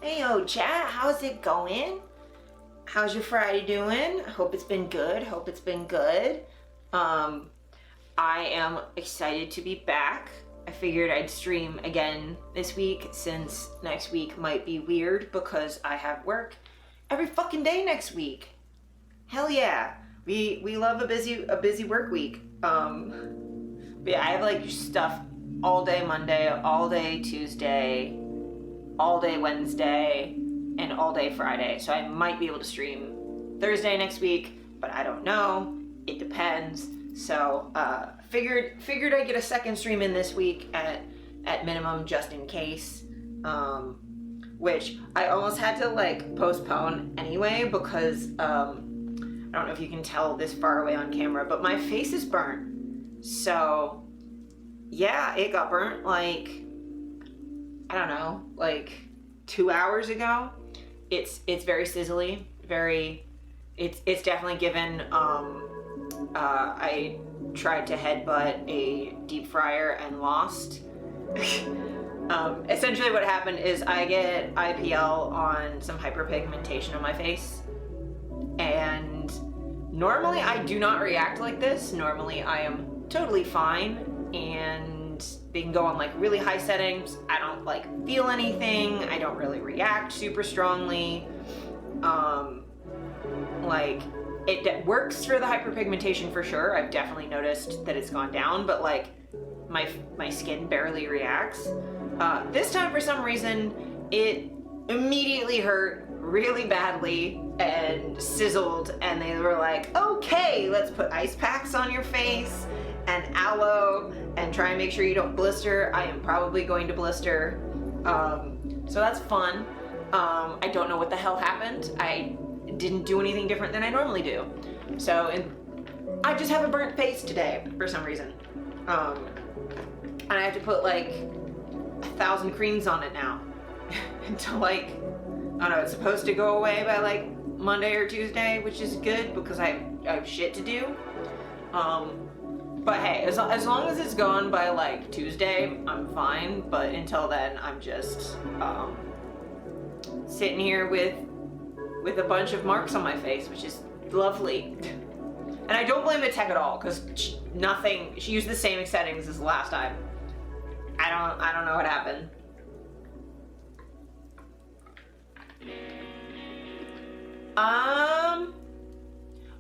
Hey yo, chat, how's it going? How's your Friday doing? Hope it's been good. Hope it's been good. Um, I am excited to be back. I figured I'd stream again this week since next week might be weird because I have work every fucking day next week. Hell yeah. We love a busy work week. But yeah, I have like stuff all day Monday, all day Tuesday, all day Wednesday, and all day Friday. So I might be able to stream Thursday next week, but I don't know. It depends. So figured I'd get a second stream in this week at minimum just in case. Which I almost had to like postpone anyway because I don't know if you can tell this far away on camera, but my face is burnt. So yeah, it got burnt like, I don't know, like 2 hours ago. It's very sizzly, it's definitely given. I tried to headbutt a deep fryer and lost. Essentially what happened is I get IPL on some hyperpigmentation on my face, and normally I do not react like this. Normally I am totally fine, and they can go on like really high settings. I don't like feel anything. I don't really react super strongly. Like it works for the hyperpigmentation for sure. I've definitely noticed that it's gone down, but like my skin barely reacts. This time for some reason it immediately hurt really badly and sizzled, and they were like, okay, let's put ice packs on your face and aloe and try and make sure you don't blister. I am probably going to blister. So that's fun. I don't know what the hell happened. I didn't do anything different than I normally do. So, and I just have a burnt face today for some reason. And I have to put like 1,000 creams on it now until like, I don't know, it's supposed to go away by like Monday or Tuesday, which is good because I have shit to do. But hey, as long as it's gone by like Tuesday, I'm fine. But until then, I'm just sitting here with a bunch of marks on my face, which is lovely. And I don't blame the tech at all, because she used the same settings as the last time. I don't know what happened.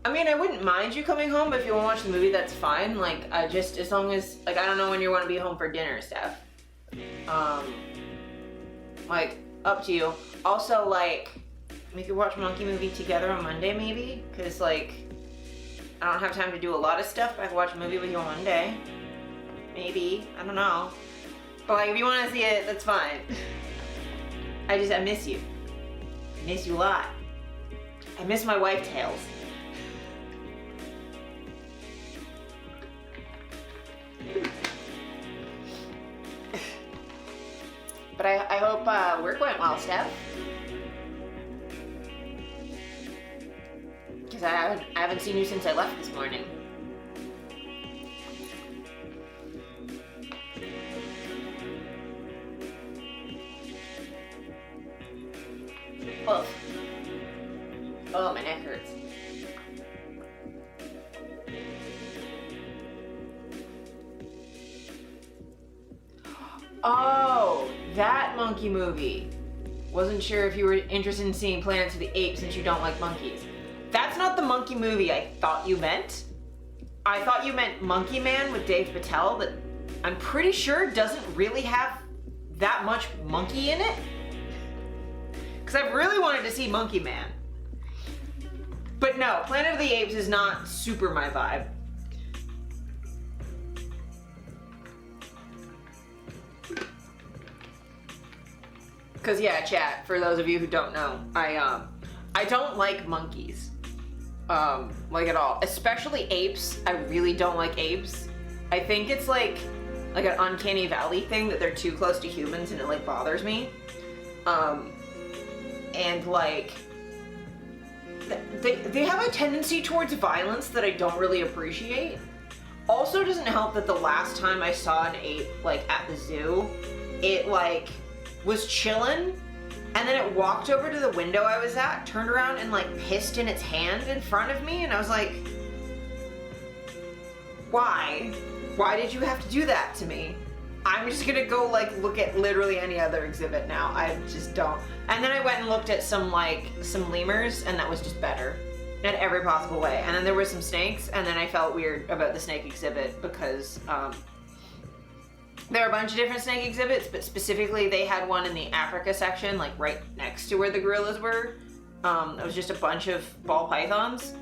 I mean, I wouldn't mind you coming home, but if you want to watch the movie, that's fine. Like, as long as, like, I don't know when you want to be home for dinner, Steph. Like, up to you. Also, like, we could watch Monkey Movie together on Monday, maybe? Because, like, I don't have time to do a lot of stuff, but I could watch a movie with you on Monday. Maybe. I don't know. But, like, if you want to see it, that's fine. I miss you. I miss you a lot. I miss my wife tails. But I hope work went well, Steph. Because I haven't seen you since I left this morning. Oh, my neck hurts. Oh, that monkey movie. Wasn't sure if you were interested in seeing Planet of the Apes since you don't like monkeys. That's not the monkey movie I thought you meant. I thought you meant Monkey Man with Dave Patel, that I'm pretty sure doesn't really have that much monkey in it. Because I really wanted to see Monkey Man. But no, Planet of the Apes is not super my vibe. Because yeah, chat, for those of you who don't know, I don't like monkeys. Like at all. Especially apes. I really don't like apes. I think it's like an uncanny valley thing that they're too close to humans and it like bothers me. And like, they have a tendency towards violence that I don't really appreciate. Also doesn't help that the last time I saw an ape like at the zoo, it like was chilling And then it walked over to the window I was at, turned around and like pissed in its hand in front of me, and I was like, why? Why did you have to do that to me? I'm just gonna go like look at literally any other exhibit now. I just don't. And then I went and looked at some lemurs, and that was just better in every possible way. And then there were some snakes, and then I felt weird about the snake exhibit because there are a bunch of different snake exhibits, but specifically they had one in the Africa section, like right next to where the gorillas were. It was just a bunch of ball pythons,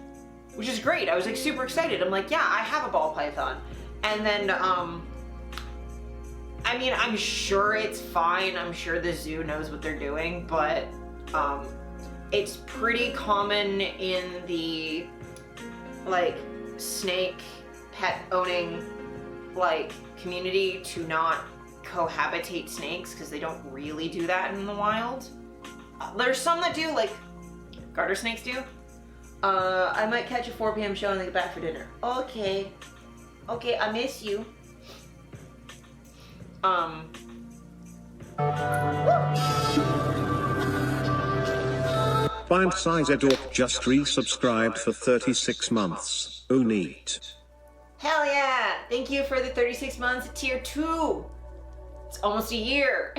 which is great. I was like super excited. I'm like, yeah, I have a ball python. And then, I mean, I'm sure it's fine. I'm sure the zoo knows what they're doing, but it's pretty common in the like snake pet owning like community to not cohabitate snakes because they don't really do that in the wild. There's some that do, like garter snakes do. I might catch a 4 p.m. show and then get back for dinner. Okay, I miss you. Find Size Edork just resubscribed for 36 months. Oh neat. Hell yeah! Thank you for the 36 months at tier 2. It's almost a year.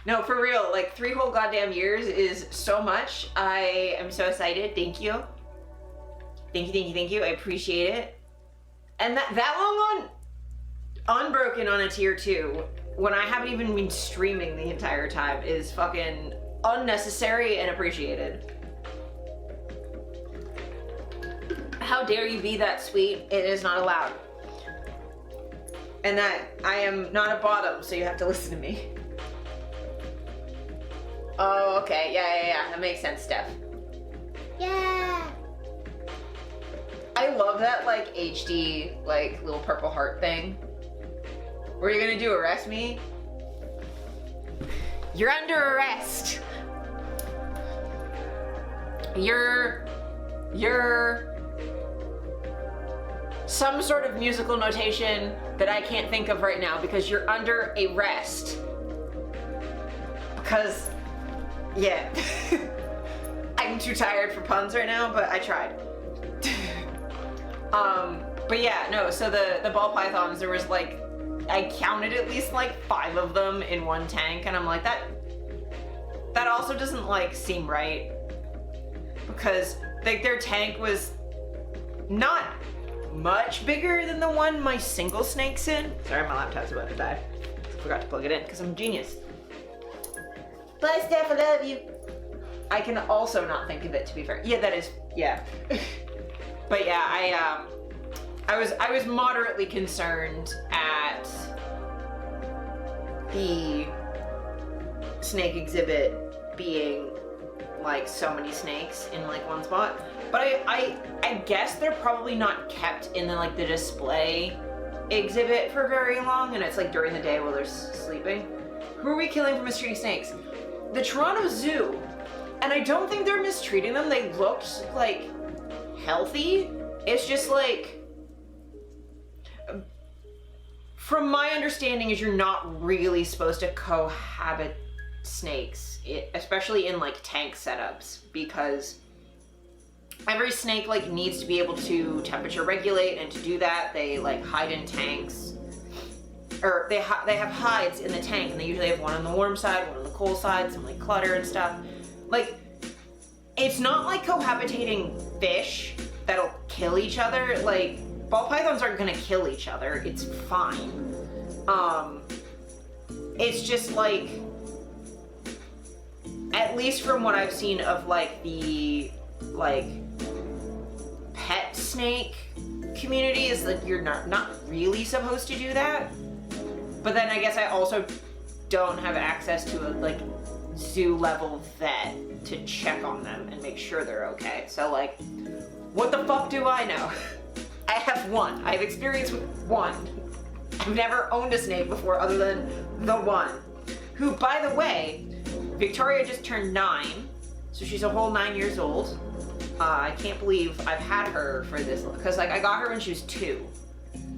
No, for real, like 3 whole goddamn years is so much. I am so excited. Thank you. Thank you. I appreciate it. And that long on Unbroken on a tier 2, when I haven't even been streaming the entire time, is fucking unnecessary and appreciated. How dare you be that sweet? It is not allowed. And that I am not a bottom, so you have to listen to me. Oh, okay. Yeah. That makes sense, Steph. Yeah. I love that, like, HD, like, little purple heart thing. What are you gonna do, arrest me? You're under arrest. You're some sort of musical notation that I can't think of right now because you're under arrest. Because, yeah. I'm too tired for puns right now, but I tried. But yeah, no, so the ball pythons, there was like, I counted at least like 5 of them in one tank, and I'm like, that also doesn't like seem right. Because like their tank was not much bigger than the one my single snake's in. Sorry, my laptop's about to die. Forgot to plug it in because I'm a genius. Bye, Steph, I love you. I can also not think of it, to be fair. Yeah, that is, yeah. But yeah, I was moderately concerned at the snake exhibit being like so many snakes in like one spot. But I guess they're probably not kept in the display exhibit for very long, and it's like during the day while they're sleeping. Who are we killing for mistreating snakes? The Toronto Zoo. And I don't think they're mistreating them. They looked like healthy. It's just like, from my understanding, is you're not really supposed to cohabit snakes, especially in like tank setups, because every snake like needs to be able to temperature regulate, and to do that they like hide in tanks, or they have hides in the tank, and they usually have one on the warm side, one on the cold side, some like clutter and stuff. Like, it's not like cohabitating fish that'll kill each other. Like, ball pythons aren't gonna kill each other. It's fine. It's just like, at least from what I've seen of like the like pet snake community, is that you're not really supposed to do that. But then I guess I also don't have access to a like zoo level vet to check on them and make sure they're okay. So like, what the fuck do I know? I have one. I have experience with one. I've never owned a snake before other than the one. Who, by the way, Victoria just turned 9, so she's a whole 9 years old. I can't believe I've had her for this, because like I got her when she was 2.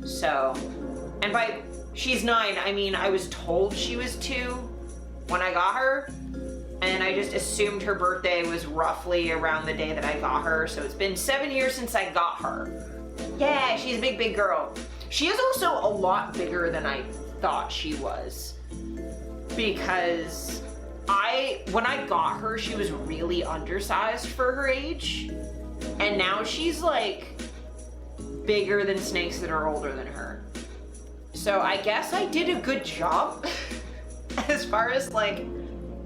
So, and by she's 9, I mean I was told she was 2, when I got her, and I just assumed her birthday was roughly around the day that I got her, so it's been 7 years since I got her. Yeah, she's a big, big girl. She is also a lot bigger than I thought she was, because when I got her, she was really undersized for her age, and now she's like bigger than snakes that are older than her. So I guess I did a good job as far as like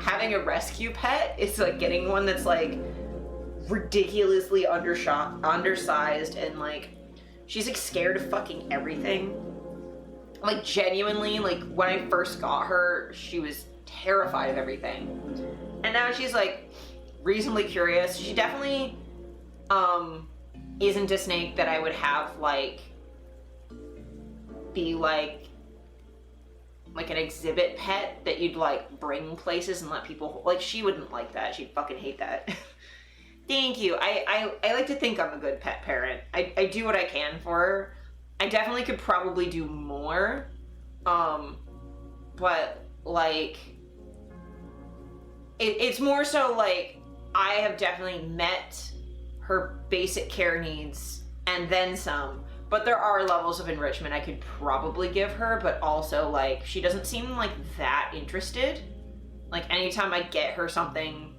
having a rescue pet. It's like getting one that's like ridiculously undersized, and like she's like scared of fucking everything. Like genuinely, like when I first got her, she was terrified of everything, and now she's like reasonably curious. She definitely isn't a snake that I would have like be like an exhibit pet that you'd like bring places and let people like. She wouldn't like that. She'd fucking hate that. Thank you. I like to think I'm a good pet parent. I do what I can for her. I definitely could probably do more, but like it's more so like I have definitely met her basic care needs and then some, but there are levels of enrichment I could probably give her, but also like she doesn't seem like that interested. Like anytime I get her something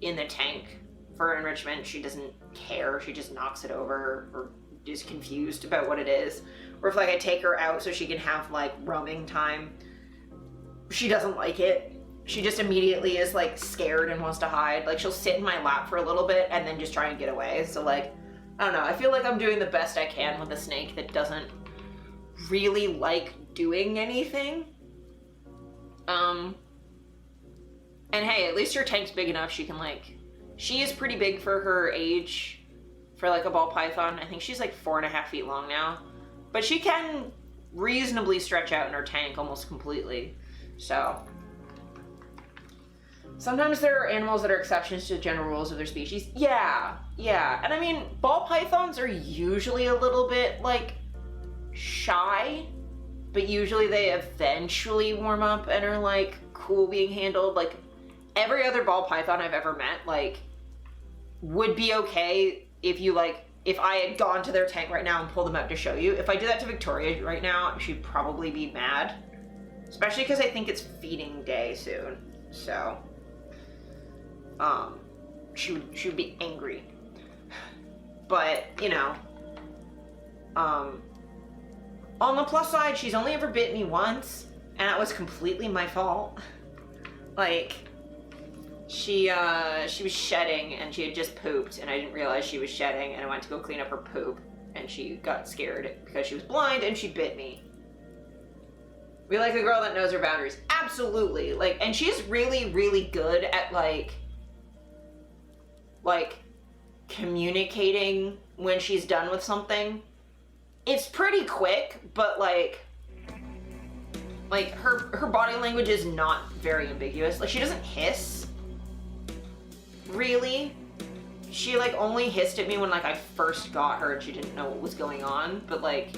in the tank for enrichment, she doesn't care. She just knocks it over or is confused about what it is. Or if like I take her out so she can have like roaming time, she doesn't like it. She just immediately is like scared and wants to hide. Like she'll sit in my lap for a little bit and then just try and get away. So like, I don't know, I feel like I'm doing the best I can with a snake that doesn't really like doing anything. And hey, at least her tank's big enough she can like, she is pretty big for her age for like a ball python. I think she's like 4.5 feet long now, but she can reasonably stretch out in her tank almost completely. So sometimes there are animals that are exceptions to the general rules of their species. Yeah. And I mean, ball pythons are usually a little bit like shy, but usually they eventually warm up and are like cool being handled. Like every other ball python I've ever met like would be okay if you like, if I had gone to their tank right now and pulled them out to show you. If I did that to Victoria right now, she'd probably be mad, especially because I think it's feeding day soon. So she would be angry. But you know, on the plus side, she's only ever bit me once, and that was completely my fault. Like she was shedding and she had just pooped, and I didn't realize she was shedding, and I went to go clean up her poop and she got scared because she was blind and she bit me. We like a girl that knows her boundaries. Absolutely. Like, and she's really, really good at like communicating when she's done with something. It's pretty quick, but like her body language is not very ambiguous. Like she doesn't hiss, really. She like only hissed at me when like I first got her and she didn't know what was going on. But like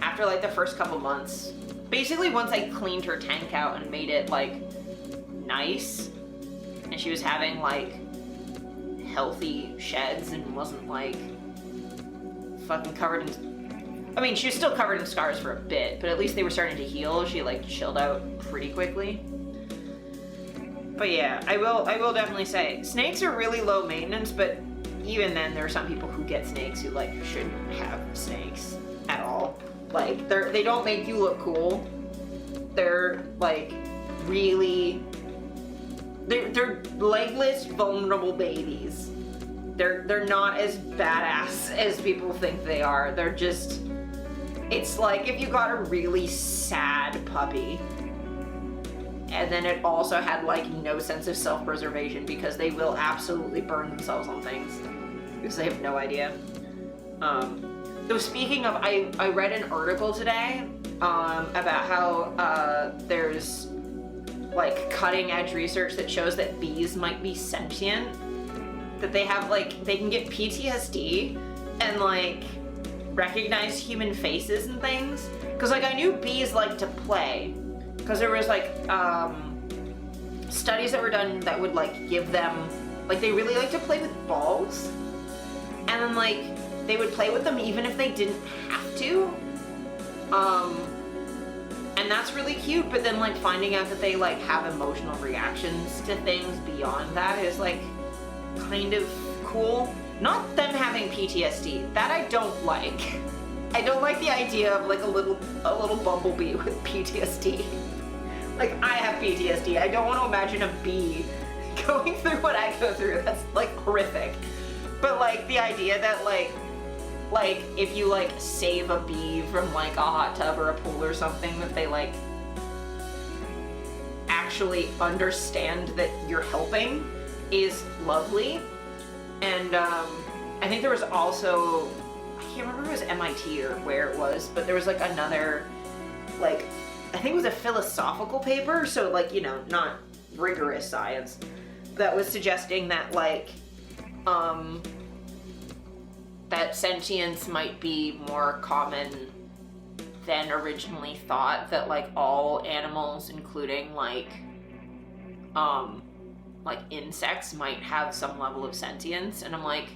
after like the first couple months, basically once I cleaned her tank out and made it like nice, and she was having like healthy sheds and wasn't like fucking covered in, I mean, she was still covered in scars for a bit, but at least they were starting to heal. She like chilled out pretty quickly. But yeah, I will definitely say snakes are really low maintenance, but even then there are some people who get snakes who like shouldn't have snakes at all. Like they don't make you look cool. They're like really, they're legless, vulnerable babies. They're not as badass as people think they are. They're just, it's like if you got a really sad puppy and then it also had like no sense of self-preservation, because they will absolutely burn themselves on things because they have no idea. Though speaking of, I read an article today about how there's like cutting edge research that shows that bees might be sentient, that they have like, they can get PTSD and like recognize human faces and things. Because like I knew bees like to play, because there was like studies that were done that would like give them, like they really like to play with balls, and then like they would play with them even if they didn't have to. And that's really cute, but then like finding out that they like have emotional reactions to things beyond that is like kind of cool. Not them having PTSD, that I don't like. I don't like the idea of like a little bumblebee with PTSD. Like, I have PTSD. I don't want to imagine a bee going through what I go through. That's like horrific. But like the idea that like if you like save a bee from like a hot tub or a pool or something, that they like actually understand that you're helping is lovely. And I think there was also, I can't remember if it was MIT or where it was, but there was like another, like, I think it was a philosophical paper, so like, you know, not rigorous science, that was suggesting that like, that sentience might be more common than originally thought, that like all animals, including like insects, might have some level of sentience. And I'm like,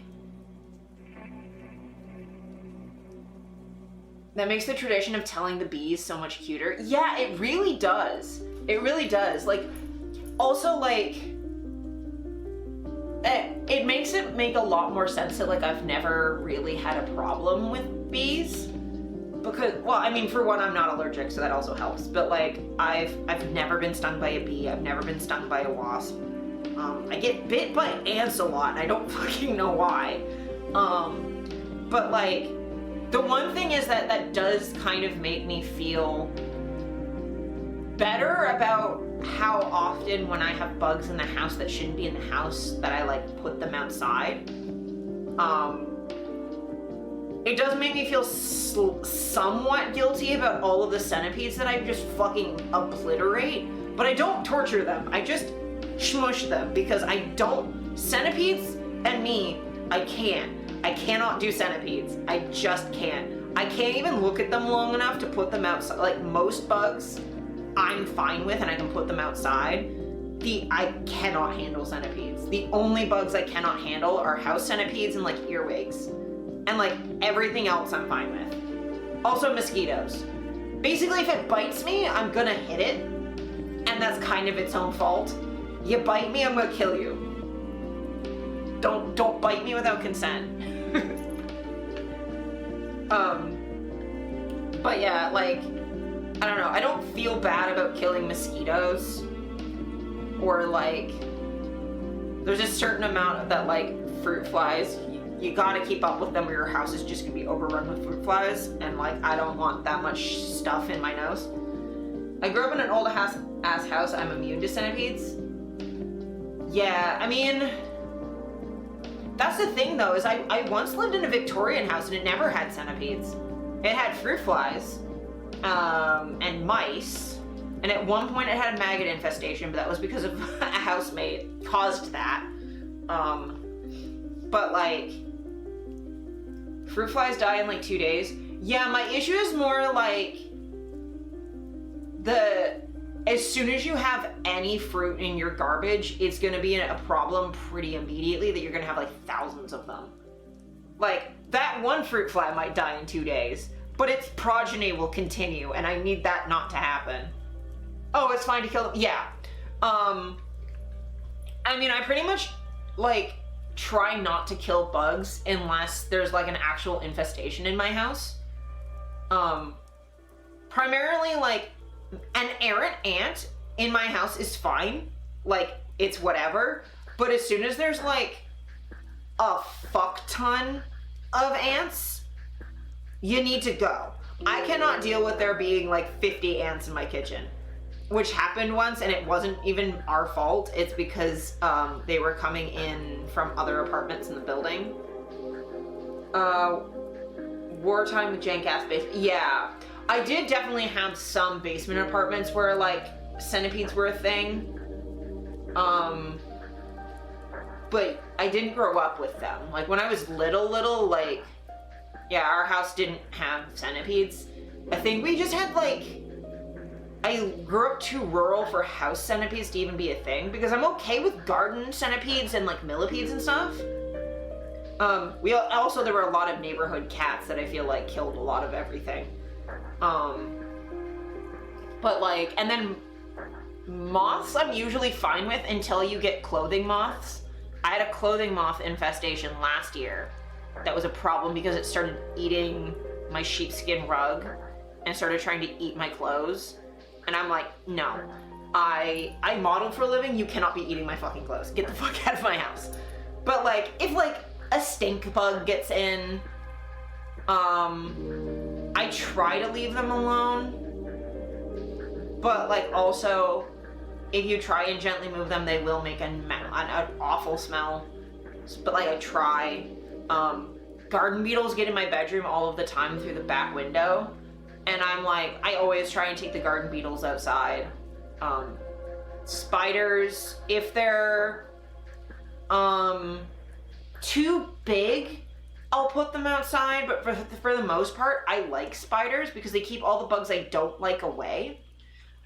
that makes the tradition of telling the bees so much cuter. Yeah, it really does. It really does. Like, also like, it makes it make a lot more sense that like I've never really had a problem with bees. Because, well, I mean, for one, I'm not allergic, so that also helps. But like, I've never been stung by a bee. I've never been stung by a wasp. I get bit by ants a lot, and I don't fucking know why. But like, the one thing is that does kind of make me feel better about how often when I have bugs in the house that shouldn't be in the house, that I like put them outside. It does make me feel somewhat guilty about all of the centipedes that I just fucking obliterate, but I don't torture them. I just smush them because I don't. Centipedes and me, I cannot do centipedes. I just can't. I can't even look at them long enough to put them outside. Like most bugs, I'm fine with and I can put them outside. I cannot handle centipedes. The only bugs I cannot handle are house centipedes and like earwigs. And like everything else I'm fine with. Also mosquitoes. Basically, if it bites me, I'm gonna hit it. And that's kind of its own fault. You bite me, I'm gonna kill you. Don't bite me without consent. But yeah, like, I don't know, I don't feel bad about killing mosquitoes. Or like, there's a certain amount of that like fruit flies, you gotta keep up with them or your house is just gonna be overrun with fruit flies, and like, I don't want that much stuff in my nose. I grew up in an old ass house, I'm immune to centipedes. Yeah, I mean, that's the thing though, is I once lived in a Victorian house and it never had centipedes. It had fruit flies, and mice, and at one point it had a maggot infestation, but that was because of a housemate caused that. But like, fruit flies die in like 2 days. Yeah, my issue is more like, as soon as you have any fruit in your garbage, it's gonna be a problem pretty immediately that you're gonna have like thousands of them. Like, that one fruit fly might die in 2 days, but its progeny will continue, and I need that not to happen. Oh, it's fine to kill them? Yeah. I mean, I pretty much, like, try not to kill bugs unless there's like an actual infestation in my house. Primarily, like, an errant ant in my house is fine. Like, it's whatever. But as soon as there's like a fuck ton of ants, you need to go. I cannot deal with there being like 50 ants in my kitchen, which happened once, and it wasn't even our fault. It's because they were coming in from other apartments in the building. Wartime with jank ass basement. Yeah, I did definitely have some basement apartments where like centipedes were a thing. But I didn't grow up with them. Like when I was little, like, yeah, our house didn't have centipedes. I think we just had like I grew up too rural for house centipedes to even be a thing, because I'm okay with garden centipedes and like millipedes and stuff. There were a lot of neighborhood cats that I feel like killed a lot of everything. But like, and then moths I'm usually fine with until you get clothing moths. I had a clothing moth infestation last year. That was a problem because it started eating my sheepskin rug and started trying to eat my clothes. And I'm like, no, I model for a living. You cannot be eating my fucking clothes. Get the fuck out of my house. But like, if like a stink bug gets in, I try to leave them alone. But like also, if you try and gently move them, they will make an awful smell. But like, I try. Garden beetles get in my bedroom all of the time through the back window. And I'm like, I always try and take the garden beetles outside. Spiders, if they're too big, I'll put them outside. But for the most part, I like spiders because they keep all the bugs I don't like away.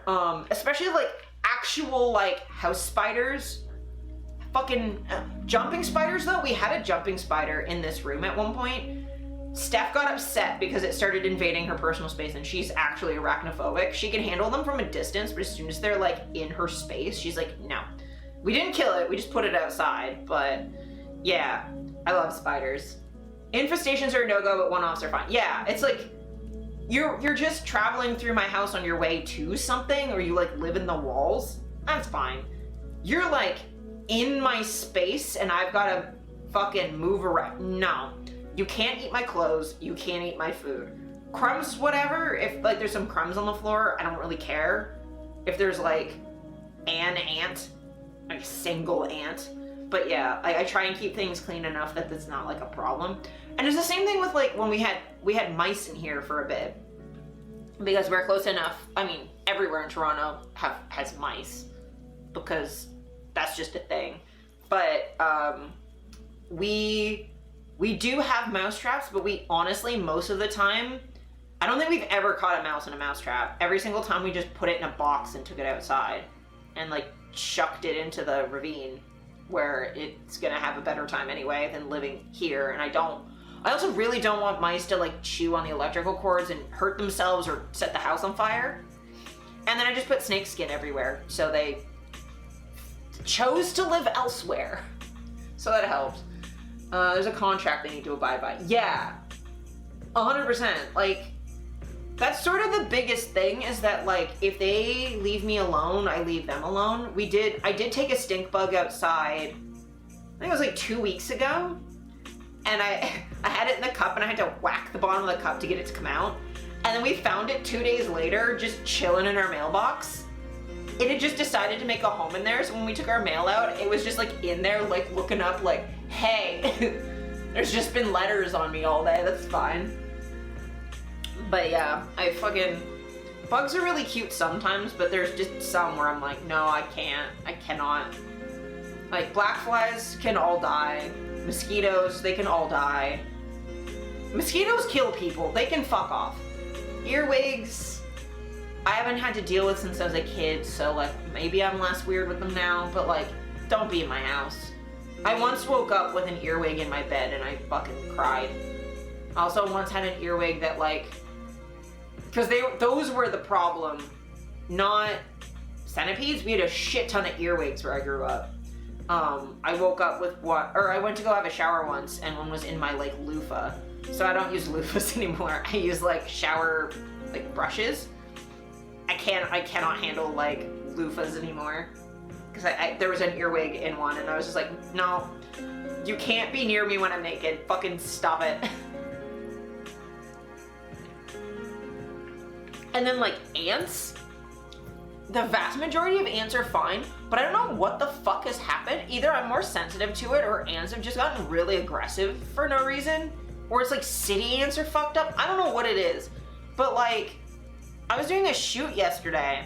Especially like actual like house spiders. Fucking jumping spiders though. We had a jumping spider in this room at one point. Steph got upset because it started invading her personal space, and she's actually arachnophobic. She can handle them from a distance, but as soon as they're like in her space, she's like, no. We didn't kill it, we just put it outside. But yeah, I love spiders. Infestations are a no-go, but one-offs are fine. Yeah, it's like you're just traveling through my house on your way to something, or you like live in the walls. That's fine. You're like in my space and I've got to fucking move around. No. You can't eat my clothes, you can't eat my food. Crumbs, whatever, if like there's some crumbs on the floor, I don't really care. If there's like an ant, like a single ant. But yeah, I try and keep things clean enough that it's not like a problem. And it's the same thing with like when we had mice in here for a bit. Because we're close enough, I mean, everywhere in Toronto has mice. Because that's just a thing. But we do have mouse traps, but we honestly, most of the time, I don't think we've ever caught a mouse in a mouse trap. Every single time we just put it in a box and took it outside and like chucked it into the ravine where it's gonna have a better time anyway than living here. And I also really don't want mice to like chew on the electrical cords and hurt themselves or set the house on fire. And then I just put snake skin everywhere, so they chose to live elsewhere. So that helps. There's a contract they need to abide by. Yeah, 100%. Like, that's sort of the biggest thing, is that like, if they leave me alone, I leave them alone. I did take a stink bug outside, I think it was like 2 weeks ago. And I had it in the cup and I had to whack the bottom of the cup to get it to come out. And then we found it 2 days later, just chilling in our mailbox. It had just decided to make a home in there, so when we took our mail out, it was just like in there, like looking up like, hey, there's just been letters on me all day, that's fine. But yeah, bugs are really cute sometimes, but there's just some where I'm like, no, I cannot. Like, black flies can all die. Mosquitoes, they can all die. Mosquitoes kill people, they can fuck off. Earwigs, I haven't had to deal with since I was a kid, so like maybe I'm less weird with them now, but like, don't be in my house. I once woke up with an earwig in my bed and I fucking cried. I also once had an earwig that like, because those were the problem, not centipedes. We had a shit ton of earwigs where I grew up. I woke up with I went to go have a shower once and one was in my like loofah. So I don't use loofahs anymore. I use like shower like brushes. I cannot handle like loofahs anymore because there was an earwig in one and I was just like, no, you can't be near me when I'm naked. Fucking stop it. And then like ants, the vast majority of ants are fine, but I don't know what the fuck has happened. Either I'm more sensitive to it or ants have just gotten really aggressive for no reason, or it's like city ants are fucked up. I don't know what it is, but like, I was doing a shoot yesterday,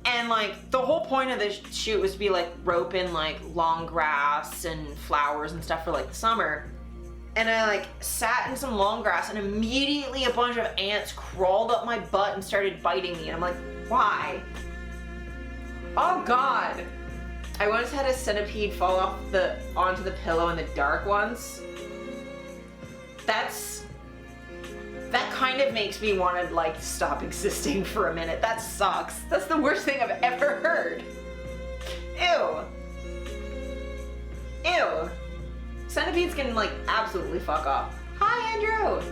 and like the whole point of the shoot was to be like rope in like long grass and flowers and stuff for like the summer. and I like sat in some long grass, and immediately a bunch of ants crawled up my butt and started biting me, and I'm like, why? Oh God. I once had a centipede fall off onto the pillow in the dark once. That kind of makes me want to like stop existing for a minute. That sucks. That's the worst thing I've ever heard. Ew. Ew. Centipedes can like absolutely fuck off. Hi, Andrew.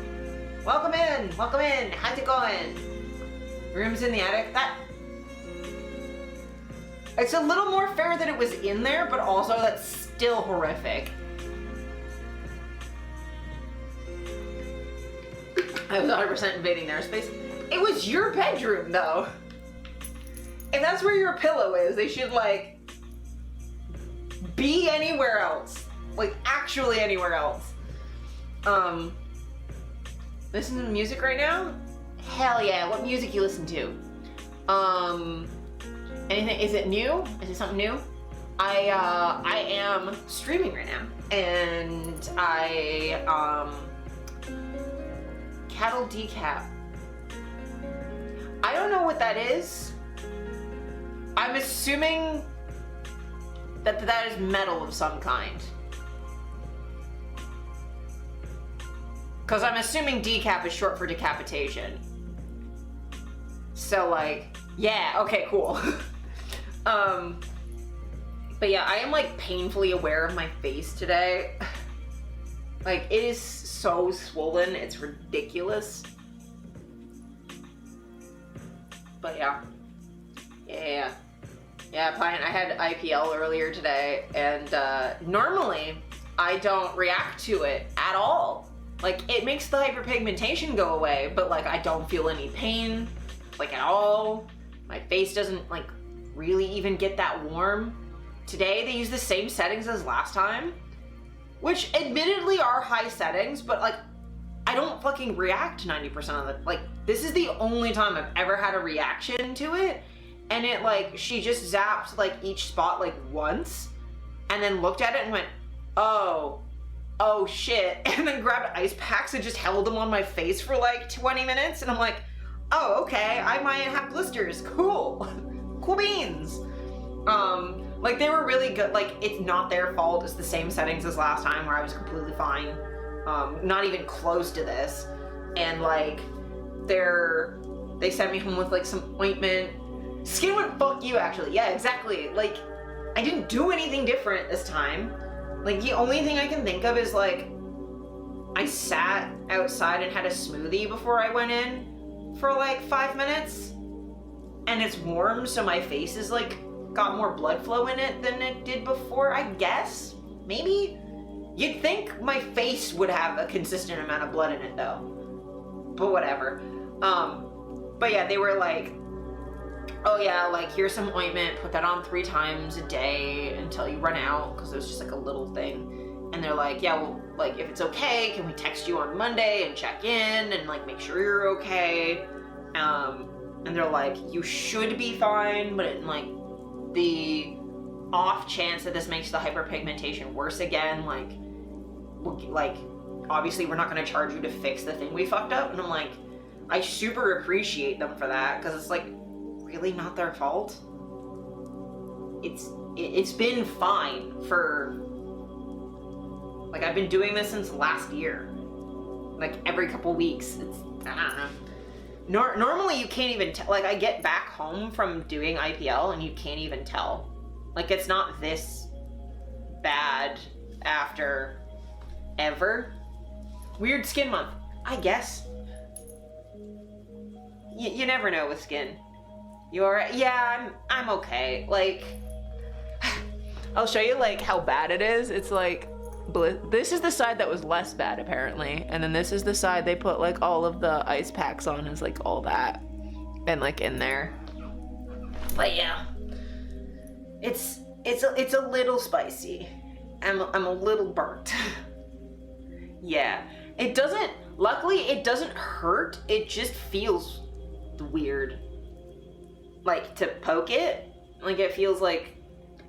Welcome in. Welcome in. How's it going? Room's in the attic. It's a little more fair that it was in there, but also that's still horrific. I was 100% invading their space. It was your bedroom, though. If that's where your pillow is, they should, like, be anywhere else. Like, actually anywhere else. Listen to music right now? Hell yeah, what music you listen to? Anything, is it new? Is it something new? I am streaming right now, and cattle decap. I don't know what that is. I'm assuming that is metal of some kind. Because I'm assuming decap is short for decapitation. So like, yeah, okay, cool. But yeah, I am like painfully aware of my face today. Like, it is so swollen, it's ridiculous. But yeah. Yeah, Pine, I had IPL earlier today, and normally I don't react to it at all. Like, it makes the hyperpigmentation go away, but like, I don't feel any pain, like, at all. My face doesn't like really even get that warm. Today they use the same settings as last time, which admittedly are high settings, but like, I don't fucking react 90% of the, like, this is the only time I've ever had a reaction to it, and it like, she just zapped like each spot like once, and then looked at it and went, oh shit, and then grabbed ice packs and just held them on my face for like 20 minutes, and I'm like, oh, okay, I might have blisters, cool. Cool beans. Like, they were really good. Like, it's not their fault. It's the same settings as last time where I was completely fine. Not even close to this. And like, they sent me home with like some ointment. Skin went, fuck you, actually. Yeah, exactly. Like, I didn't do anything different this time. Like, the only thing I can think of is like, I sat outside and had a smoothie before I went in for like 5 minutes. And it's warm, so my face is like, got more blood flow in it than it did before, I guess? Maybe? You'd think my face would have a consistent amount of blood in it, though. But whatever. But yeah, they were like, oh yeah, like, here's some ointment, put that on 3 times a day until you run out, because it was just like a little thing. And they're like, yeah, well, like, if it's okay, can we text you on Monday and check in and like make sure you're okay? And they're like, you should be fine, but it, like, the off chance that this makes the hyperpigmentation worse again, like, obviously we're not going to charge you to fix the thing we fucked up. And I'm like, I super appreciate them for that, because it's like, really not their fault. It's been fine for, like, I've been doing this since last year, like, every couple weeks. It's, I don't know. Normally you can't even tell. Like, I get back home from doing IPL and you can't even tell. Like, it's not this bad after ever. Weird skin month, I guess. You never know with skin. You alright? Yeah, I'm okay. Like, I'll show you like how bad it is. It's like, this is the side that was less bad apparently, and then this is the side they put like all of the ice packs on, is like all that and like in there. But yeah, it's a little spicy. I'm a little burnt. Yeah, it doesn't, luckily it doesn't hurt, it just feels weird, like, to poke it. Like, it feels like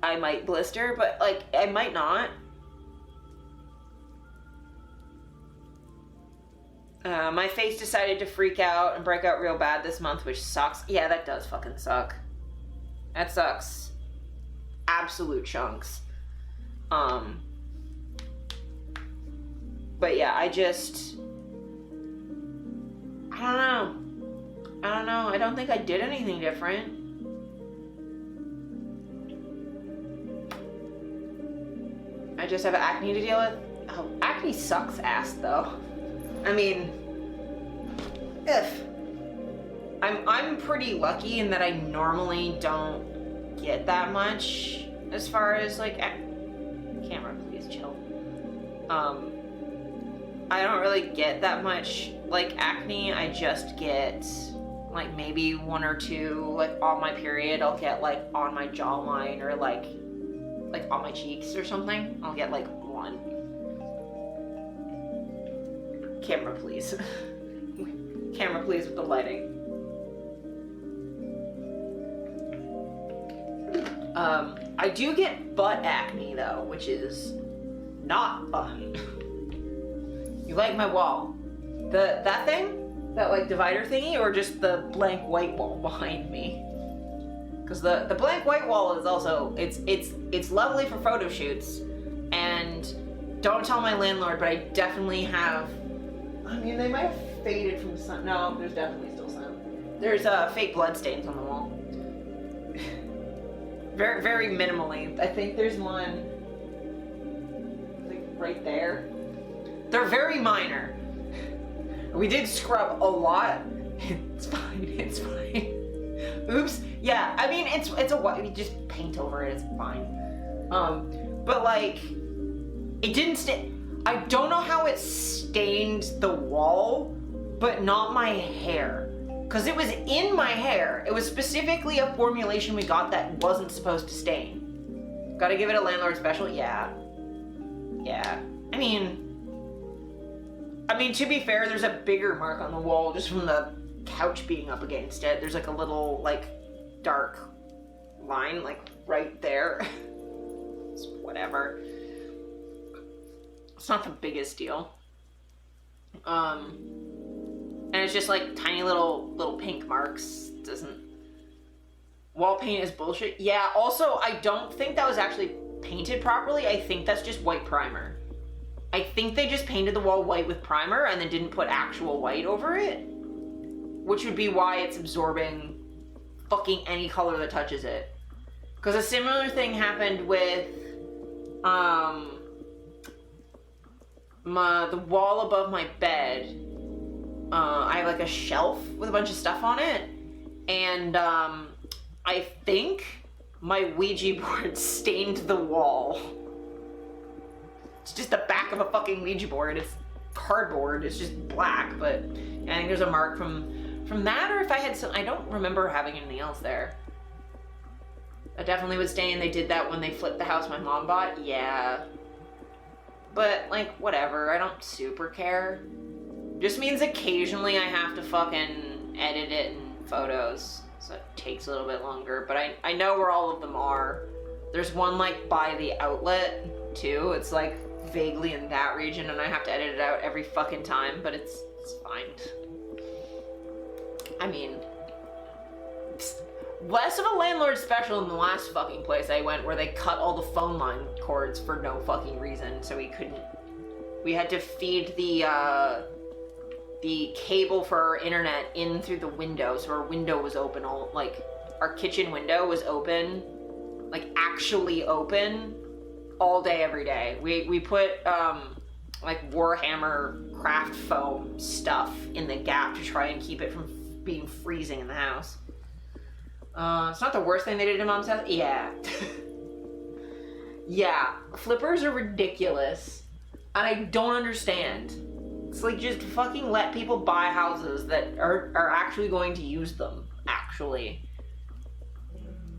I might blister, but like I might not. My face decided to freak out and break out real bad this month, which sucks. Yeah, that does fucking suck. That sucks. Absolute chunks. But yeah, I don't know. I don't think I did anything different. I just have acne to deal with. Oh, acne sucks ass though. I mean, I'm pretty lucky in that I normally don't get that much as far as like camera, please chill. I don't really get that much like acne. I just get like maybe one or two, like on my period I'll get like on my jawline or like on my cheeks or something. I'll get like one. Camera please. Camera please with the lighting. I do get butt acne though, which is not fun. You like my wall? That thing? That like divider thingy, or just the blank white wall behind me? Because the blank white wall is also, it's lovely for photo shoots, and don't tell my landlord, but I definitely have, I mean, they might have faded from the sun. No, there's definitely still some. There's fake blood stains on the wall. Very, very minimally. I think there's one like right there. They're very minor. We did scrub a lot. It's fine, it's fine. Oops. Yeah, I mean, it's a white, you just paint over it, it's fine. But like, it didn't stain. I don't know how it stained the wall, but not my hair. Because it was in my hair. It was specifically a formulation we got that wasn't supposed to stain. Gotta give it a landlord special? Yeah. Yeah. I mean, to be fair, there's a bigger mark on the wall just from the couch being up against it. There's like a little, like, dark line, like, right there. It's whatever. It's not the biggest deal. And it's just like tiny little pink marks. Wall paint is bullshit. Yeah, also, I don't think that was actually painted properly. I think that's just white primer. I think they just painted the wall white with primer and then didn't put actual white over it. Which would be why it's absorbing fucking any color that touches it. Because a similar thing happened with the wall above my bed. I have like a shelf with a bunch of stuff on it, and I think my Ouija board stained the wall. It's just the back of a fucking Ouija board. It's cardboard. It's just black, but I think there's a mark from that, or if I had some, I don't remember having anything else there. I definitely would stain. They did that when they flipped the house my mom bought. Yeah. But, like, whatever. I don't super care. Just means occasionally I have to fucking edit it in photos, so it takes a little bit longer. But I know where all of them are. There's one, like, by the outlet, too. It's, like, vaguely in that region, and I have to edit it out every fucking time, but it's fine. I mean, less of a landlord special than the last fucking place I went, where they cut all the phone line cords for no fucking reason, so we had to feed the cable for our internet in through the window, so our window was open, our kitchen window was open, like actually open, all day, every day. We put, like Warhammer craft foam stuff in the gap to try and keep it from being freezing in the house. It's not the worst thing they did in Mom's house. Yeah. Yeah. Flippers are ridiculous. And I don't understand. It's like, just fucking let people buy houses that are actually going to use them. Actually.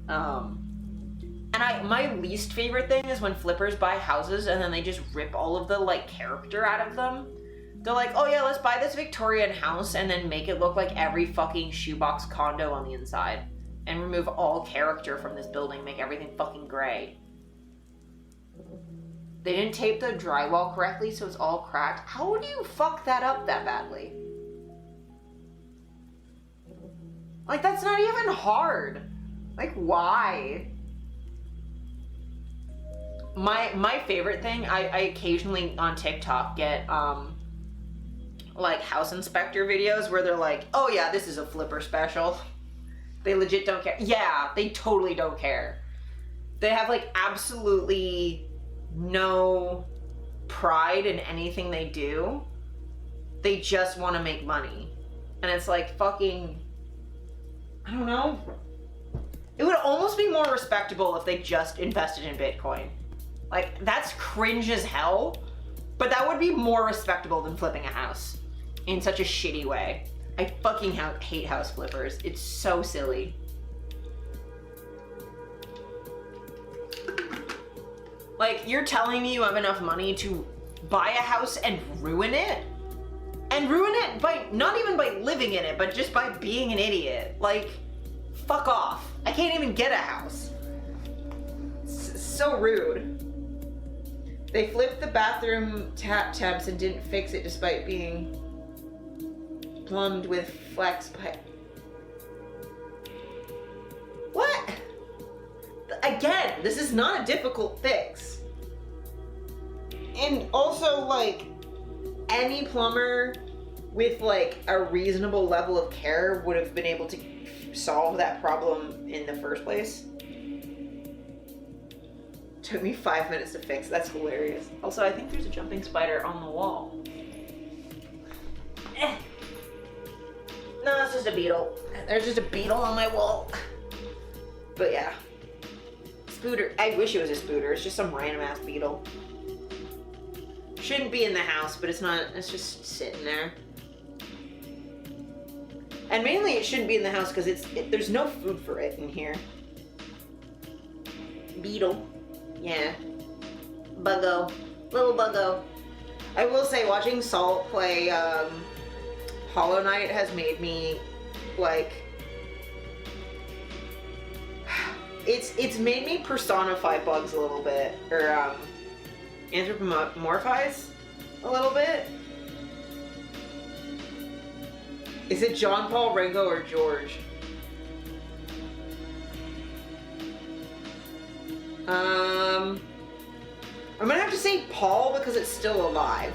And my least favorite thing is when flippers buy houses and then they just rip all of the, like, character out of them. They're like, oh yeah, let's buy this Victorian house and then make it look like every fucking shoebox condo on the inside. And remove all character from this building, make everything fucking gray. They didn't tape the drywall correctly, so it's all cracked. How would you fuck that up that badly? Like, that's not even hard. Like, why? My favorite thing, I occasionally on TikTok get, like, house inspector videos where they're like, oh yeah, this is a flipper special. They legit don't care. Yeah, they totally don't care. They have, like, absolutely no pride in anything they do. They just want to make money. And it's like fucking, I don't know. It would almost be more respectable if they just invested in Bitcoin. Like, that's cringe as hell, but that would be more respectable than flipping a house in such a shitty way. I fucking hate house flippers. It's so silly. Like, you're telling me you have enough money to buy a house and ruin it? And ruin it by, not even by living in it, but just by being an idiot. Like, fuck off. I can't even get a house. It's so rude. They flipped the bathroom taps and didn't fix it despite being plumbed with flex pipe. What? Again, this is not a difficult fix. And also, like, any plumber with, like, a reasonable level of care would have been able to solve that problem in the first place. Took me 5 minutes to fix. That's hilarious. Also, I think there's a jumping spider on the wall. No, it's just a beetle. There's just a beetle on my wall. But yeah. Spooter. I wish it was a spooter. It's just some random ass beetle. Shouldn't be in the house, but it's not. It's just sitting there. And mainly it shouldn't be in the house because there's no food for it in here. Beetle. Yeah. Buggo. Little buggo. I will say, watching Salt play Hollow Knight has made me, like, it's made me personify bugs a little bit, or anthropomorphize a little bit. Is it John Paul, Ringo, or George? I'm gonna have to say Paul because it's still alive.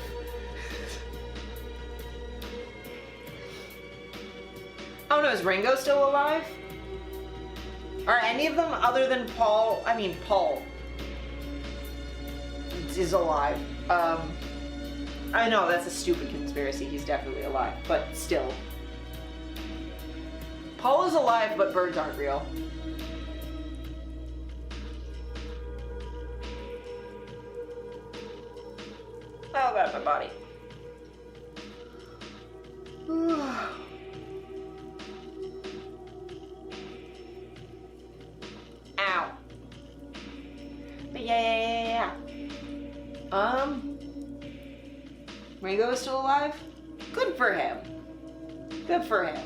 Oh no, is Ringo still alive? Are any of them other than Paul? I mean, Paul is alive. I know that's a stupid conspiracy. He's definitely alive, but still. Paul is alive, but birds aren't real. Oh god, my body. Ow. But yeah. Ringo is still alive? Good for him. Good for him.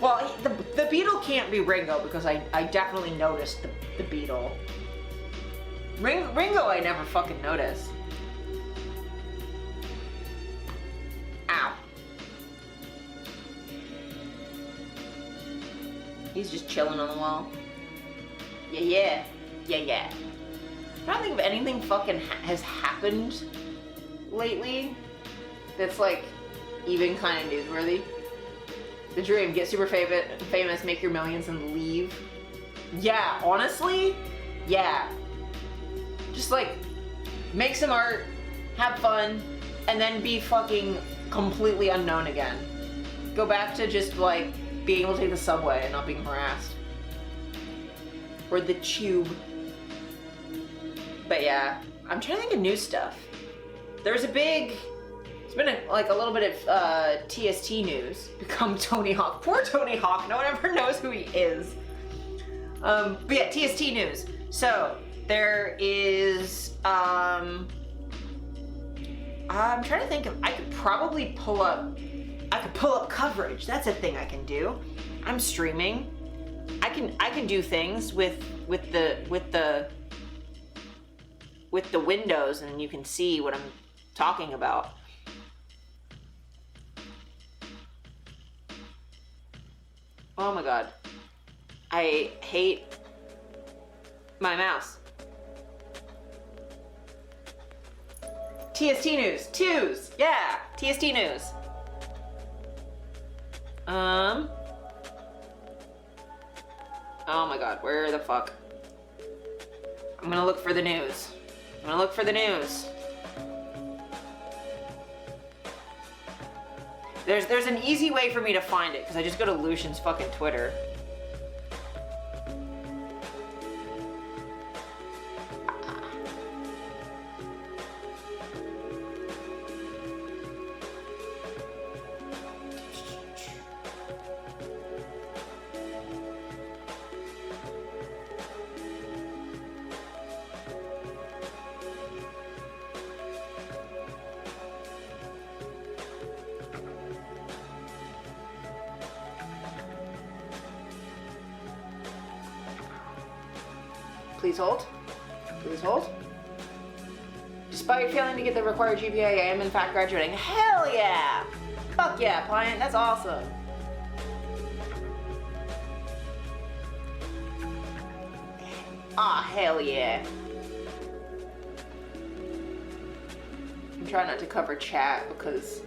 Well, the beetle can't be Ringo because I definitely noticed the beetle. Ringo I never fucking noticed. Ow. He's just chilling on the wall. Yeah. I don't think of anything fucking has happened lately that's, like, even kind of newsworthy. The dream, get super famous, make your millions, and leave. Yeah, honestly, yeah. Just, like, make some art, have fun, and then be fucking completely unknown again. Go back to just, like, being able to take the subway and not being harassed. Or the tube. But yeah, I'm trying to think of new stuff. There's a big... It's been a little bit of TST news. Become Tony Hawk. Poor Tony Hawk, no one ever knows who he is. But yeah, TST news. So, there is... I'm trying to think of... I could probably pull up... I could pull up coverage. That's a thing I can do. I'm streaming. I can do things with the windows, and you can see what I'm talking about. Oh my god. I hate my mouse. TST news. Twos. Yeah. TST news. Oh my god. Where the fuck? I'm gonna look for the news. I'm gonna look for the news. There's an easy way for me to find it, because I just go to Lucian's fucking Twitter. Please hold. Please hold. Despite failing to get the required GPA, I am in fact graduating. Hell yeah! Fuck yeah, Pliant. That's awesome. Ah, hell yeah. I'm trying not to cover chat because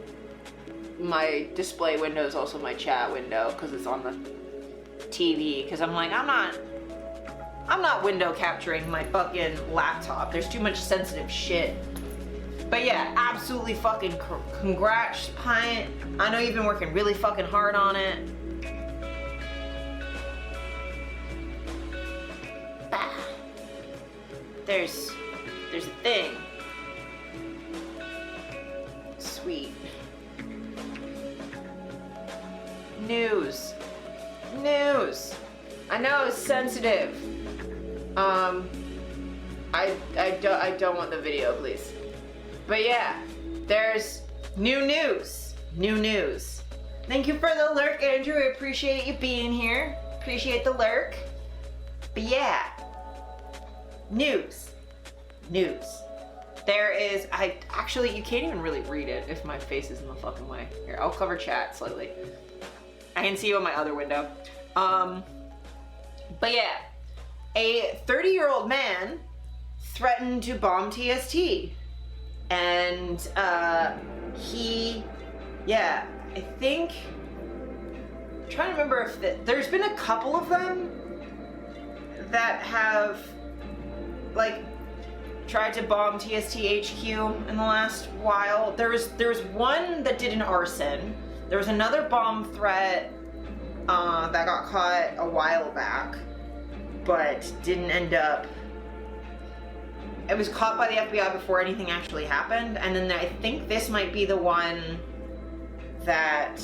my display window is also my chat window because it's on the TV. Because I'm like, I'm not window capturing my fucking laptop. There's too much sensitive shit. But yeah, absolutely fucking congrats, Pint. I know you've been working really fucking hard on it. Bah. There's a thing. Sweet. News. I know it's sensitive. I don't want the video, please. But yeah, there's new news. Thank you for the lurk, Andrew. I appreciate you being here. Appreciate the lurk. But yeah, news. There is, actually, you can't even really read it if my face is in the fucking way. Here, I'll cover chat slightly. I can see you on my other window. But yeah, a 30-year-old man threatened to bomb TST. And, I think, I'm trying to remember if there's been a couple of them that have, like, tried to bomb TST HQ in the last while. There was one that did an arson. There was another bomb threat that got caught a while back, but didn't end up. It was caught by the FBI before anything actually happened, and then I think this might be the one that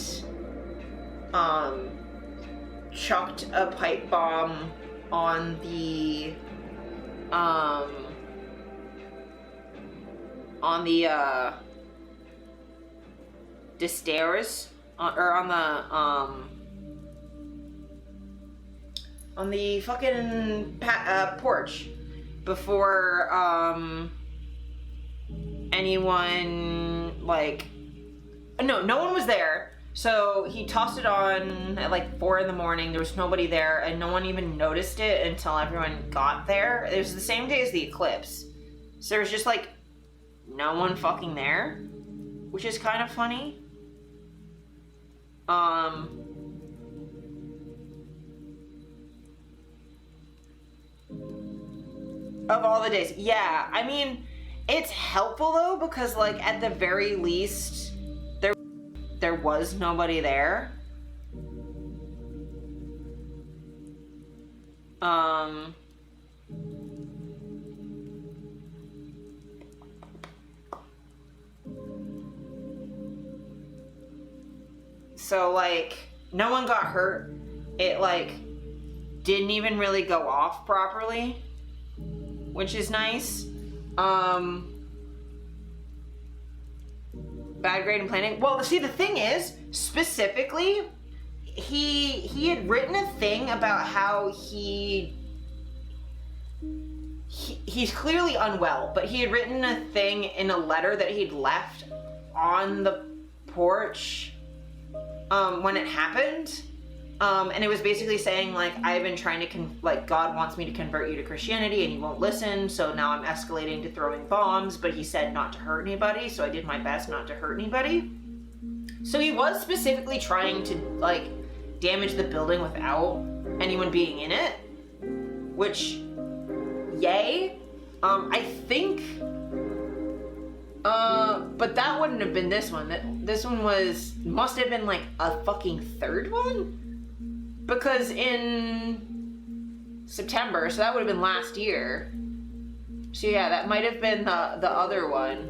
chucked a pipe bomb on the stairs, or on the fucking porch before anyone, like, no one was there. So he tossed it on at like 4 in the morning. There was nobody there, and no one even noticed it until everyone got there. It was the same day as the eclipse. So there was just like no one fucking there, which is kind of funny. Of all the days. Yeah, I mean, it's helpful though, because like at the very least there was nobody there. So like no one got hurt. It like didn't even really go off properly, which is nice. Bad grade and planning. Well, see, the thing is, specifically, he had written a thing about how he's clearly unwell, but he had written a thing in a letter that he'd left on the porch when it happened. And it was basically saying, like, I've been trying to, God wants me to convert you to Christianity and you won't listen, so now I'm escalating to throwing bombs, but he said not to hurt anybody, so I did my best not to hurt anybody. So he was specifically trying to, like, damage the building without anyone being in it, which, yay. I think, but that wouldn't have been this one. This one must have been, like, a fucking third one? Because in September, so that would have been last year. So yeah, that might have been the other one.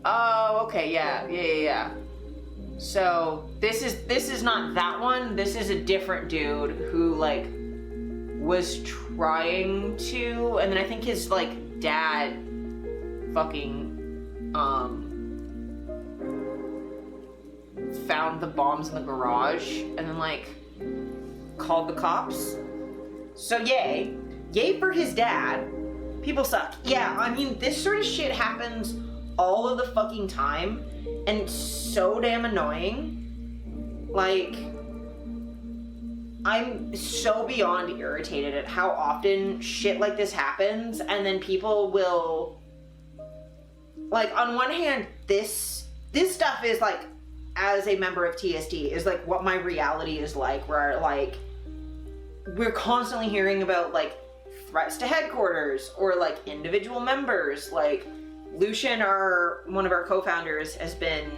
Oh, okay, yeah. So this is not that one. This is a different dude who, like, was trying to, and then I think his, like, dad fucking found the bombs in the garage and then, like, called the cops. So yay for his dad. People suck. Yeah, I mean, this sort of shit happens all of the fucking time, and it's so damn annoying. Like, I'm so beyond irritated at how often shit like this happens, and then people will, like, on one hand, this stuff is, like, as a member of TST, is, like, what my reality is like, where, like, we're constantly hearing about, like, threats to headquarters, or, like, individual members. Like, Lucian, one of our co-founders, has been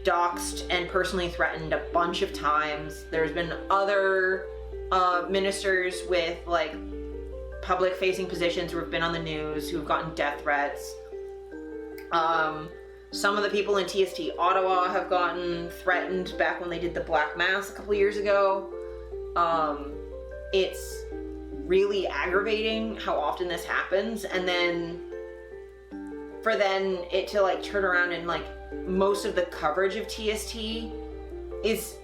doxxed and personally threatened a bunch of times. There's been other ministers with, like, public-facing positions who have been on the news who've gotten death threats. Some of the people in TST Ottawa have gotten threatened back when they did the Black Mass a couple years ago. It's really aggravating how often this happens, and then for it to, like, turn around and, like, most of the coverage of TST is,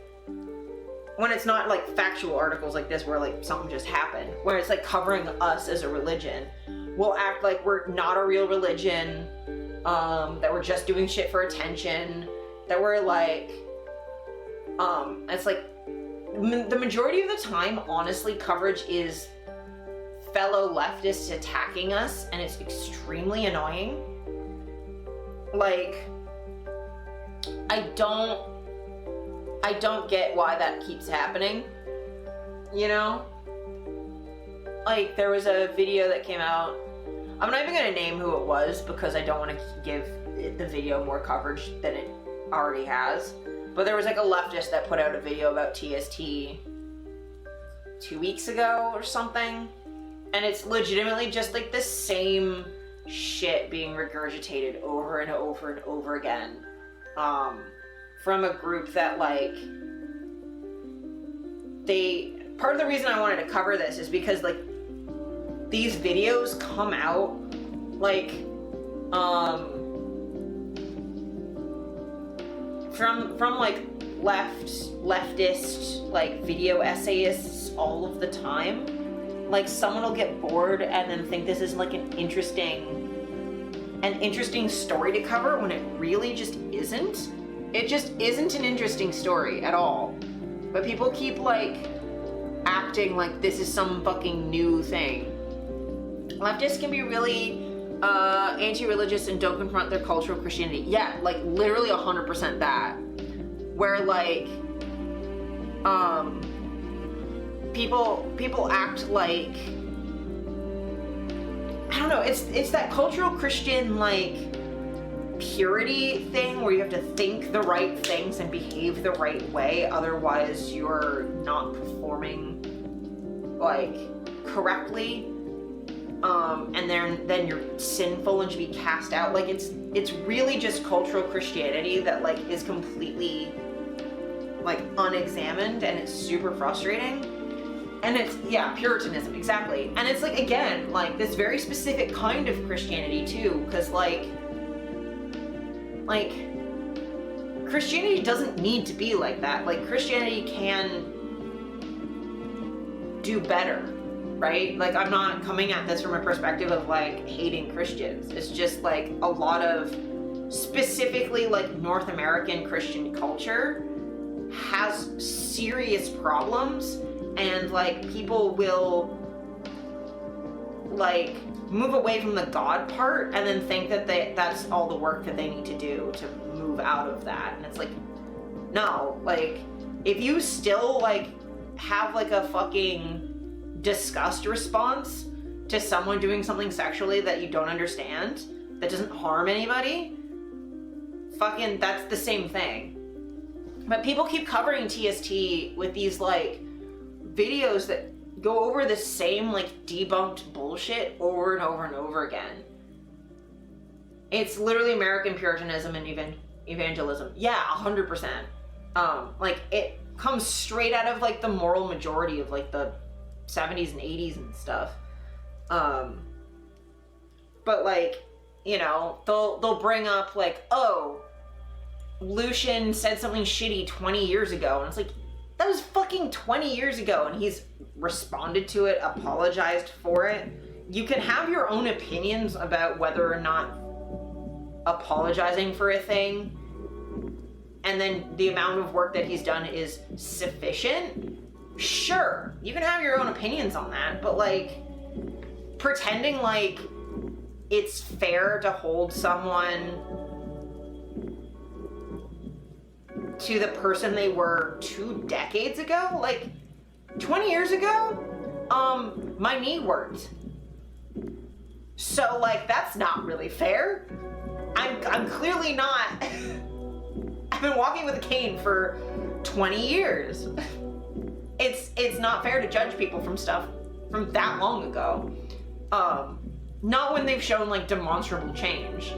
when it's not, like, factual articles like this where, like, something just happened, where it's, like, covering us as a religion, we'll act like we're not a real religion, that we're just doing shit for attention, that we're, like, it's, like, the majority of the time, honestly, coverage is fellow leftists attacking us, and it's extremely annoying. Like, I don't get why that keeps happening, you know? Like, there was a video that came out, I'm not even gonna name who it was because I don't want to give the video more coverage than it already has, but there was, like, a leftist that put out a video about TST 2 weeks ago or something, and it's legitimately just, like, the same shit being regurgitated over and over and over again, from a group that, like, part of the reason I wanted to cover this is because, like, these videos come out, like, from like, leftist, like, video essayists all of the time. Like, someone will get bored and then think this is, like, an interesting story to cover when it really just isn't. It just isn't an interesting story at all. But people keep, like, acting like this is some fucking new thing. Leftists can be really anti-religious and don't confront their cultural Christianity. Yeah, like, literally 100% that. Where, like, people act like, I don't know, it's that cultural Christian, like, purity thing where you have to think the right things and behave the right way, otherwise you're not performing, like, correctly, and then you're sinful and should be cast out. Like, it's really just cultural Christianity that, like, is completely, like, unexamined, and it's super frustrating. And it's, yeah, Puritanism, exactly. And it's like, again, like this very specific kind of Christianity too, because like Christianity doesn't need to be like that. Like Christianity can do better, right? Like I'm not coming at this from a perspective of like hating Christians. It's just like a lot of specifically like North American Christian culture has serious problems, and like people will like move away from the God part and then think that that's all the work that they need to do to move out of that. And it's like, no, like if you still like have like a fucking disgust response to someone doing something sexually that you don't understand, that doesn't harm anybody, fucking that's the same thing. But people keep covering TST with these like videos that go over the same like debunked bullshit over and over and over again. It's literally American Puritanism and evangelism. Yeah, 100%. Like it comes straight out of like the moral majority of like the 70s and 80s and stuff. But like, you know, they'll bring up like, oh, Lucian said something shitty 20 years ago, and it's like, that was fucking 20 years ago, and he's responded to it, apologized for it. You can have your own opinions about whether or not apologizing for a thing and then the amount of work that he's done is sufficient. Sure, you can have your own opinions on that, but like pretending like it's fair to hold someone to the person they were 2 decades ago, like 20 years ago, my knee worked. So like that's not really fair. I'm clearly not. I've been walking with a cane for 20 years. It's not fair to judge people from stuff from that long ago. Not when they've shown like demonstrable change,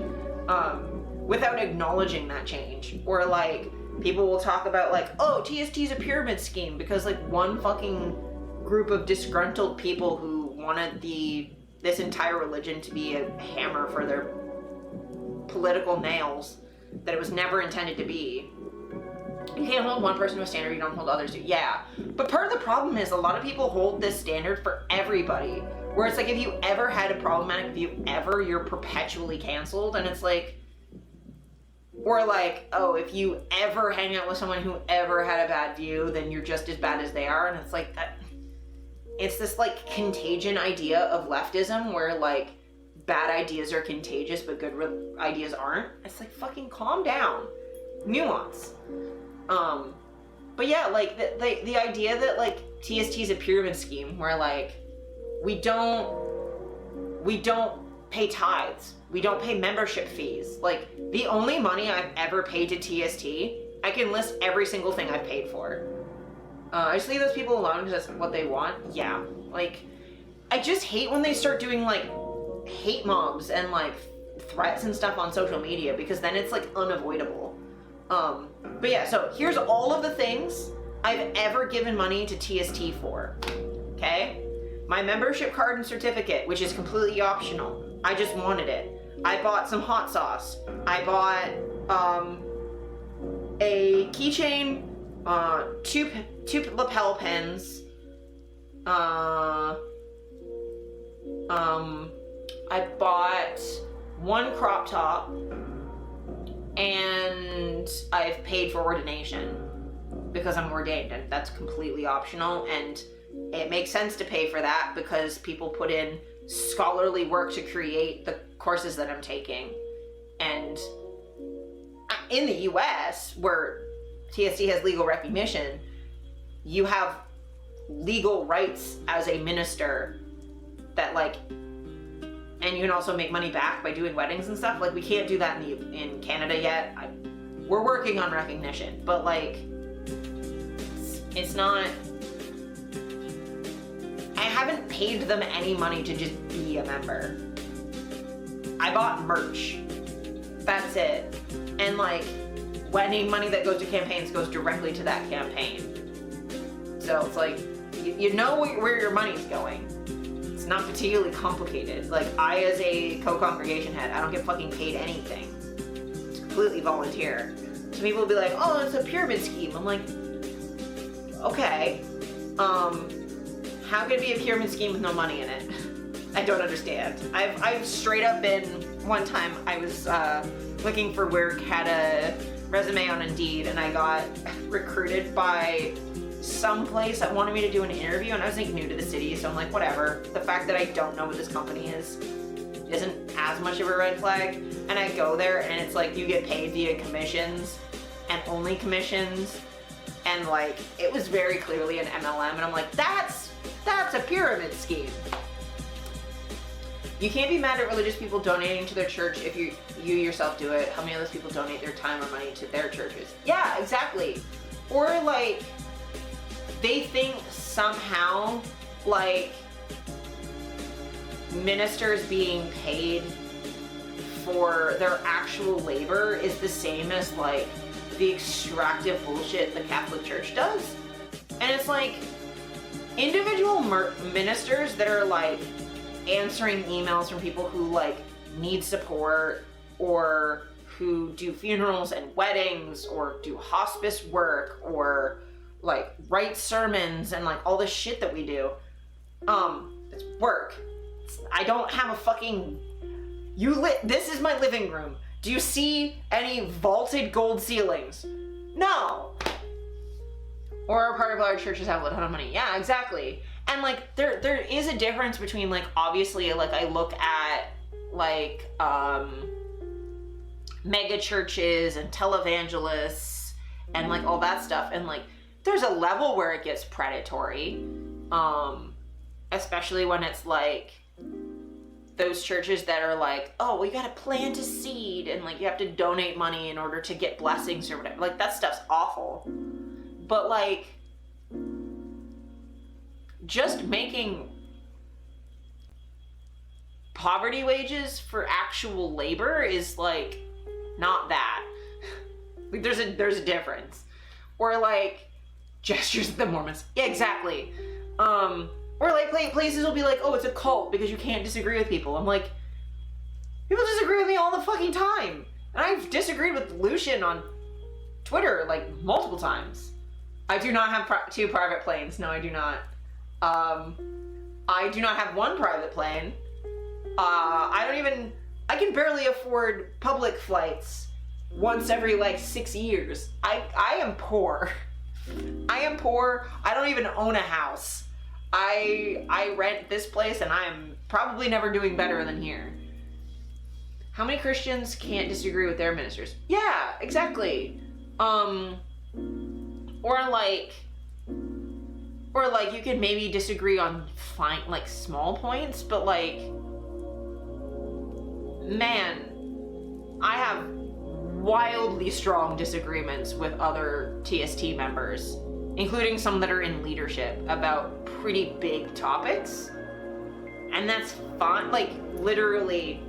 without acknowledging that change. Or like people will talk about like, oh, TST's a pyramid scheme because like one fucking group of disgruntled people who wanted this entire religion to be a hammer for their political nails that it was never intended to be. You can't hold one person to a standard you don't hold others to. Yeah, but part of the problem is a lot of people hold this standard for everybody, where it's like if you ever had a problematic view ever, you're perpetually canceled. And it's like, or like, oh, if you ever hang out with someone who ever had a bad view, then you're just as bad as they are. And it's like that, it's this like contagion idea of leftism where like bad ideas are contagious but good ideas aren't. It's like, fucking calm down. Nuance. But yeah, like the idea that like TST is a pyramid scheme where like we don't pay tithes, we don't pay membership fees. Like the only money I've ever paid to TST, I can list every single thing I've paid for. I just leave those people alone because that's what they want. Yeah, like I just hate when they start doing like hate mobs and like threats and stuff on social media, because then it's like unavoidable. But yeah, so here's all of the things I've ever given money to TST for. Okay? My membership card and certificate, which is completely optional. I just wanted it. I bought some hot sauce. I bought a keychain, two lapel pins. I bought one crop top, and I've paid for ordination because I'm ordained, and that's completely optional, and it makes sense to pay for that because people put in scholarly work to create the courses that I'm taking. And in the US, where TST has legal recognition, you have legal rights as a minister that like, and you can also make money back by doing weddings and stuff. Like we can't do that in Canada yet. We're working on recognition, but like it's not, I haven't paid them any money to just be a member. I bought merch. That's it. And like any money that goes to campaigns goes directly to that campaign. So it's like, you know where your money's going. It's not particularly complicated. Like, I, as a co-congregation head, I don't get fucking paid anything. It's completely volunteer. So people will be like, oh, it's a pyramid scheme. I'm like, okay. How could it be a pyramid scheme with no money in it? I don't understand. I've straight up been, one time I was looking for work, had a resume on Indeed, and I got recruited by some place that wanted me to do an interview, and I was like new to the city, so I'm like, whatever. The fact that I don't know what this company is isn't as much of a red flag. And I go there and it's like you get paid via commissions and only commissions, and like it was very clearly an MLM, and I'm like, that's a pyramid scheme. You can't be mad at religious people donating to their church if you yourself do it. How many of those people donate their time or money to their churches? Yeah, exactly. Or like, they think somehow like ministers being paid for their actual labor is the same as like the extractive bullshit the Catholic Church does. And it's like, individual ministers that are like answering emails from people who like need support, or who do funerals and weddings, or do hospice work, or like write sermons and like all this shit that we do. It's work. I don't have a fucking, this is my living room. Do you see any vaulted gold ceilings? No. Or part of our churches have a ton of money. Yeah, exactly. And like there is a difference between like, obviously, like I look at like mega churches and televangelists and like all that stuff, and like there's a level where it gets predatory, especially when it's like those churches that are like, oh, we gotta plant a seed and like you have to donate money in order to get blessings or whatever. Like that stuff's awful. But like, just making poverty wages for actual labor is like not that. Like there's a difference. Or like Gestures of the Mormons. Yeah, exactly. Or like places will be like, oh, it's a cult because you can't disagree with people. I'm like, people disagree with me all the fucking time. And I've disagreed with Lucian on Twitter like multiple times. I do not have two private planes. No, I do not. I do not have one private plane. I can barely afford public flights once every like 6 years. I am poor. I am poor. I don't even own a house. I rent this place, and I'm probably never doing better than here. How many Christians can't disagree with their ministers? Yeah, exactly. Or like you could maybe disagree on like small points, but like, man, I have wildly strong disagreements with other TST members, including some that are in leadership, about pretty big topics. And that's fine. Like literally,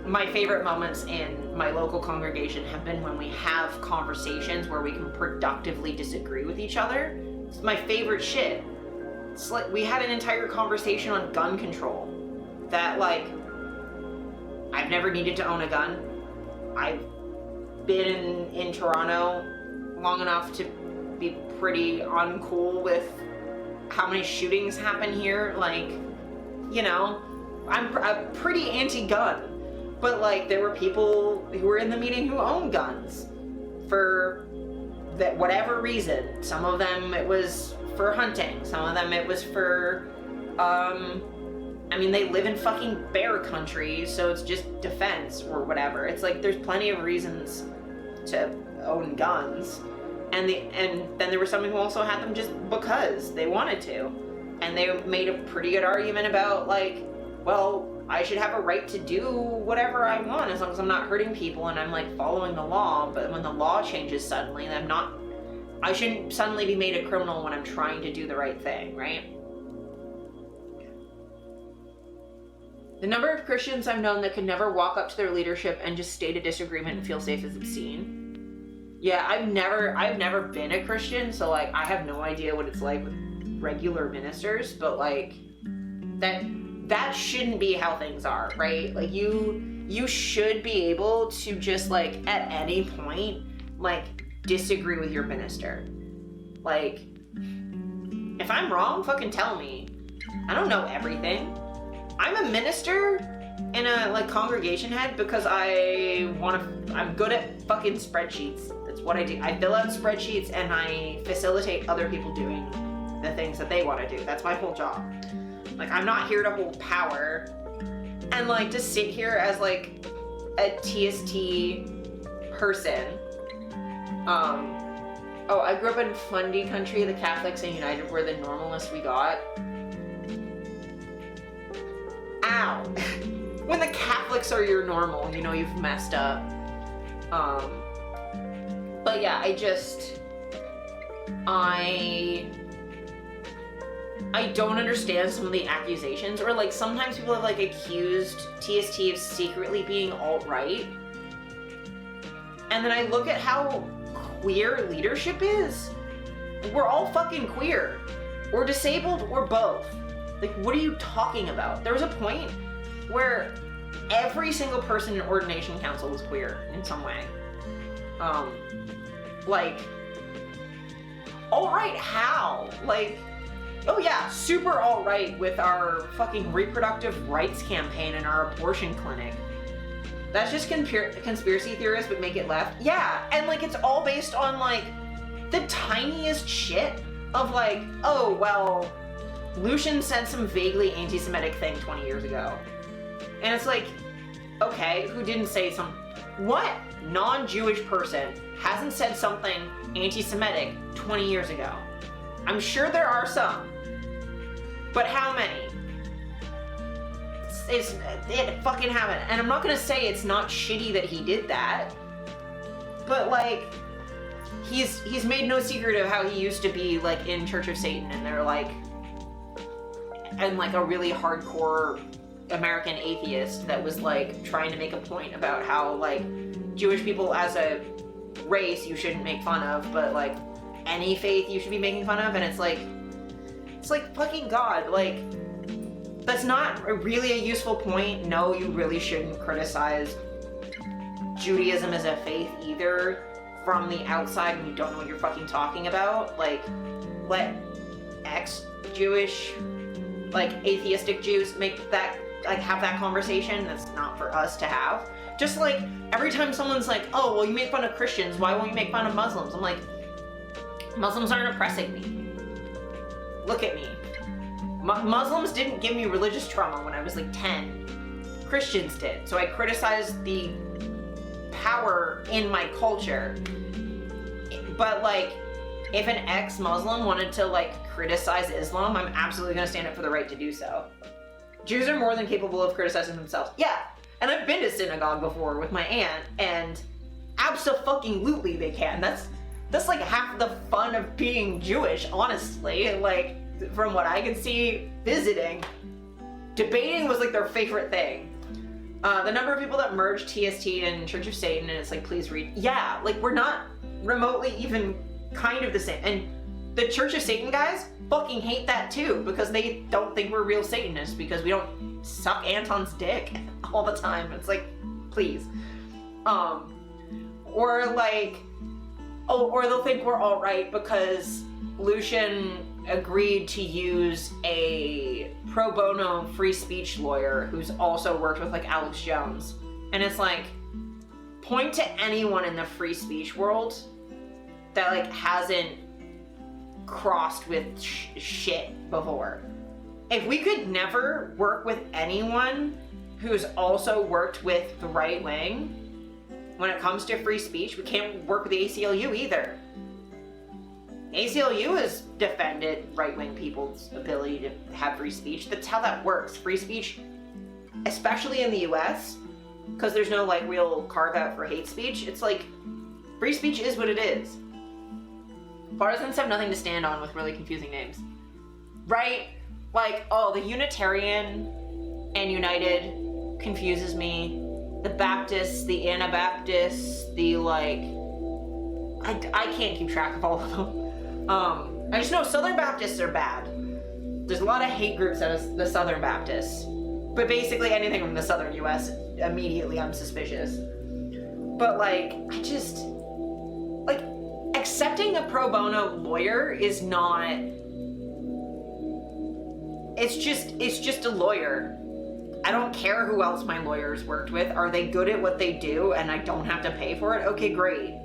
my favorite moments in my local congregation have been when we have conversations where we can productively disagree with each other. It's my favorite shit. It's like, we had an entire conversation on gun control that like, I've never needed to own a gun. I've been in Toronto long enough to be pretty uncool with how many shootings happen here. Like, you know, I'm pretty anti-gun. But like, there were people who were in the meeting who own guns for that whatever reason. Some of them it was for hunting. Some of them it was for, I mean, they live in fucking bear country, so it's just defense or whatever. It's like, there's plenty of reasons to own guns. And then there were some who also had them just because they wanted to. And they made a pretty good argument about like, well, I should have a right to do whatever I want as long as I'm not hurting people and I'm like following the law. But when the law changes suddenly, then I shouldn't suddenly be made a criminal when I'm trying to do the right thing, right? The number of Christians I've known that could never walk up to their leadership and just state a disagreement and feel safe is obscene. Yeah, I've never been a Christian, so like I have no idea what it's like with regular ministers, but like that shouldn't be how things are, right? Like you should be able to just like at any point like disagree with your minister. Like if I'm wrong, fucking tell me. I don't know everything. I'm a minister and a like congregation head because I'm good at fucking spreadsheets. That's what I do. I fill out spreadsheets and I facilitate other people doing the things that they want to do. That's my whole job. Like, I'm not here to hold power and like to sit here as like a TST person. Oh, I grew up in Fundy country. The Catholics and United were the normalest we got. Ow. When the Catholics are your normal, you know you've messed up. But yeah, I don't understand some of the accusations, or like sometimes people have like accused TST of secretly being alt-right. And then I look at how queer leadership is. We're all fucking queer. We're disabled, or both. Like, what are you talking about? There was a point where every single person in ordination council was queer in some way. Like, alt-right how? Like, oh yeah, super alt-right with our fucking reproductive rights campaign and our abortion clinic. That's just conspiracy theorists, but make it left. Yeah, and like it's all based on like the tiniest shit of like, oh, well, Lucian said some vaguely anti-Semitic thing 20 years ago. And it's like, okay, who didn't say what non-Jewish person hasn't said something anti-Semitic 20 years ago? I'm sure there are some. But how many? It fucking haven't. And I'm not gonna say it's not shitty that he did that, but like, he's made no secret of how he used to be like in Church of Satan, and they're like, and like a really hardcore American atheist that was like trying to make a point about how like Jewish people as a race you shouldn't make fun of, but like any faith you should be making fun of. And it's like fucking God, like that's not really a useful point. No, you really shouldn't criticize Judaism as a faith either from the outside when you don't know what you're fucking talking about. Like, let ex-Jewish, like atheistic Jews make that, like have that conversation. That's not for us to have. Just like every time someone's like, oh, well, you make fun of Christians, why won't you make fun of Muslims? I'm like, Muslims aren't oppressing me. Look at me. Muslims didn't give me religious trauma when I was like 10. Christians did. So I criticized the power in my culture. But like, if an ex-Muslim wanted to like criticize Islam, I'm absolutely gonna stand up for the right to do so. Jews are more than capable of criticizing themselves. Yeah, and I've been to synagogue before with my aunt, and abso-fucking-lutely they can. That's like half the fun of being Jewish, honestly. Like, from what I can see visiting, debating was like their favorite thing. The number of people that merged TST and Church of Satan, and it's like, please read. Yeah, like we're not remotely even kind of the same. And the Church of Satan guys fucking hate that too, because they don't think we're real Satanists because we don't suck Anton's dick all the time. It's like, please. Or like, oh, or they'll think we're all right because Lucian agreed to use a pro bono free speech lawyer who's also worked with like Alex Jones. And it's like, point to anyone in the free speech world that like hasn't crossed with shit before. If we could never work with anyone who's also worked with the right wing when it comes to free speech, we can't work with the ACLU either. ACLU has defended right-wing people's ability to have free speech. That's how that works. Free speech, especially in the US, because there's no like real carve-out for hate speech, it's like, free speech is what it is. Partisans have nothing to stand on with really confusing names. Right? Like, oh, the Unitarian and United confuses me. The Baptists, the Anabaptists, the like, I can't keep track of all of them. I just know Southern Baptists are bad. There's a lot of hate groups of the Southern Baptists. But basically anything from the Southern US, immediately I'm suspicious. But like, I just, like, accepting a pro bono lawyer is not, it's just a lawyer. I don't care who else my lawyers worked with. Are they good at what they do and I don't have to pay for it? Okay, great.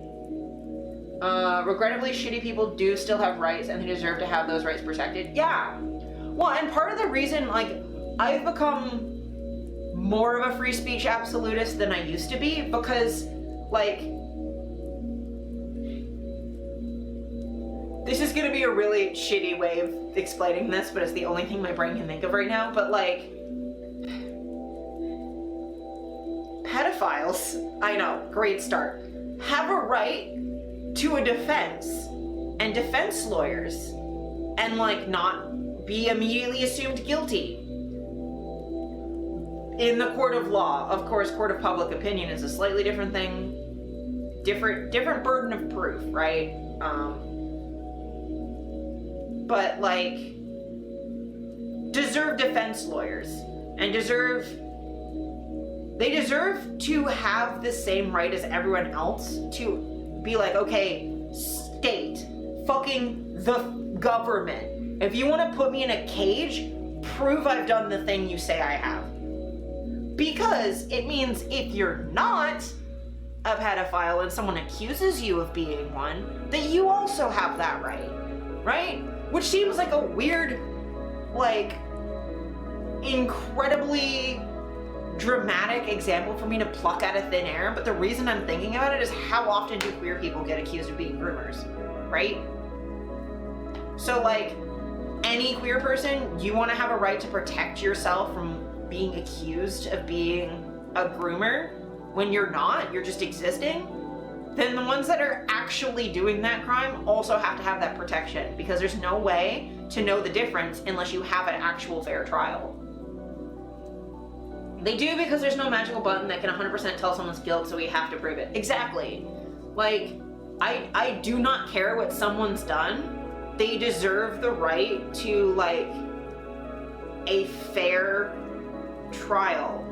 Regrettably, shitty people do still have rights and they deserve to have those rights protected. Yeah. Well, and part of the reason, like, I've become more of a free speech absolutist than I used to be because, like, this is gonna be a really shitty way of explaining this, but it's the only thing my brain can think of right now, but like, pedophiles, I know, great start, have a right to a defense and defense lawyers and like not be immediately assumed guilty in the court of law. Of course, court of public opinion is a slightly different thing, different burden of proof, right? But like, deserve defense lawyers and they deserve to have the same right as everyone else to be like, okay, state, fucking the government, if you want to put me in a cage, prove I've done the thing you say I have. Because it means if you're not a pedophile and someone accuses you of being one, that you also have that right, right? Which seems like a weird, like, incredibly dramatic example for me to pluck out of thin air, but the reason I'm thinking about it is how often do queer people get accused of being groomers, right? So like, any queer person, you want to have a right to protect yourself from being accused of being a groomer when you're not, you're just existing, then the ones that are actually doing that crime also have to have that protection, because there's no way to know the difference unless you have an actual fair trial. They do because there's no magical button that can 100% tell someone's guilt, so we have to prove it. Exactly. Like, I do not care what someone's done. They deserve the right to, like, a fair trial.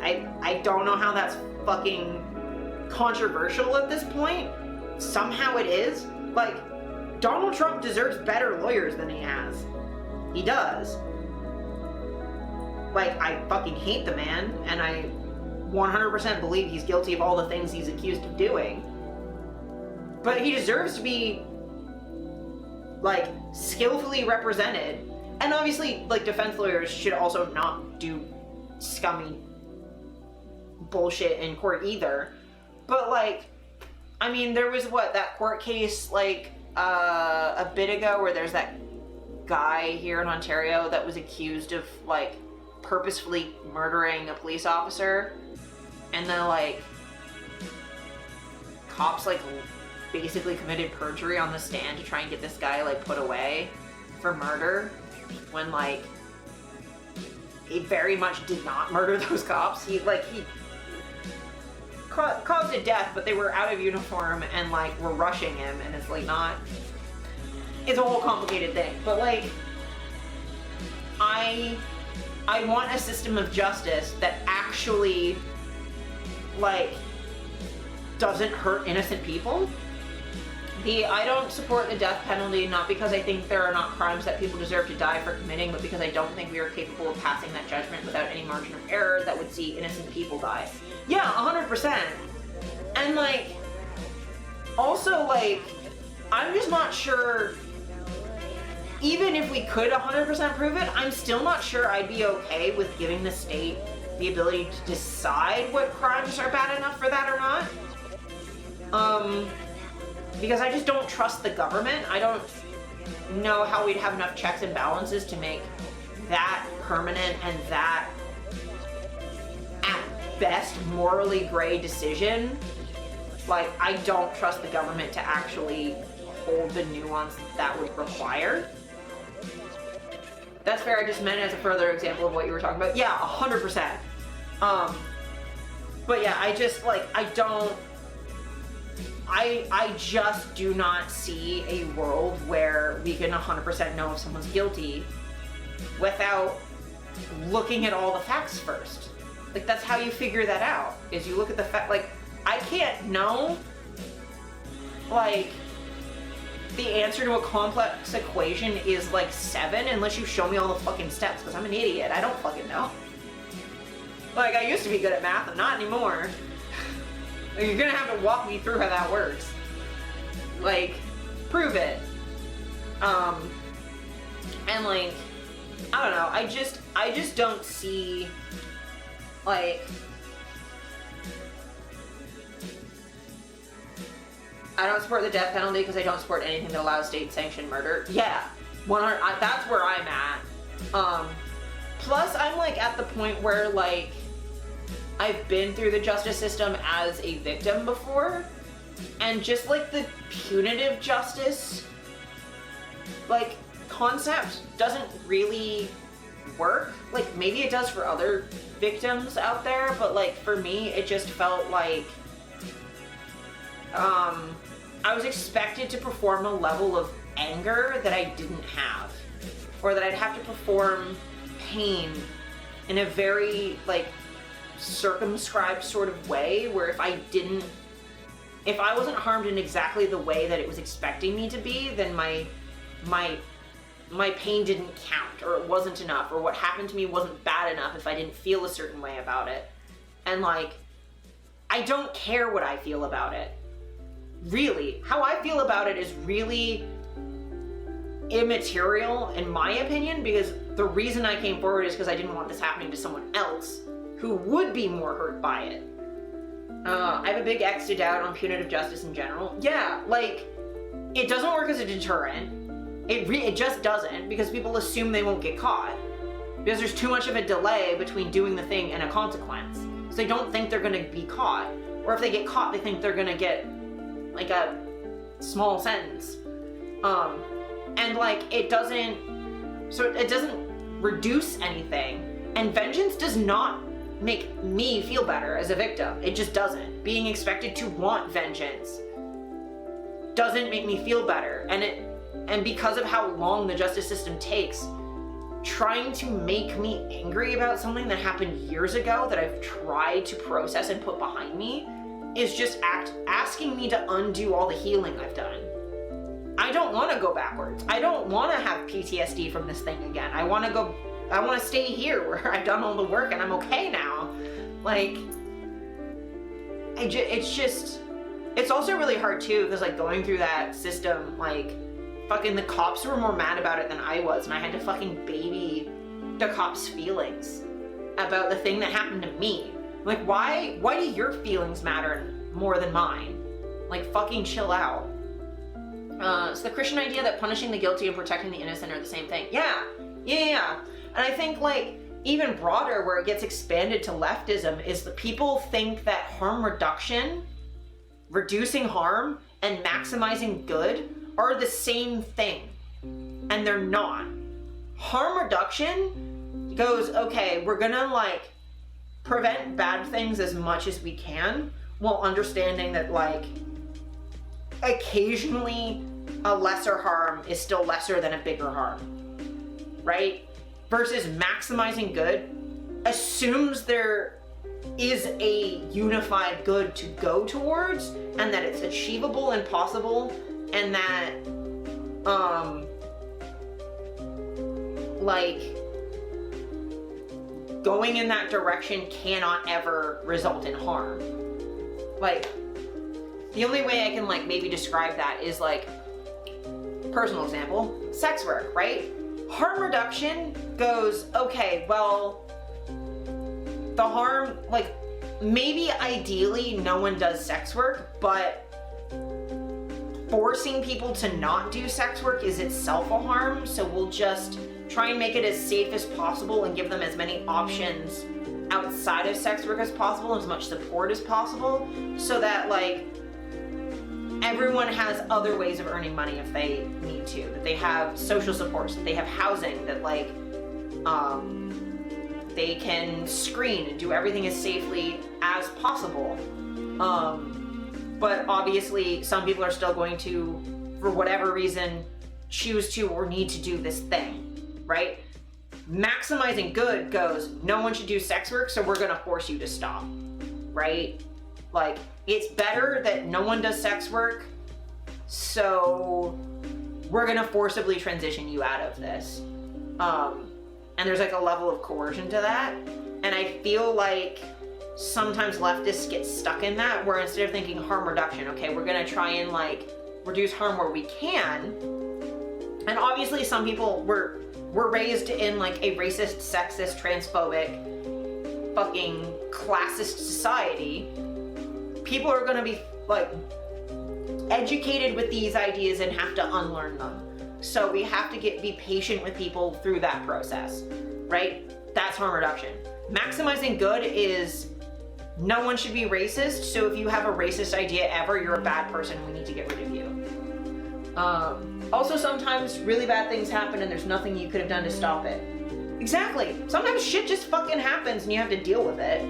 I don't know how that's fucking controversial at this point. Somehow it is. Like, Donald Trump deserves better lawyers than he has. He does. Like, I fucking hate the man, and I 100% believe he's guilty of all the things he's accused of doing. But he deserves to be, like, skillfully represented. And obviously, like, defense lawyers should also not do scummy bullshit in court either. But, like, I mean, there was, that court case, like, a bit ago where there's that guy here in Ontario that was accused of, like, purposefully murdering a police officer, and then like cops like basically committed perjury on the stand to try and get this guy like put away for murder, when like he very much did not murder those cops. He caused a death, but they were out of uniform and like were rushing him, and it's like not, it's a whole complicated thing. But like, I want a system of justice that actually, like, doesn't hurt innocent people. I don't support the death penalty, not because I think there are not crimes that people deserve to die for committing, but because I don't think we are capable of passing that judgment without any margin of error that would see innocent people die. Yeah, 100%. And, like, also, like, I'm just not sure. Even if we could 100% prove it, I'm still not sure I'd be okay with giving the state the ability to decide what crimes are bad enough for that or not. Because I just don't trust the government. I don't know how we'd have enough checks and balances to make that permanent and that, at best, morally gray decision. Like, I don't trust the government to actually hold the nuance that would require. That's fair, I just meant as a further example of what you were talking about. Yeah, 100%. But yeah, I just, like, I don't I just do not see a world where we can 100% know if someone's guilty without looking at all the facts first. Like, that's how you figure that out, is you look at the fact. Like, I can't know, like, the answer to a complex equation is like 7 unless you show me all the fucking steps, because I'm an idiot. I don't fucking know. Like, I used to be good at math, I'm not anymore. You're gonna have to walk me through how that works. Like, prove it. And like, I don't know, I just don't see, like, I don't support the death penalty because I don't support anything that allows state-sanctioned murder. Yeah, 100, that's where I'm at. Plus, I'm like at the point where like, I've been through the justice system as a victim before, and just like the punitive justice, like, concept doesn't really work. Like, maybe it does for other victims out there, but like for me, it just felt like, I was expected to perform a level of anger that I didn't have, or that I'd have to perform pain in a very like circumscribed sort of way, where if I wasn't harmed in exactly the way that it was expecting me to be, then my pain didn't count, or it wasn't enough, or what happened to me wasn't bad enough if I didn't feel a certain way about it. And like, I don't care what I feel about it. Really, how I feel about it is really immaterial in my opinion, because the reason I came forward is because I didn't want this happening to someone else who would be more hurt by it. I have a big X to doubt on punitive justice in general. Yeah, like, it doesn't work as a deterrent. It just doesn't, because people assume they won't get caught. Because there's too much of a delay between doing the thing and a consequence. So they don't think they're gonna be caught. Or if they get caught, they think they're gonna get like a small sentence. And like, it doesn't reduce anything. And vengeance does not make me feel better as a victim. It just doesn't. Being expected to want vengeance doesn't make me feel better. And because of how long the justice system takes, trying to make me angry about something that happened years ago that I've tried to process and put behind me is just asking me to undo all the healing I've done. I don't want to go backwards. I don't want to have PTSD from this thing again. I want to stay here where I've done all the work and I'm okay now. Like, it's also really hard too, because like going through that system, like, fucking the cops were more mad about it than I was, and I had to fucking baby the cops' feelings about the thing that happened to me. Like, why do your feelings matter more than mine? Like, fucking chill out. So the Christian idea that punishing the guilty and protecting the innocent are the same thing. Yeah. And I think, like, even broader, where it gets expanded to leftism, is that people think that harm reduction, reducing harm, and maximizing good are the same thing. And they're not. Harm reduction goes, okay, we're gonna, like, prevent bad things as much as we can, while understanding that, like, occasionally a lesser harm is still lesser than a bigger harm, right? Versus maximizing good assumes there is a unified good to go towards, and that it's achievable and possible, and that, like, going in that direction cannot ever result in harm. Like, the only way I can, like, maybe describe that is, like, personal example, sex work, right? Harm reduction goes, okay, well, the harm, like, maybe ideally no one does sex work, but forcing people to not do sex work is itself a harm, so we'll just try and make it as safe as possible and give them as many options outside of sex work as possible, as much support as possible, so that, like, everyone has other ways of earning money if they need to, that they have social supports, that they have housing, that, like, they can screen and do everything as safely as possible. but obviously some people are still going to, for whatever reason, choose to or need to do this thing, right? Maximizing good goes, no one should do sex work, so we're gonna force you to stop, right? Like, it's better that no one does sex work, so we're gonna forcibly transition you out of this. And there's like a level of coercion to that. And I feel like sometimes leftists get stuck in that, where instead of thinking harm reduction, okay, we're gonna try and like reduce harm where we can. And obviously some people were raised in like a racist, sexist, transphobic, fucking classist society. People are gonna be like educated with these ideas and have to unlearn them. So we have to be patient with people through that process, right? That's harm reduction. Maximizing good is no one should be racist, so if you have a racist idea ever, you're a bad person, we need to get rid of you. Also, sometimes really bad things happen and there's nothing you could have done to stop it. Exactly. Sometimes shit just fucking happens and you have to deal with it.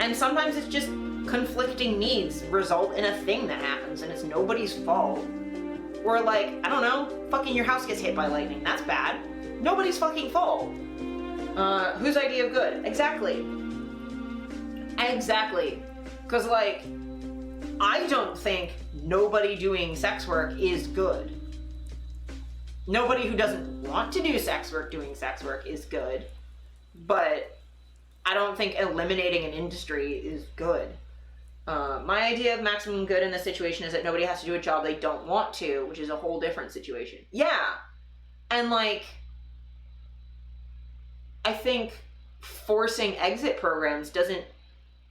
And sometimes it's just conflicting needs result in a thing that happens and it's nobody's fault. Or like, I don't know, fucking your house gets hit by lightning. That's bad. Nobody's fucking fault. Whose idea of good? Exactly. Exactly. Because like, I don't think nobody doing sex work is good. Nobody who doesn't want to do sex work doing sex work is good. But I don't think eliminating an industry is good. My idea of maximum good in this situation is that nobody has to do a job they don't want to, which is a whole different situation. Yeah. And like, I think forcing exit programs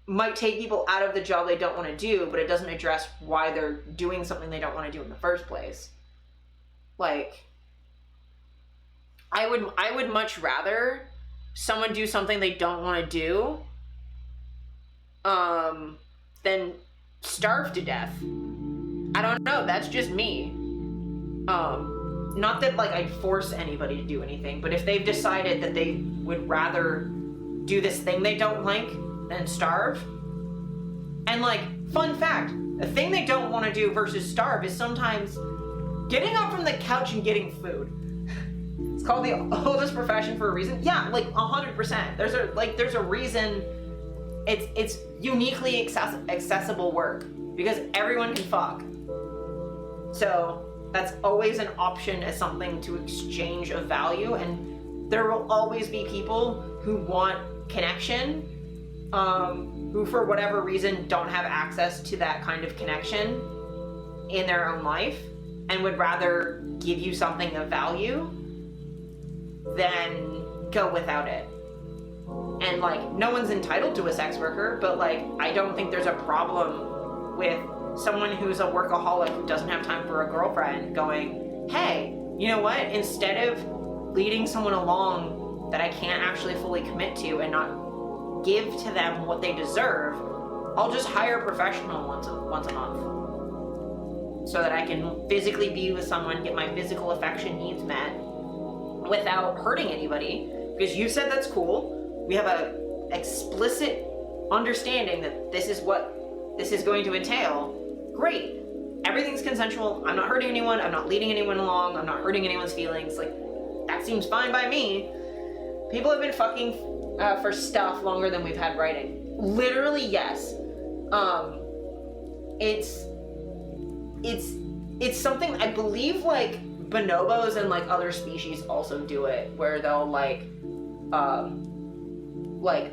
might take people out of the job they don't want to do, but it doesn't address why they're doing something they don't want to do in the first place. Like, I would much rather someone do something they don't want to do, than starve to death. I don't know, that's just me. Not that like I'd force anybody to do anything, but if they've decided that they would rather do this thing they don't like than starve. And like, fun fact, the thing they don't want to do versus starve is sometimes getting up from the couch and getting food. It's called the oldest profession for a reason. Yeah, like 100%. There's a reason it's uniquely accessible work because everyone can fuck. So that's always an option as something to exchange of value, and there will always be people who want connection, who for whatever reason don't have access to that kind of connection in their own life and would rather give you something of value than go without it. And like, no one's entitled to a sex worker, but like, I don't think there's a problem with someone who's a workaholic who doesn't have time for a girlfriend going, hey, you know what? Instead of leading someone along that I can't actually fully commit to and not give to them what they deserve, I'll just hire a professional once a month so that I can physically be with someone, get my physical affection needs met without hurting anybody. Because you said that's cool. We have a explicit understanding that this is what this is going to entail. Great. Everything's consensual. I'm not hurting anyone. I'm not leading anyone along. I'm not hurting anyone's feelings. Like, that seems fine by me. People have been fucking for stuff longer than we've had writing. Literally, yes. It's something, I believe, like, bonobos and like other species also do it, where they'll like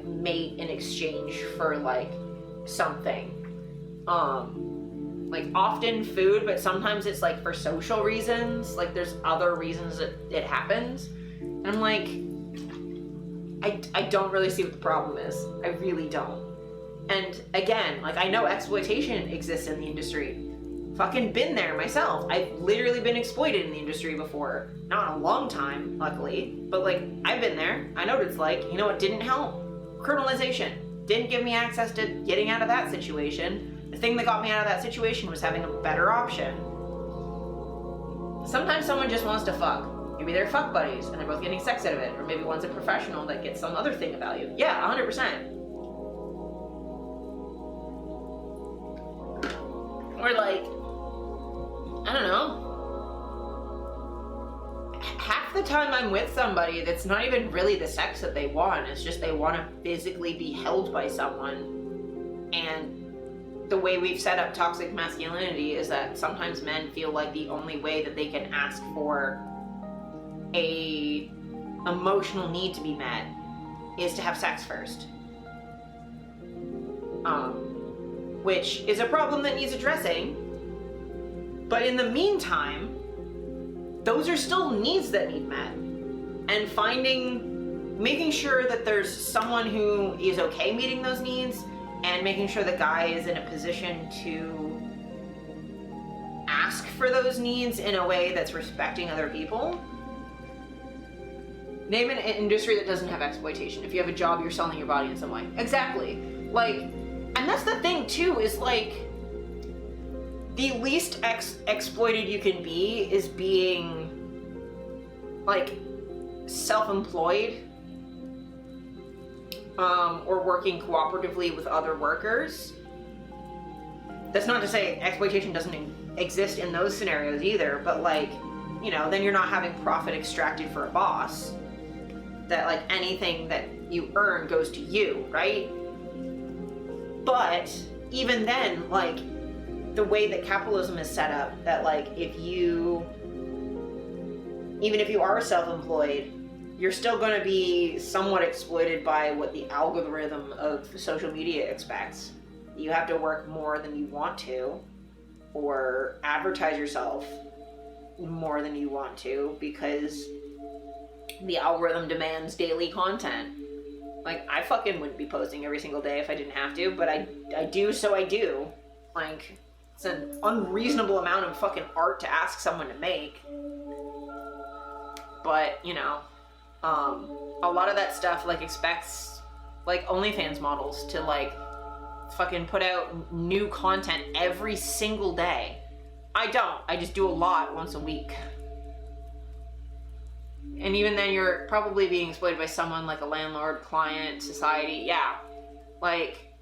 mate in exchange for like something. Like often food, but sometimes it's like for social reasons. Like there's other reasons that it happens. And I'm like, I don't really see what the problem is. I really don't. And again, like I know exploitation exists in the industry. Fucking been there myself. I've literally been exploited in the industry before. Not in a long time, luckily, but like I've been there. I know what it's like. You know what didn't help? Criminalization. Didn't give me access to getting out of that situation. The thing that got me out of that situation was having a better option. Sometimes someone just wants to fuck. Maybe they're fuck buddies and they're both getting sex out of it, or maybe one's a professional that gets some other thing of value. Yeah, 100%. Or like, I don't know. Half the time I'm with somebody that's not even really the sex that they want. It's just they want to physically be held by someone. And the way we've set up toxic masculinity is that sometimes men feel like the only way that they can ask for a emotional need to be met is to have sex first. Which is a problem that needs addressing. But in the meantime, those are still needs that need met. And making sure that there's someone who is okay meeting those needs, and making sure the guy is in a position to ask for those needs in a way that's respecting other people. Name an industry that doesn't have exploitation. If you have a job, you're selling your body in some way. Exactly. Like, and that's the thing too, is like, the least exploited you can be is being, like, self-employed, or working cooperatively with other workers. That's not to say exploitation doesn't exist in those scenarios either, but like, you know, then you're not having profit extracted for a boss. That like anything that you earn goes to you, right? But even then, like, the way that capitalism is set up, that like even if you are self-employed, you're still going to be somewhat exploited by what the algorithm of social media expects. You have to work more than you want to, or advertise yourself more than you want to, because the algorithm demands daily content. Like, I fucking wouldn't be posting every single day if I didn't have to, but I do, so I do. Like, it's an unreasonable amount of fucking art to ask someone to make. But, you know, a lot of that stuff, like, expects, like, OnlyFans models to, like, fucking put out new content every single day. I don't. I just do a lot once a week. And even then, you're probably being exploited by someone like a landlord, client, society. Yeah. Like,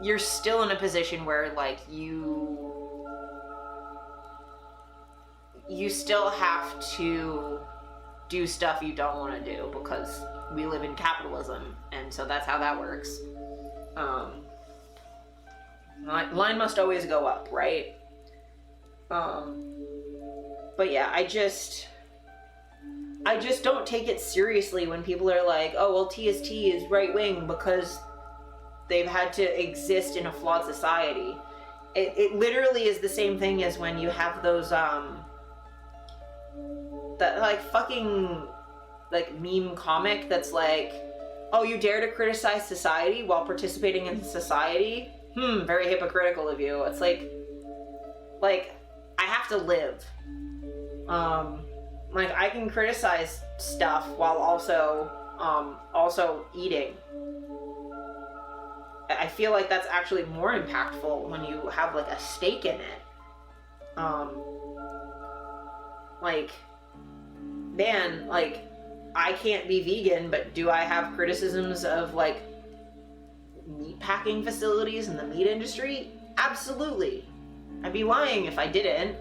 you're still in a position where, like, you still have to do stuff you don't want to do because we live in capitalism, and so that's how that works. Line must always go up, right? But yeah, I just don't take it seriously when people are like, oh, well, TST is right-wing because they've had to exist in a flawed society. It literally is the same thing as when you have those, that, like, fucking, like, meme comic that's like, oh, you dare to criticize society while participating in society? Very hypocritical of you. It's like, I have to live. Like, I can criticize stuff while also eating. I feel like that's actually more impactful when you have, like, a stake in it. Like, man, like, I can't be vegan, but do I have criticisms of, like, meat packing facilities in the meat industry? Absolutely. I'd be lying if I didn't.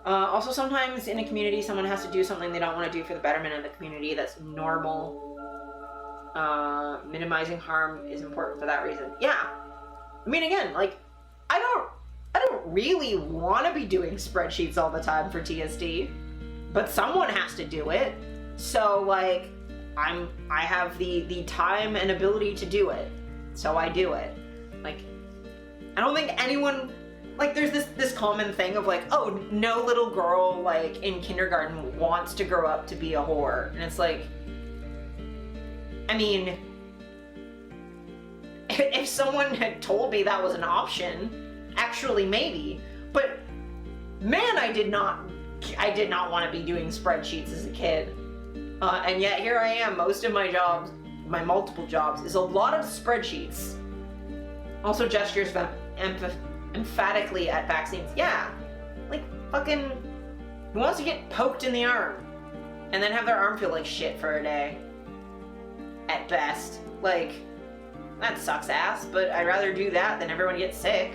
Also, sometimes in a community, someone has to do something they don't want to do for the betterment of the community. That's normal. Minimizing harm is important for that reason. Yeah. I mean, again, like, I don't really want to be doing spreadsheets all the time for TSD, but someone has to do it. So, like, I have the time and ability to do it, so I do it. Like, I don't think anyone, like, there's this common thing of like, oh, no little girl, like, in kindergarten wants to grow up to be a whore, and it's like, I mean, if someone had told me that was an option, actually maybe, but man, I did not want to be doing spreadsheets as a kid. And yet here I am. Most of my jobs, my multiple jobs, is a lot of spreadsheets. Also gestures emphatically at vaccines. Yeah, like, fucking, who wants to get poked in the arm and then have their arm feel like shit for a day? At best. Like, That sucks ass, but I'd rather do that than everyone get sick.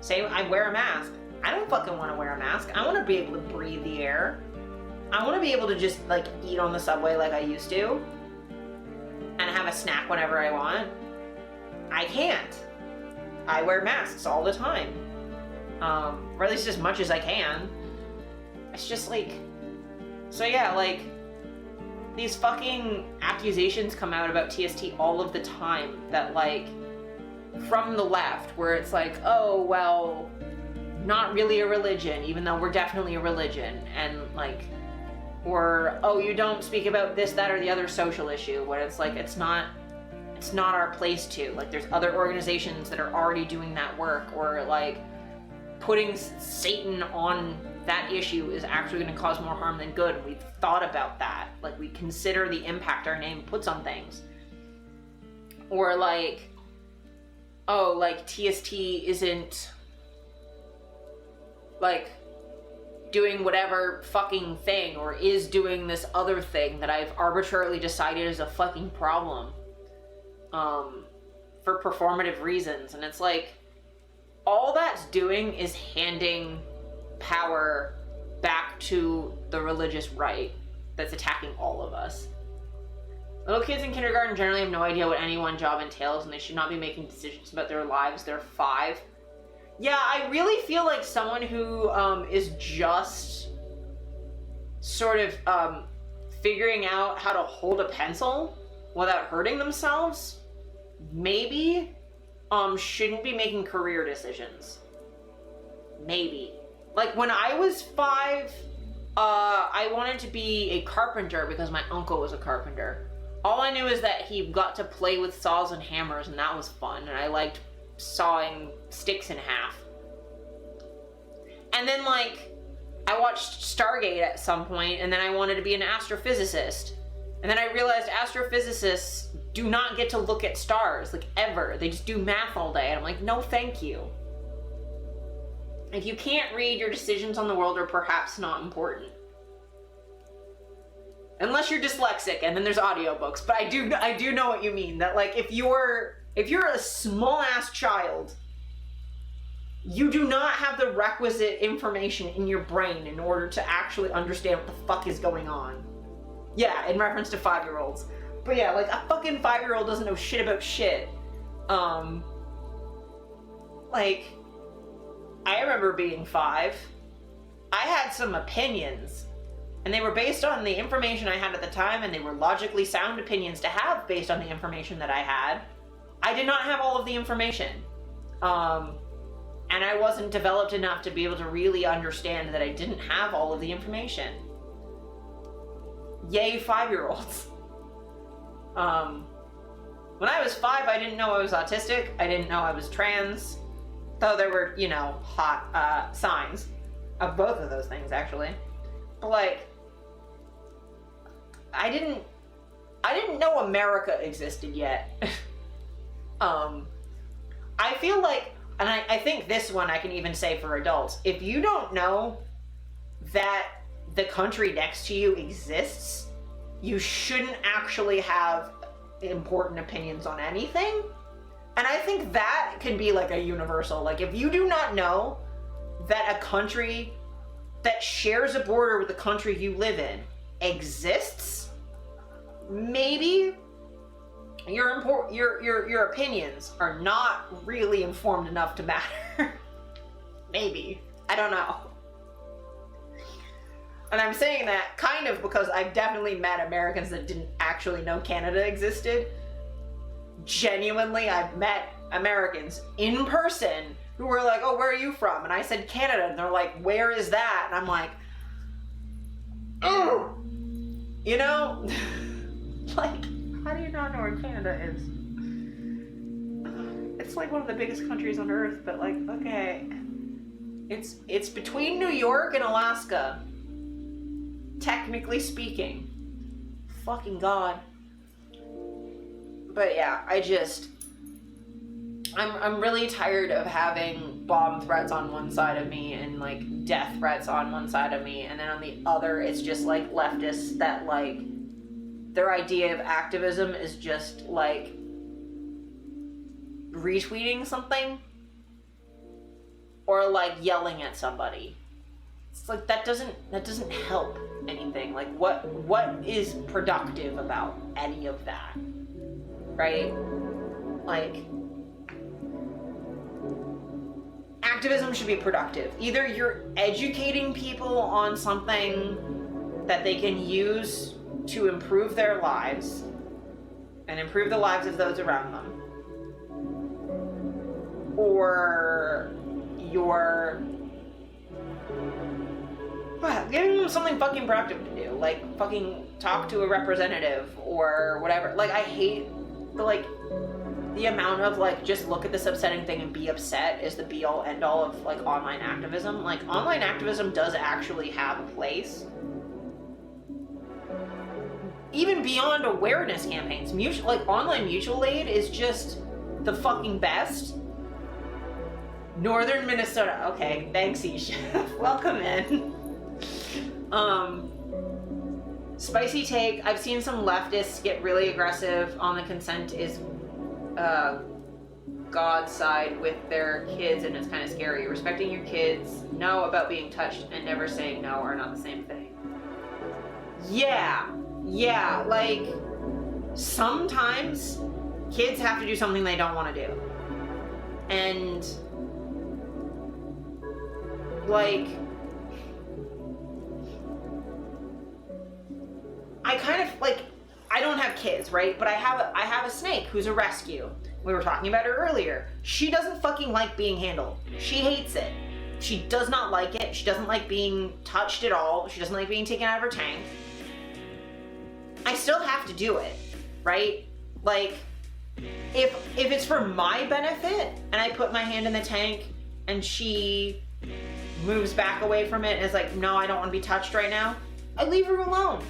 Same, I wear a mask. I don't fucking want to wear a mask. I want to be able to breathe the air. I want to be able to just, like, eat on the subway like I used to. And have a snack whenever I want. I can't. I wear masks all the time. Or at least as much as I can. It's just like... So yeah, like... These fucking accusations come out about TST all of the time that, like, from the left, where it's like, oh, well, not really a religion, even though we're definitely a religion, and, like, or, oh, you don't speak about this, that, or the other social issue, where it's like, it's not our place to. Like, there's other organizations that are already doing that work, or, like, putting Satan on that issue is actually going to cause more harm than good. We've thought about that. Like, we consider the impact our name puts on things. Or, like, oh, like, TST isn't, like, doing whatever fucking thing, or is doing this other thing that I've arbitrarily decided is a fucking problem, for performative reasons. And it's like, all that's doing is handing power back to the religious right that's attacking all of us. Little kids in kindergarten generally have no idea what any one job entails, and they should not be making decisions about their lives. They're 5. Yeah, I really feel like someone who is just sort of figuring out how to hold a pencil without hurting themselves, maybe shouldn't be making career decisions. Maybe. Like, when I was 5, I wanted to be a carpenter because my uncle was a carpenter. All I knew is that he got to play with saws and hammers, and that was fun, and I liked sawing sticks in half. And then, like, I watched Stargate at some point, and then I wanted to be an astrophysicist. And then I realized astrophysicists do not get to look at stars, like, ever. They just do math all day, and I'm like, no thank you. If you can't read, your decisions on the world are perhaps not important. Unless you're dyslexic, and then there's audiobooks. But I do know what you mean. That, like, if you're a small-ass child, you do not have the requisite information in your brain in order to actually understand what the fuck is going on. Yeah, in reference to 5-year-olds. But yeah, like, a fucking 5-year-old doesn't know shit about shit. Like, I remember being 5. I had some opinions, and they were based on the information I had at the time, and they were logically sound opinions to have based on the information that I had. I did not have all of the information. And I wasn't developed enough to be able to really understand that I didn't have all of the information. Yay, 5-year-olds. When I was 5, I didn't know I was autistic. I didn't know I was trans. Though there were, you know, hot signs of both of those things, actually. But, like, I didn't know America existed yet. I feel like, and I think this one I can even say for adults, if you don't know that the country next to you exists, you shouldn't actually have important opinions on anything. And I think that can be like a universal. Like, if you do not know that a country that shares a border with the country you live in exists, maybe your opinions are not really informed enough to matter. Maybe. I don't know. And I'm saying that kind of because I've definitely met Americans that didn't actually know Canada existed. Genuinely, I've met Americans in person who were like, oh, where are you from? And I said Canada, and they're like, where is that? And I'm like, oh, you know? Like, how do you not know where Canada is? It's like one of the biggest countries on earth, but like, okay. It's between New York and Alaska. Technically speaking. Fucking God. But yeah, I'm really tired of having bomb threats on one side of me and like death threats on one side of me, and then on the other it's just like leftists that like their idea of activism is just like retweeting something or like yelling at somebody. It's like that doesn't help anything. Like what is productive about any of that? Right? Like activism should be productive. Either you're educating people on something that they can use to improve their lives and improve the lives of those around them, or you're giving them something fucking productive to do, like fucking talk to a representative or whatever. Like I hate the amount of like just look at this upsetting thing and be upset is the be all end all of like online activism. Like online activism does actually have a place. Even beyond awareness campaigns, like online mutual aid is just the fucking best. Northern Minnesota. Okay, thanks, Isha. Welcome in. Spicy take. I've seen some leftists get really aggressive on the consent is God's side with their kids, and it's kind of scary. Respecting your kids, know about being touched, and never saying no are not the same thing. Yeah, like sometimes kids have to do something they don't want to do. And like I kind of like, I don't have kids, right? But I have a snake who's a rescue. We were talking about her earlier. She doesn't fucking like being handled. She hates it. She does not like it. She doesn't like being touched at all. She doesn't like being taken out of her tank. I still have to do it, right? Like, if it's for my benefit and I put my hand in the tank and she moves back away from it and is like, no, I don't want to be touched right now, I leave her alone.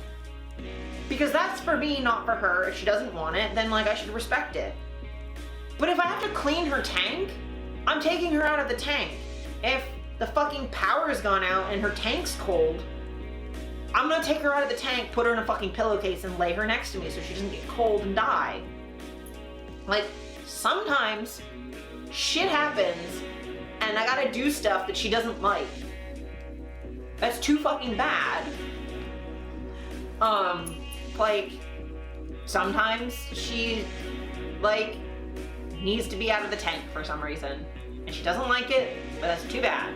Because that's for me, not for her. If she doesn't want it, then like I should respect it. But if I have to clean her tank, I'm taking her out of the tank. If the fucking power's gone out and her tank's cold, I'm gonna take her out of the tank, put her in a fucking pillowcase and lay her next to me so she doesn't get cold and die. Like, sometimes shit happens and I gotta do stuff that she doesn't like. That's too fucking bad. Like, sometimes she, like, needs to be out of the tank for some reason. And she doesn't like it, but that's too bad.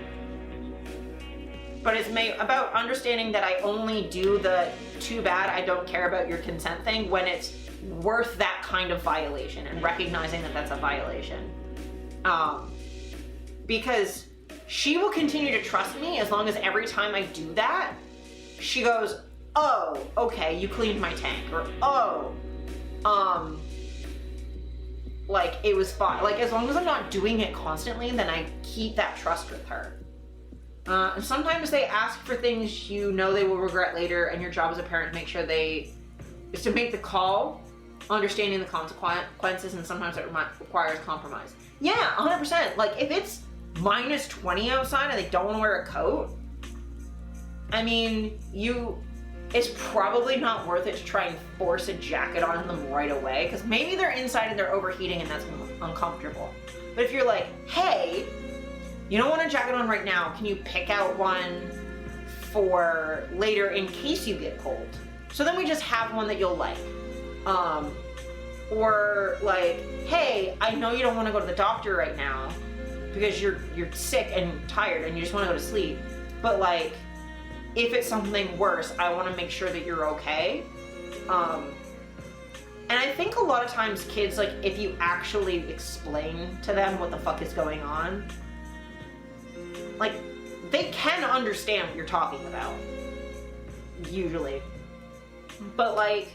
But it's about understanding that I only do the too bad, I don't care about your consent thing when it's worth that kind of violation, and recognizing that that's a violation. Because she will continue to trust me as long as every time I do that, she goes, oh, okay, you cleaned my tank, or oh, like it was fine. Like as long as I'm not doing it constantly, then I keep that trust with her. And sometimes they ask for things you know they will regret later, and your job as a parent to make sure is to make the call, understanding the consequences, and sometimes it requires compromise. Yeah, 100%. Like if it's minus 20 outside and they don't want to wear a coat, I mean, it's probably not worth it to try and force a jacket on them right away, because maybe they're inside and they're overheating and that's uncomfortable. But if you're like, hey, you don't want a jacket on right now, can you pick out one for later in case you get cold? So then we just have one that you'll like. Or like, hey, I know you don't want to go to the doctor right now because you're sick and tired and you just want to go to sleep, but like, if it's something worse, I want to make sure that you're okay. And I think a lot of times kids, like, if you actually explain to them what the fuck is going on, like, they can understand what you're talking about. Usually. But, like,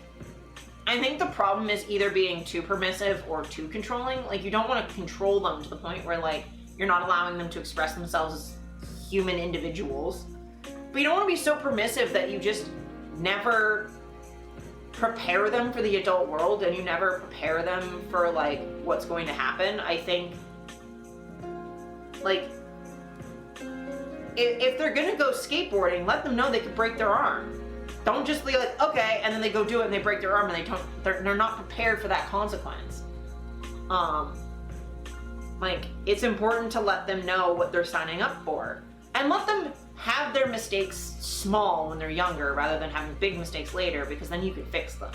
I think the problem is either being too permissive or too controlling. Like, you don't want to control them to the point where, like, you're not allowing them to express themselves as human individuals. But you don't want to be so permissive that you just never prepare them for the adult world and you never prepare them for, like, what's going to happen. I think, like, if they're gonna go skateboarding, let them know they could break their arm. Don't just be like, okay, and then they go do it and they break their arm and they're not prepared for that consequence. Like, it's important to let them know what they're signing up for. And let them have their mistakes small when they're younger rather than having big mistakes later, because then you can fix them.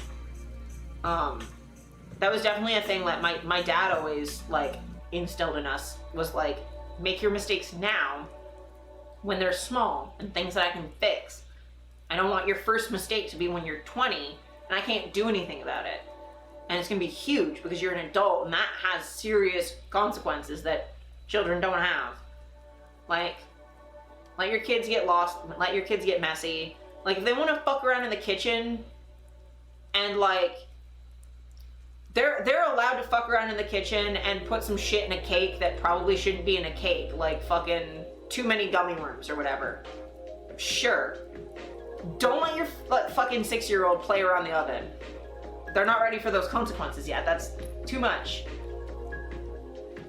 That was definitely a thing that my dad always, like, instilled in us, was like, make your mistakes now when they're small and things that I can fix. I don't want your first mistake to be when you're 20 and I can't do anything about it. And it's gonna be huge because you're an adult and that has serious consequences that children don't have. Like, let your kids get lost, let your kids get messy. Like, if they wanna fuck around in the kitchen and, like, they're allowed to fuck around in the kitchen and put some shit in a cake that probably shouldn't be in a cake, like fucking too many gummy worms or whatever. Sure. Don't let your fucking 6-year-old play around the oven. They're not ready for those consequences yet. That's too much.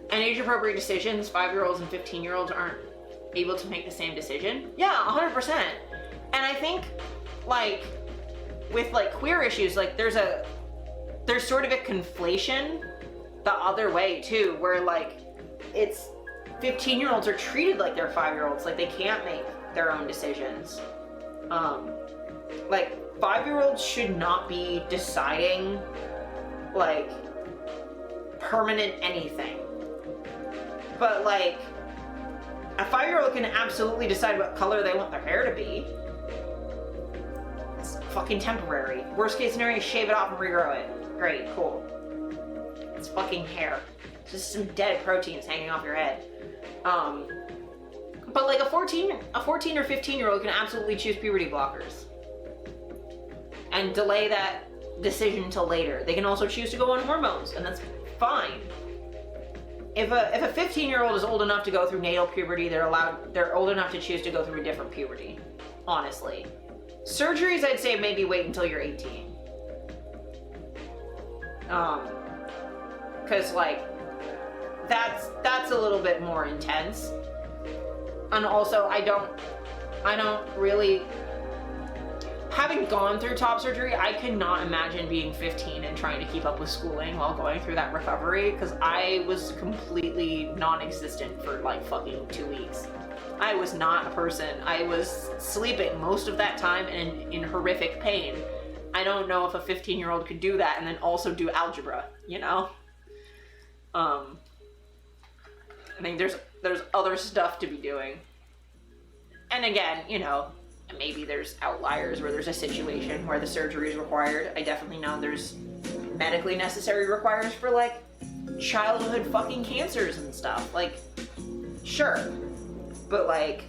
And age-appropriate decisions, 5-year-olds and 15-year-olds aren't able to make the same decision. Yeah, 100%. And I think, like, with, like, queer issues, like, there's sort of a conflation the other way, too, where, like, it's 15-year-olds are treated like they're 5-year-olds, like they can't make their own decisions. Like, 5-year-olds should not be deciding, like, permanent anything. But, like, a 5-year-old can absolutely decide what color they want their hair to be. It's fucking temporary. Worst case scenario, shave it off and regrow it. Great, cool. It's fucking hair. It's just some dead proteins hanging off your head. But like a 14 or 15-year-old can absolutely choose puberty blockers and delay that decision until later. They can also choose to go on hormones, and that's fine. If a 15-year-old is old enough to go through natal puberty, they're old enough to choose to go through a different puberty. Honestly, surgeries, I'd say maybe wait until you're 18. Because, like, that's a little bit more intense. And also, I don't really, having gone through top surgery, I cannot imagine being 15 and trying to keep up with schooling while going through that recovery, because I was completely non-existent for, like, fucking 2 weeks. I was not a person. I was sleeping most of that time and in horrific pain. I don't know if a 15-year-old could do that and then also do algebra, you know? I mean, there's other stuff to be doing. And again, you know, maybe there's outliers where there's a situation where the surgery is required. I definitely know there's medically necessary requires for, like, childhood fucking cancers and stuff. Like, sure. But, like,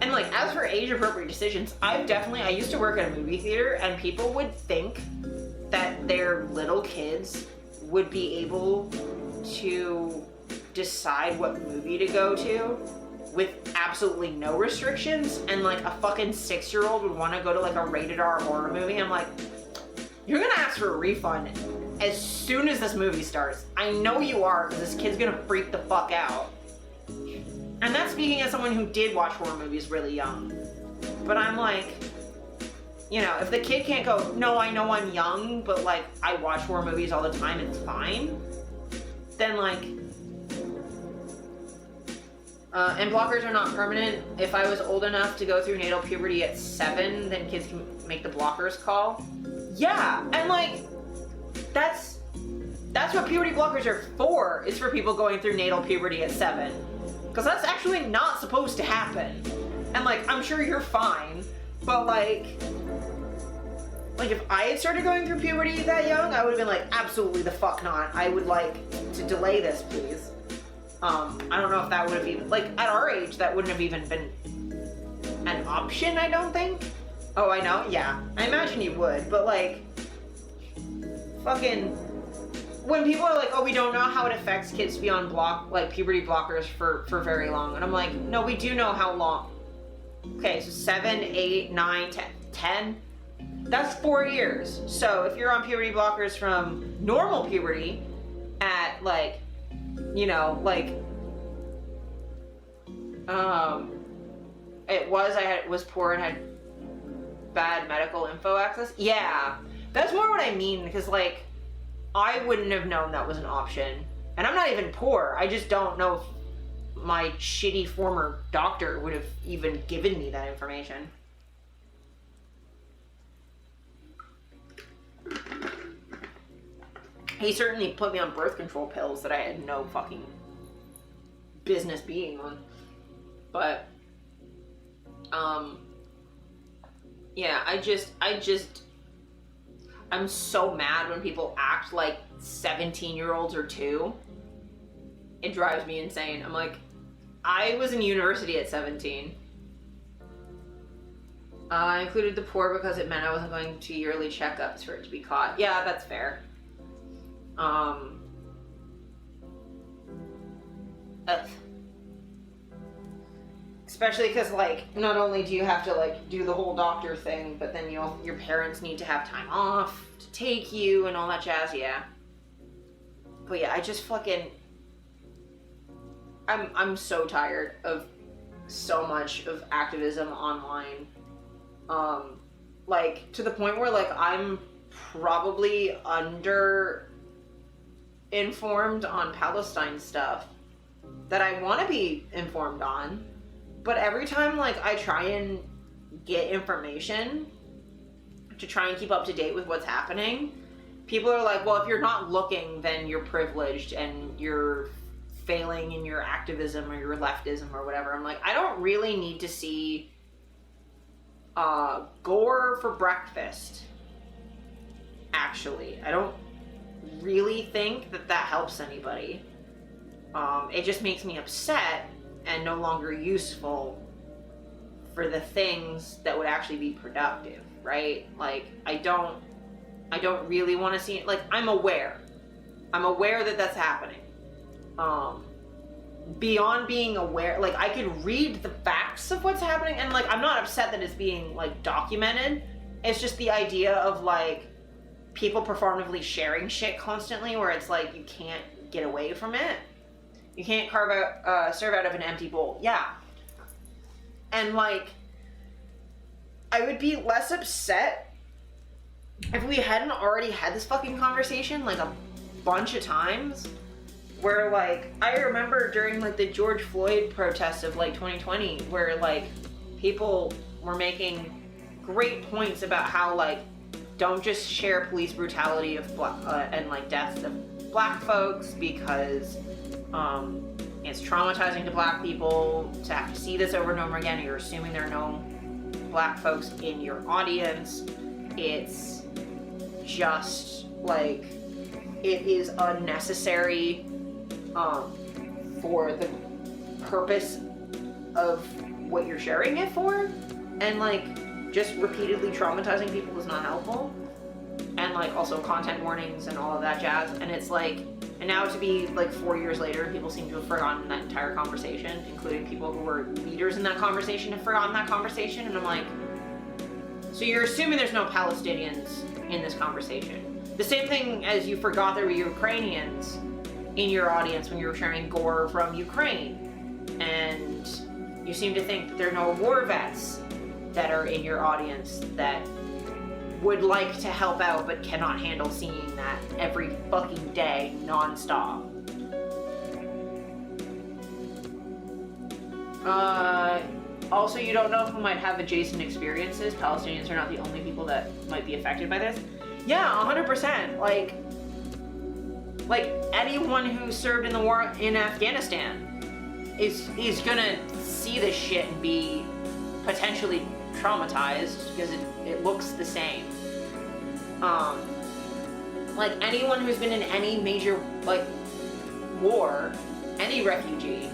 and, like, as for age-appropriate decisions, I used to work at a movie theater, and people would think that their little kids would be able to decide what movie to go to with absolutely no restrictions, and, like, a fucking 6-year-old would want to go to, like, a rated R horror movie. I'm like, you're gonna ask for a refund as soon as this movie starts. I know you are, because this kid's gonna freak the fuck out. And that's speaking as someone who did watch horror movies really young. But I'm like, you know, if the kid can't go, no, I know I'm young, but, like, I watch horror movies all the time, it's fine, then, like, and blockers are not permanent. If I was old enough to go through natal puberty at 7, then kids can make the blockers call. Yeah, and, like, that's what puberty blockers are for, is for people going through natal puberty at 7. Because that's actually not supposed to happen. And, like, I'm sure you're fine, but, like, if I had started going through puberty that young, I would have been like, absolutely the fuck not. I would like to delay this, please. I don't know if that would have even, like, at our age, that wouldn't have even been an option, I don't think. Oh, I know? Yeah. I imagine you would, but, like, fucking, when people are like, oh, we don't know how it affects kids to be on puberty blockers for very long. And I'm like, no, we do know how long. Okay, so 7, 8, 9, 10. That's 4 years. So if you're on puberty blockers from normal puberty at, like, you know, like, I was poor and had bad medical info access. Yeah, that's more what I mean, because, like, I wouldn't have known that was an option And I'm not even poor. I just don't know if my shitty former doctor would have even given me that information. He certainly put me on birth control pills that I had no fucking business being on. But, yeah, I'm so mad when people act like 17-year-olds or 2. It drives me insane. I'm like, I was in university at 17. I included the poor because it meant I wasn't going to yearly checkups for it to be caught. Yeah, that's fair. Ugh. Especially because, like, not only do you have to, like, do the whole doctor thing, but then your parents need to have time off to take you and all that jazz, yeah. But yeah, I just fucking... I'm so tired of so much of activism online. Like, to the point where, like, I'm probably informed on Palestine stuff that I want to be informed on, but every time, like, I try and get information to try and keep up to date with what's happening, people are like, well, if you're not looking, then you're privileged and you're failing in your activism or your leftism or whatever. I'm like, I don't really need to see gore for breakfast. Actually, I don't really think that helps anybody. It just makes me upset and no longer useful for the things that would actually be productive, right? Like, I don't really want to see it. Like, I'm aware that that's happening. Beyond being aware, like, I could read the facts of what's happening, and, like, I'm not upset that it's being, like, documented. It's just the idea of, like, people performatively sharing shit constantly, where it's like, you can't get away from it. You can't serve out of an empty bowl. Yeah. And, like, I would be less upset if we hadn't already had this fucking conversation, like, a bunch of times. Where, like, I remember during, like, the George Floyd protests of, like, 2020, where, like, people were making great points about how, like, don't just share police brutality of and, like, deaths of black folks because it's traumatizing to black people to have to see this over and over again, and you're assuming there are no black folks in your audience. It's just, like, it is unnecessary for the purpose of what you're sharing it for, and, like, just repeatedly traumatizing people is not helpful. And, like, also content warnings and all of that jazz. And it's like, and now to be, like, 4 years later, people seem to have forgotten that entire conversation, including people who were leaders in that conversation have forgotten that conversation. And I'm like, so you're assuming there's no Palestinians in this conversation. The same thing as you forgot there were Ukrainians in your audience when you were sharing gore from Ukraine. And you seem to think that there are no war vets that are in your audience that would like to help out but cannot handle seeing that every fucking day, non-stop. Also, you don't know who might have adjacent experiences. Palestinians are not the only people that might be affected by this. Yeah, 100%. Like anyone who served in the war in Afghanistan is gonna see this shit and be potentially traumatized because it looks the same. Like, anyone who's been in any major, like, war, any refugee,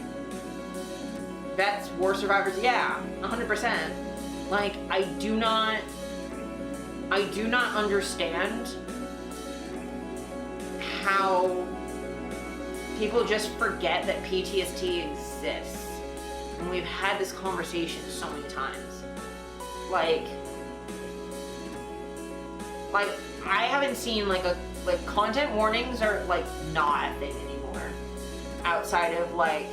vets, war survivors, yeah, 100%. Like, I do not understand how people just forget that PTSD exists. And we've had this conversation so many times. Like I haven't seen, like, content warnings are, like, not a thing anymore. Outside of, like,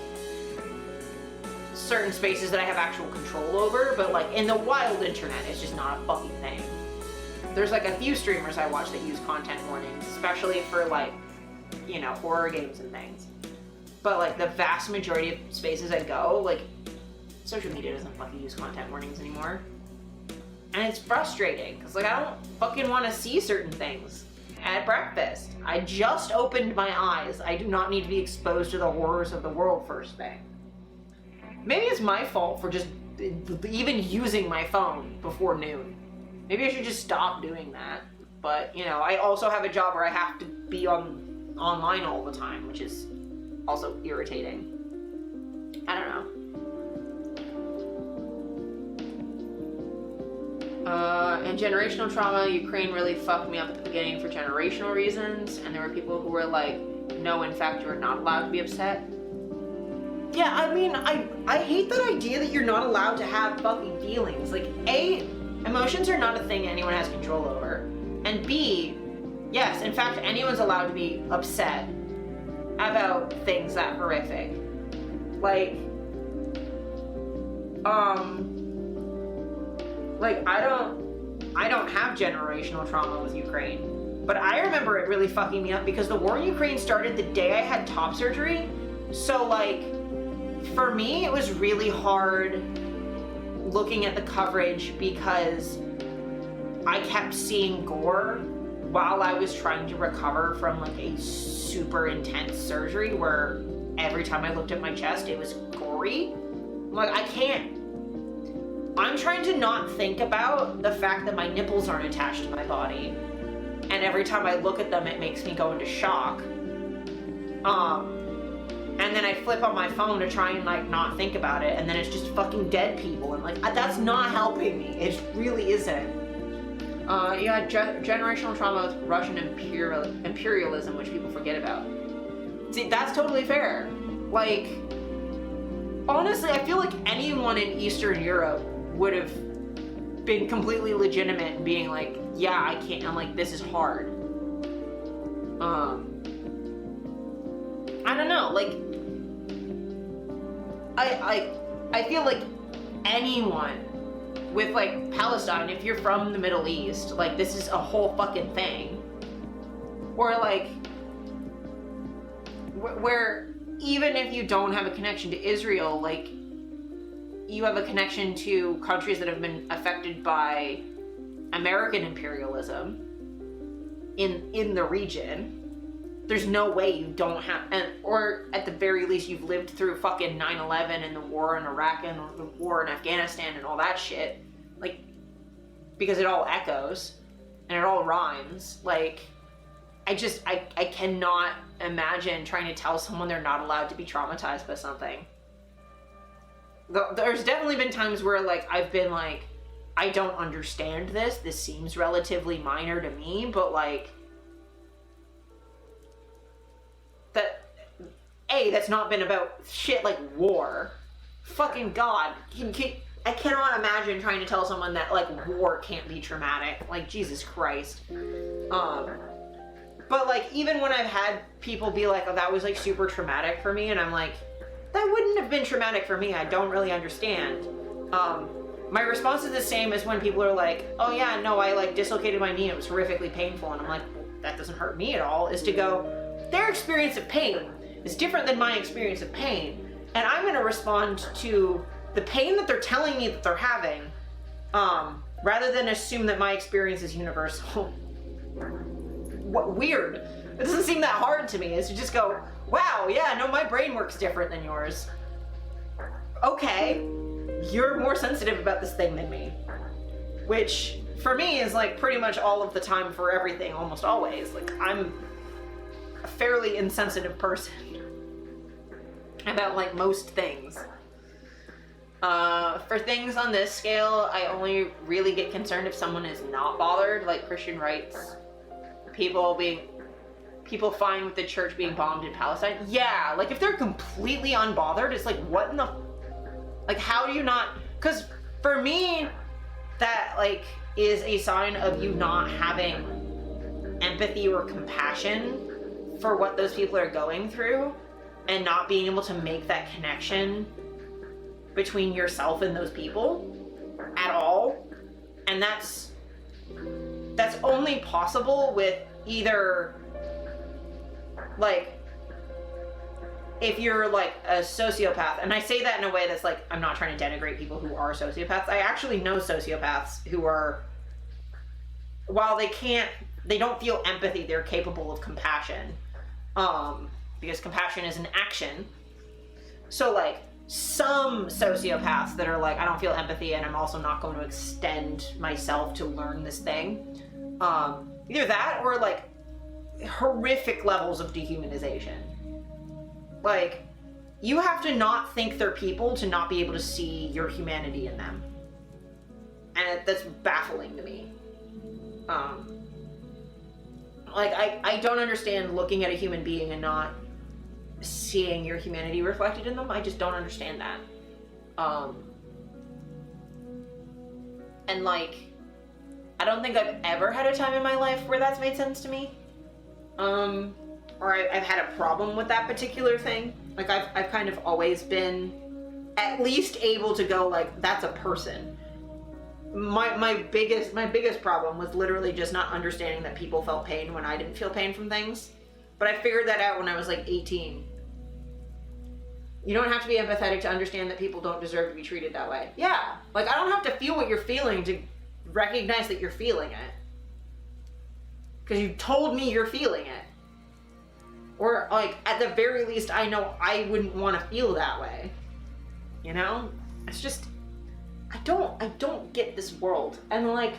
certain spaces that I have actual control over, but, like, in the wild internet, it's just not a fucking thing. There's, like, a few streamers I watch that use content warnings, especially for, like, you know, horror games and things. But like the vast majority of spaces I go, like social media doesn't fucking use content warnings anymore. And it's frustrating because like I don't fucking want to see certain things. At breakfast, I just opened my eyes. I do not need to be exposed to the horrors of the world first thing. Maybe it's my fault for just even using my phone before noon. Maybe I should just stop doing that. But, you know, I also have a job where I have to be online all the time, which is also irritating. I don't know. And generational trauma, Ukraine really fucked me up at the beginning for generational reasons, and there were people who were like, no, in fact, you're not allowed to be upset. Yeah, I mean, I hate that idea that you're not allowed to have fucking feelings. Like, A, emotions are not a thing anyone has control over. And B, yes, in fact, anyone's allowed to be upset about things that horrific. Like, I don't have generational trauma with Ukraine, but I remember it really fucking me up because the war in Ukraine started the day I had top surgery. So like, for me, it was really hard looking at the coverage because I kept seeing gore while I was trying to recover from like a super intense surgery where every time I looked at my chest, it was gory. Like, I'm trying to not think about the fact that my nipples aren't attached to my body. And every time I look at them, it makes me go into shock. And then I flip on my phone to try and like not think about it, and then it's just fucking dead people, and like that's not helping me. It really isn't. You had generational trauma with Russian imperialism, which people forget about. See, that's totally fair. Like, honestly, I feel like anyone in Eastern Europe would have been completely legitimate in being like, yeah, I can't, I'm like, this is hard. I don't know, like, I feel like anyone with like Palestine, if you're from the Middle East, like this is a whole fucking thing. Or like, where even if you don't have a connection to Israel, like you have a connection to countries that have been affected by American imperialism in the region. There's no way you don't have, or at the very least you've lived through fucking 9/11 and the war in Iraq and the war in Afghanistan and all that shit. Like, because it all echoes and it all rhymes. Like, I cannot imagine trying to tell someone they're not allowed to be traumatized by something. There's definitely been times where like I've been like, I don't understand this. This seems relatively minor to me, but like, that's not been about shit like war. Fucking God. I cannot imagine trying to tell someone that like war can't be traumatic. Like, Jesus Christ. But like, even when I've had people be like, oh, that was like super traumatic for me, and I'm like, that wouldn't have been traumatic for me. I don't really understand. My response is the same as when people are like, oh yeah, no, I like dislocated my knee. It was horrifically painful. And I'm like, well, that doesn't hurt me at all. Is to go, their experience of pain is different than my experience of pain. And I'm going to respond to the pain that they're telling me that they're having, rather than assume that my experience is universal. What weird. It doesn't seem that hard to me. Is to just go, wow, yeah, no, my brain works different than yours. Okay, you're more sensitive about this thing than me. Which, for me, is like pretty much all of the time for everything, almost always. Like, I'm a fairly insensitive person about like most things. For things on this scale, I only really get concerned if someone is not bothered, like Christian rights, people fine with the church being bombed in Palestine. Yeah, like if they're completely unbothered, it's like, what in the, like, how do you not, because for me, that like is a sign of you not having empathy or compassion for what those people are going through, and not being able to make that connection between yourself and those people at all. And that's only possible with either like, if you're like a sociopath, and I say that in a way that's like, I'm not trying to denigrate people who are sociopaths. I actually know sociopaths who are, while they don't feel empathy, they're capable of compassion. Because compassion is an action. So like, some sociopaths that are like, I don't feel empathy and I'm also not going to extend myself to learn this thing. Either that or like horrific levels of dehumanization. Like, you have to not think they're people to not be able to see your humanity in them. And that's baffling to me. Like, I don't understand looking at a human being and not seeing your humanity reflected in them. I just don't understand that. And like, I don't think I've ever had a time in my life where that's made sense to me. Or I've had a problem with that particular thing. Like, I've kind of always been at least able to go like, that's a person. My biggest problem was literally just not understanding that people felt pain when I didn't feel pain from things. But I figured that out when I was like 18. You don't have to be empathetic to understand that people don't deserve to be treated that way. Yeah, like, I don't have to feel what you're feeling to recognize that you're feeling it. Because you told me you're feeling it. Or like, at the very least, I know I wouldn't want to feel that way. You know? It's just, I don't get this world. And like,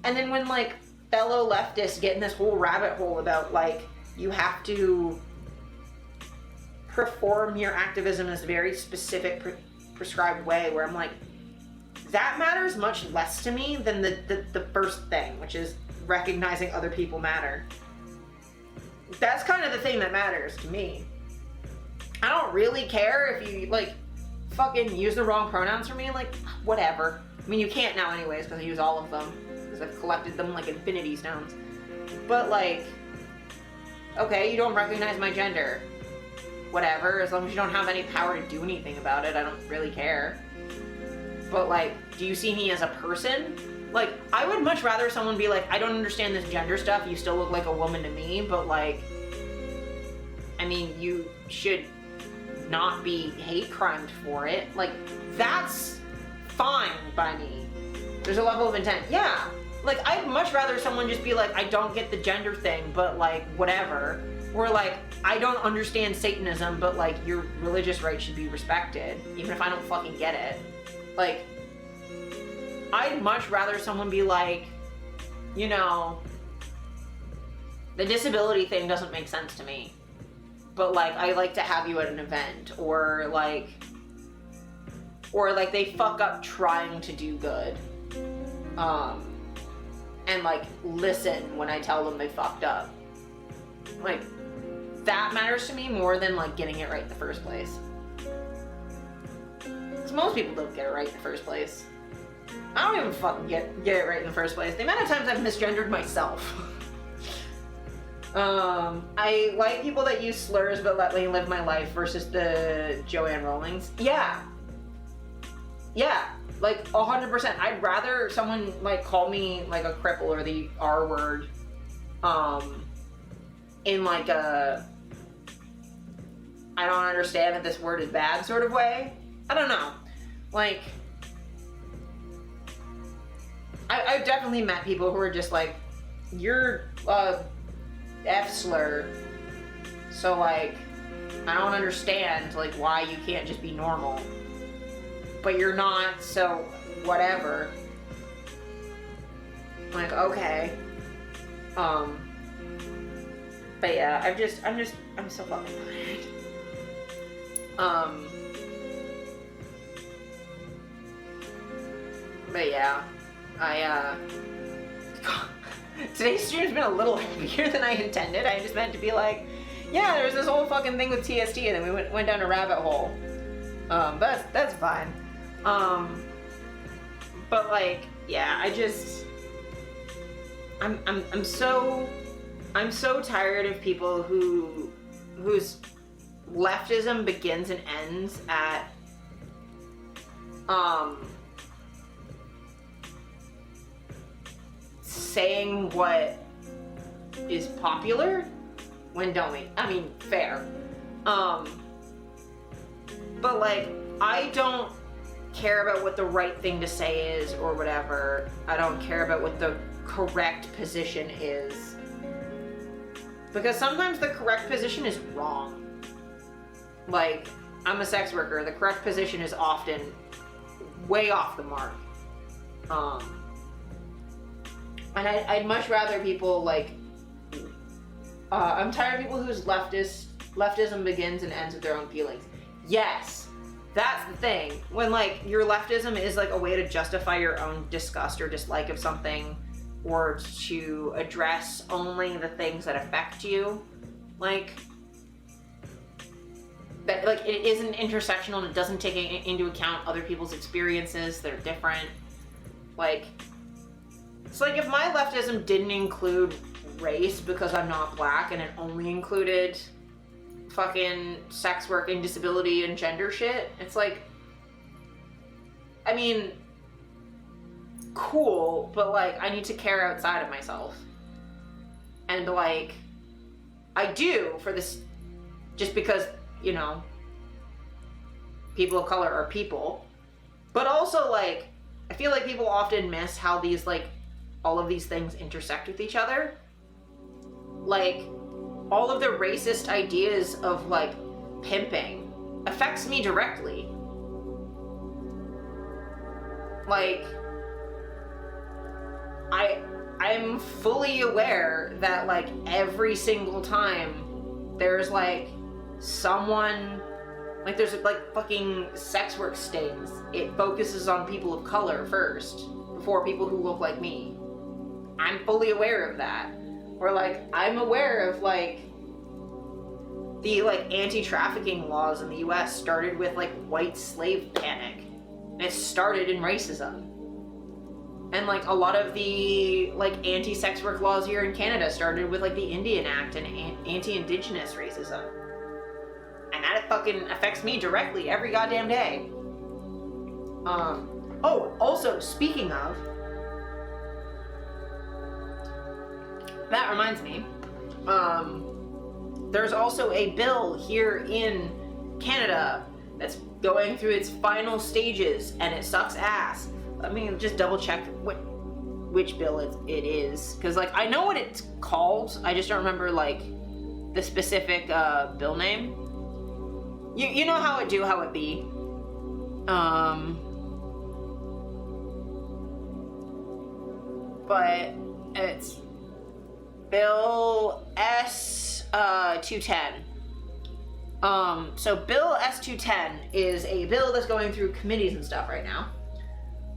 and then when like fellow leftists get in this whole rabbit hole about like, you have to perform your activism in a very specific prescribed way, where I'm like, that matters much less to me than the first thing, which is recognizing other people matter. That's kind of the thing that matters to me. I don't really care if you like fucking use the wrong pronouns for me, like, whatever. I mean, you can't now anyways, because I use all of them, because I've collected them like infinity stones. But like, okay, you don't recognize my gender. Whatever, as long as you don't have any power to do anything about it, I don't really care. But like, do you see me as a person? Like, I would much rather someone be like, I don't understand this gender stuff, you still look like a woman to me, but like, I mean, you should not be hate crimed for it. Like, that's fine by me. There's a level of intent. Yeah. Like, I'd much rather someone just be like, I don't get the gender thing, but like, whatever. Or like, I don't understand Satanism, but like, your religious rights should be respected, even if I don't fucking get it. Like, I'd much rather someone be like, you know, the disability thing doesn't make sense to me, but like, I like to have you at an event, or like they fuck up trying to do good, and like, listen when I tell them they fucked up. Like, that matters to me more than like getting it right in the first place. Because most people don't get it right in the first place. I don't even fucking get it right in the first place. The amount of times I've misgendered myself. I like people that use slurs but let me live my life versus the Joanne Rowlings. Yeah. Yeah. Like, 100%. I'd rather someone, like, call me, like, a cripple or the R word, in, like, a, I don't understand that this word is bad sort of way. I don't know. Like, I've definitely met people who are just like, you're a F slur, so like, I don't understand like why you can't just be normal, but you're not, so whatever. I'm like, okay. But yeah, I'm so fucking tired. But yeah, today's stream's been a little heavier than I intended. I just meant to be like, yeah, there's this whole fucking thing with TST, and then we went down a rabbit hole. But that's fine. But like, yeah, I'm so tired of people whose leftism begins and ends at saying what is popular when don't we? I mean, fair. But like, I don't care about what the right thing to say is or whatever. I don't care about what the correct position is. Because sometimes the correct position is wrong. Like, I'm a sex worker. The correct position is often way off the mark. And I'd much rather people like, I'm tired of people whose leftism begins and ends with their own feelings. Yes, that's the thing. When like your leftism is like a way to justify your own disgust or dislike of something, or to address only the things that affect you, like that, like it isn't intersectional and it doesn't take into account other people's experiences. They're different. Like, it's like if my leftism didn't include race because I'm not black and it only included fucking sex work and disability and gender shit, it's like, I mean, cool, but like I need to care outside of myself. And like, I do for this, just because, you know, people of color are people. But also like, I feel like people often miss how these like, all of these things intersect with each other. Like, all of the racist ideas of like pimping affects me directly. Like, I'm fully aware that like every single time there's like someone, like there's like fucking sex work stings, it focuses on people of color first before people who look like me. I'm fully aware of that. Or like, I'm aware of like the like anti-trafficking laws in the US started with like white slave panic. And it started in racism. And like a lot of the like anti-sex work laws here in Canada started with like the Indian Act and anti-indigenous racism. And that fucking affects me directly every goddamn day. Oh, also, speaking of, that reminds me, there's also a bill here in Canada that's going through its final stages, and it sucks ass. Let me just double check which bill it is, because like I know what it's called, I just don't remember like the specific bill name. You know how it do, how it be. But it's Bill S-210. So Bill S-210 is a bill that's going through committees and stuff right now.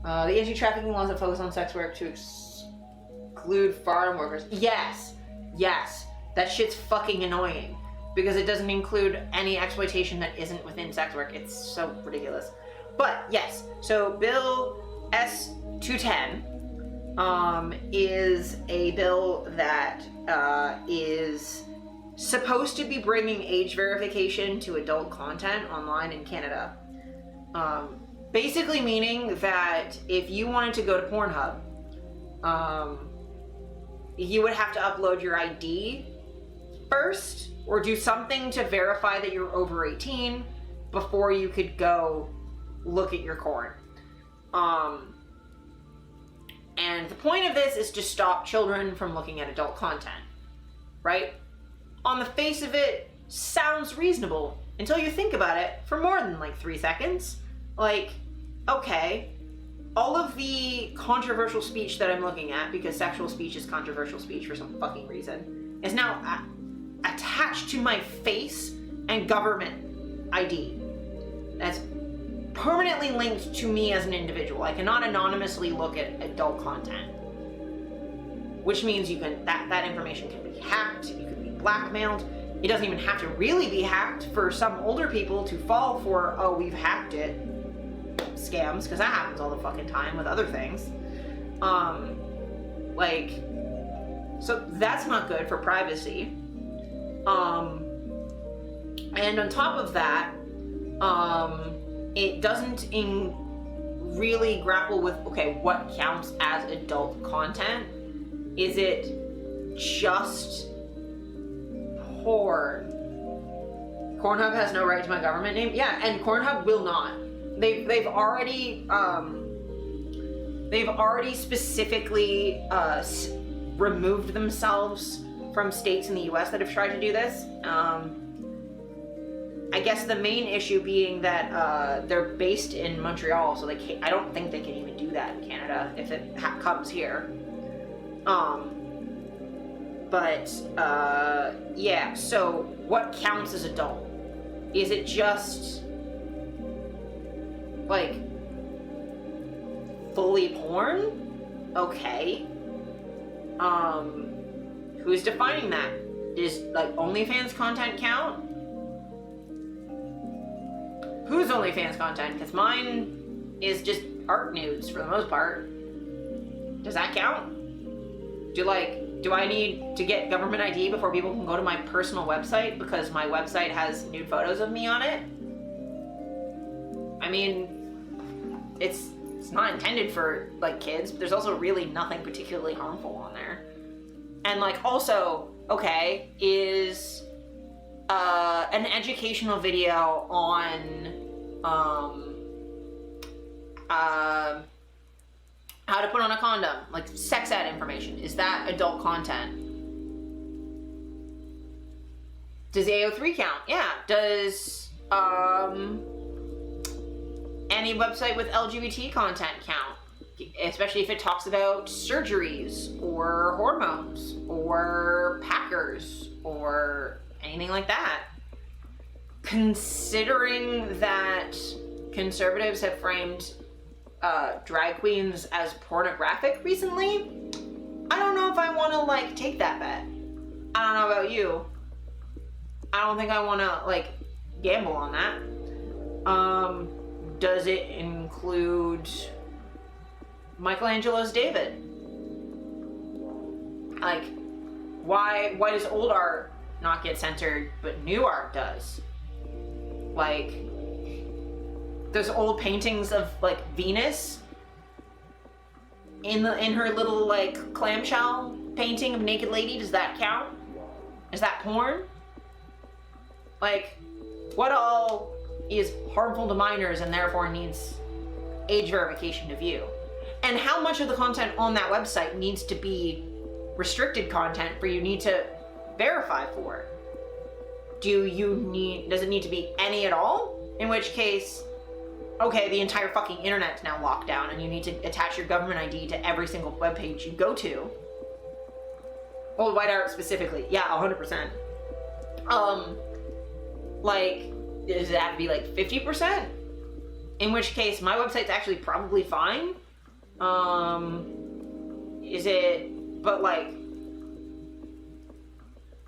The anti-trafficking laws that focus on sex work to exclude farm workers. Yes, that shit's fucking annoying because it doesn't include any exploitation that isn't within sex work. It's so ridiculous. But yes, so Bill S-210 is a bill that is supposed to be bringing age verification to adult content online in Canada. Basically meaning that if you wanted to go to Pornhub, you would have to upload your ID first or do something to verify that you're over 18 before you could go look at your porn. And the point of this is to stop children from looking at adult content, right? On the face of it, sounds reasonable until you think about it for more than like 3 seconds. Like, okay, all of the controversial speech that I'm looking at, because sexual speech is controversial speech for some fucking reason, is now attached to my face and government ID. That's permanently linked to me as an individual. I cannot anonymously look at adult content. Which means you can that information can be hacked, you can be blackmailed. It doesn't even have to really be hacked for some older people to fall for, oh, we've hacked it scams, because that happens all the fucking time with other things. Like, so that's not good for privacy. And on top of that, it doesn't really grapple with, okay, what counts as adult content? Is it just porn. Pornhub has no right to my government name. Yeah, and Pornhub will not. They've already specifically removed themselves from states in the U.S. that have tried to do this. I guess the main issue being that they're based in Montreal, so they can't, I don't think they can even do that in Canada if it comes here. Yeah, so what counts as adult? Is it just, like, fully porn? Okay. Who's defining that? Does, like, OnlyFans content count? Whose OnlyFans content? Because mine is just art nudes for the most part. Does that count? Do I need to get government ID before people can go to my personal website because my website has nude photos of me on it? I mean, it's not intended for, like, kids, but there's also really nothing particularly harmful on there. And, like, also, okay, is an educational video on how to put on a condom, like sex ed information, is that adult content? Does AO3 count? Yeah. Does any website with LGBT content count? Especially if it talks about surgeries or hormones or Packers or anything like that. Considering that conservatives have framed drag queens as pornographic recently, I don't know if I want to, like, take that bet. I don't know about you. I don't think I want to, like, gamble on that. Does it include Michelangelo's David? Like, why does old art not get censored, but new art does? Like, those old paintings of, like, Venus in her little, like, clamshell painting of naked lady, does that count? Is that porn? Like, what all is harmful to minors and therefore needs age verification to view? And how much of the content on that website needs to be restricted content for you need to verify for? Does it need to be any at all? In which case, okay, the entire fucking internet's now locked down and you need to attach your government ID to every single webpage you go to. Well, white art specifically, yeah, 100%. Like, does it have to be like 50%? In which case, my website's actually probably fine. But like,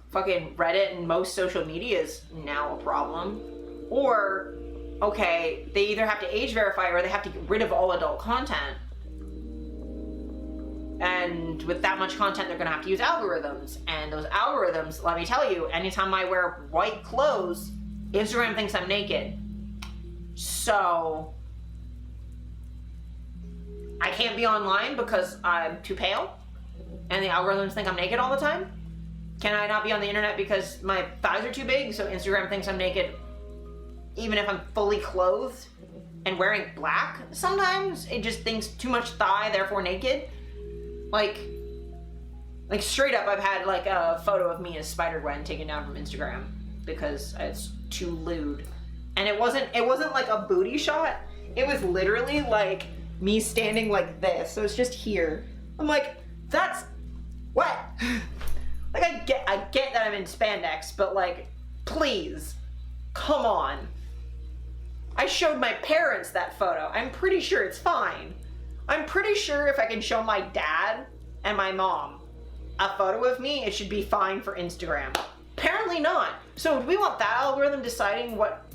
fucking Reddit and most social media is now a problem. Or, okay, they either have to age verify or they have to get rid of all adult content. And with that much content, they're gonna have to use algorithms. And those algorithms, let me tell you, anytime I wear white clothes, Instagram thinks I'm naked. So, I can't be online because I'm too pale, and the algorithms think I'm naked all the time? Can I not be on the internet because my thighs are too big, so Instagram thinks I'm naked even if I'm fully clothed and wearing black? Sometimes it just thinks too much thigh, therefore naked. Like straight up, I've had like a photo of me as Spider-Gwen taken down from Instagram because it's too lewd. And it wasn't like a booty shot. It was literally like me standing like this. So it's just here. I'm like, that's what? Like, I get that I'm in spandex, but like, please, come on. I showed my parents that photo. I'm pretty sure it's fine. I'm pretty sure if I can show my dad and my mom a photo of me, it should be fine for Instagram. Apparently not. So do we want that algorithm deciding what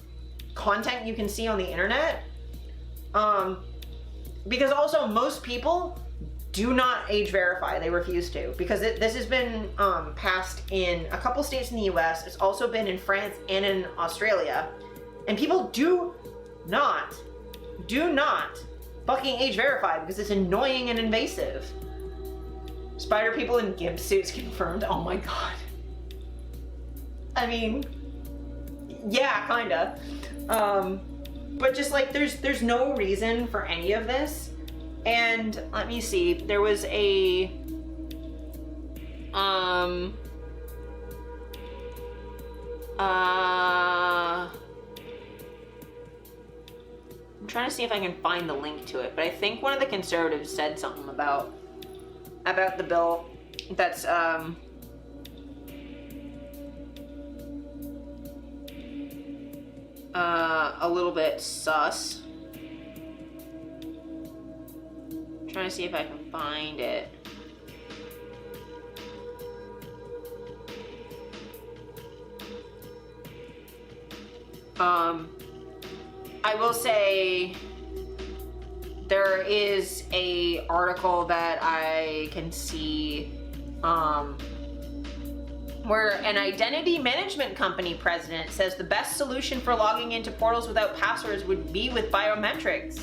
content you can see on the internet? Because also most people do not age verify. They refuse to, because this has been passed in a couple states in the US. It's also been in France and in Australia. And people do not fucking age verify because it's annoying and invasive. Spider people in gimp suits confirmed. Oh my god. I mean, yeah, kinda. But just like there's no reason for any of this. And let me see, there was I'm trying to see if I can find the link to it, but I think one of the conservatives said something about the bill that's a little bit sus. I'm trying to see if I can find it. I will say there is a article that I can see where an identity management company president says the best solution for logging into portals without passwords would be with biometrics.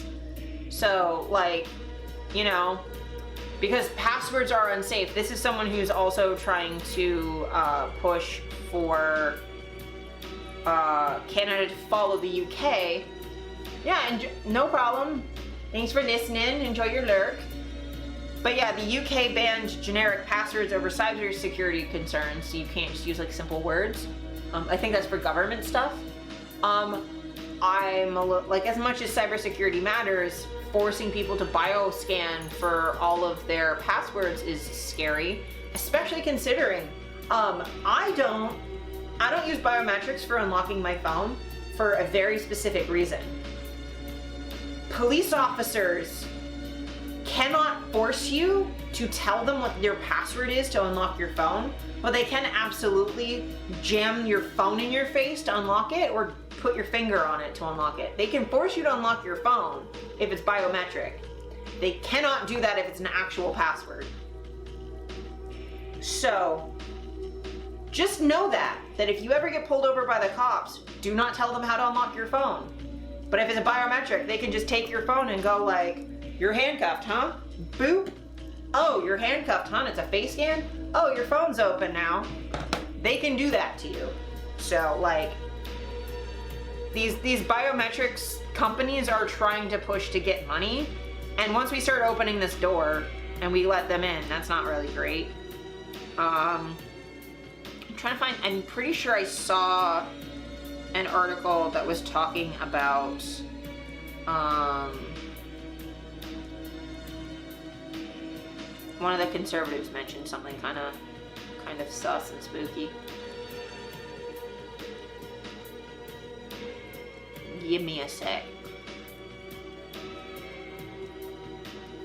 So, like, you know, because passwords are unsafe. This is someone who's also trying to push for Canada to follow the UK. Yeah, and no problem. Thanks for listening. Enjoy your lurk. But yeah, the UK banned generic passwords over cybersecurity concerns, so you can't just use like simple words. I think that's for government stuff. Like, as much as cybersecurity matters, forcing people to bioscan for all of their passwords is scary, especially considering I don't use biometrics for unlocking my phone for a very specific reason. Police officers cannot force you to tell them what your password is to unlock your phone, but they can absolutely jam your phone in your face to unlock it or put your finger on it to unlock it. They can force you to unlock your phone if it's biometric. They cannot do that if it's an actual password. So, just know that if you ever get pulled over by the cops, do not tell them how to unlock your phone. But if it's a biometric, they can just take your phone and go like, you're handcuffed, huh? Boop. Oh, you're handcuffed, huh? It's a face scan? Oh, your phone's open now. They can do that to you. So, like, these biometrics companies are trying to push to get money. And once we start opening this door and we let them in, that's not really great. I'm trying to find, I'm pretty sure I saw an article that was talking about one of the conservatives mentioned something kind of sus and spooky. Give me a sec.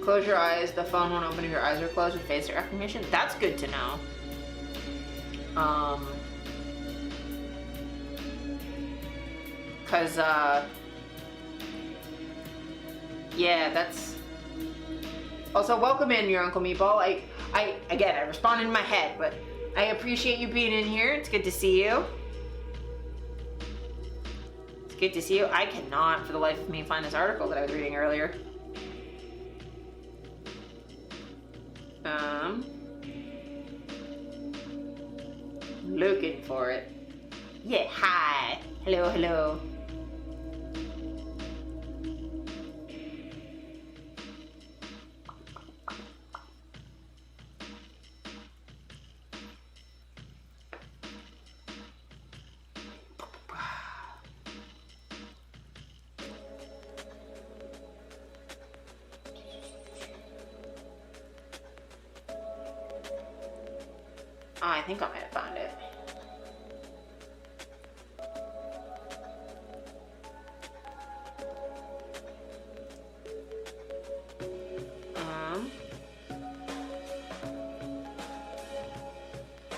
Close your eyes. The phone won't open if your eyes are closed with face recognition. That's good to know. Cause yeah, that's also welcome in, your Uncle Meatball. I responded in my head, but I appreciate you being in here. It's good to see you. It's good to see you. I cannot for the life of me find this article that I was reading earlier. Looking for it. Yeah, hi. Hello, hello. I think I might have found it.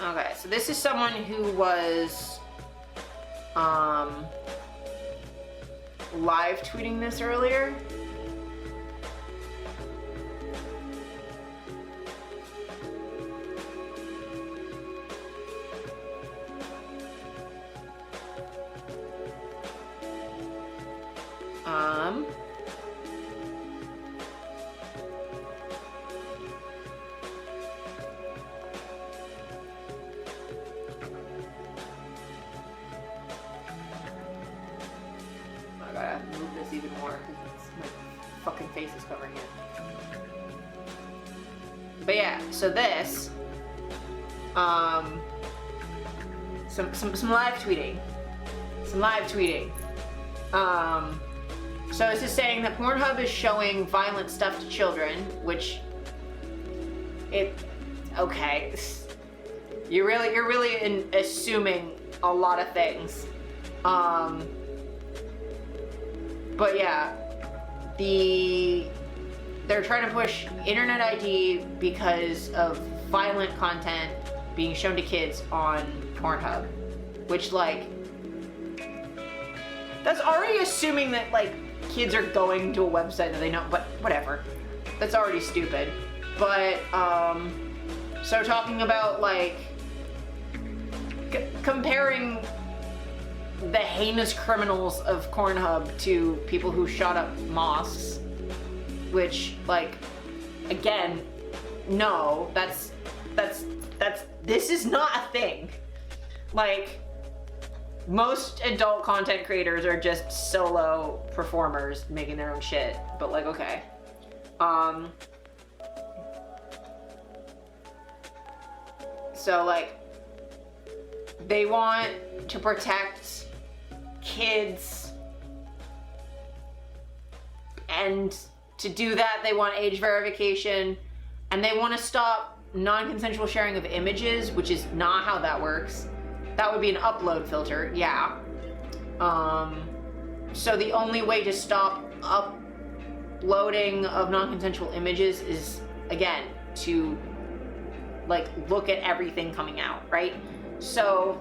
Okay, so this is someone who was live tweeting this earlier. this even more because my fucking face is covering it. But yeah, so this, some live tweeting. So this is saying that Pornhub is showing violent stuff to children, which okay. You're really assuming a lot of things. But yeah, they're trying to push internet ID because of violent content being shown to kids on Pornhub, which like, that's already assuming that like kids are going to a website that they know, but whatever. That's already stupid. But, so talking about like, comparing the heinous criminals of Pornhub to people who shot up mosques, which like, again, no, this is not a thing. Like, most adult content creators are just solo performers making their own shit, but like, okay. So like, they want to protect kids, and to do that they want age verification, and they want to stop non-consensual sharing of images, which is not how that works. That would be an upload filter, yeah. So the only way to stop uploading of non-consensual images is, again, to like look at everything coming out, right? So,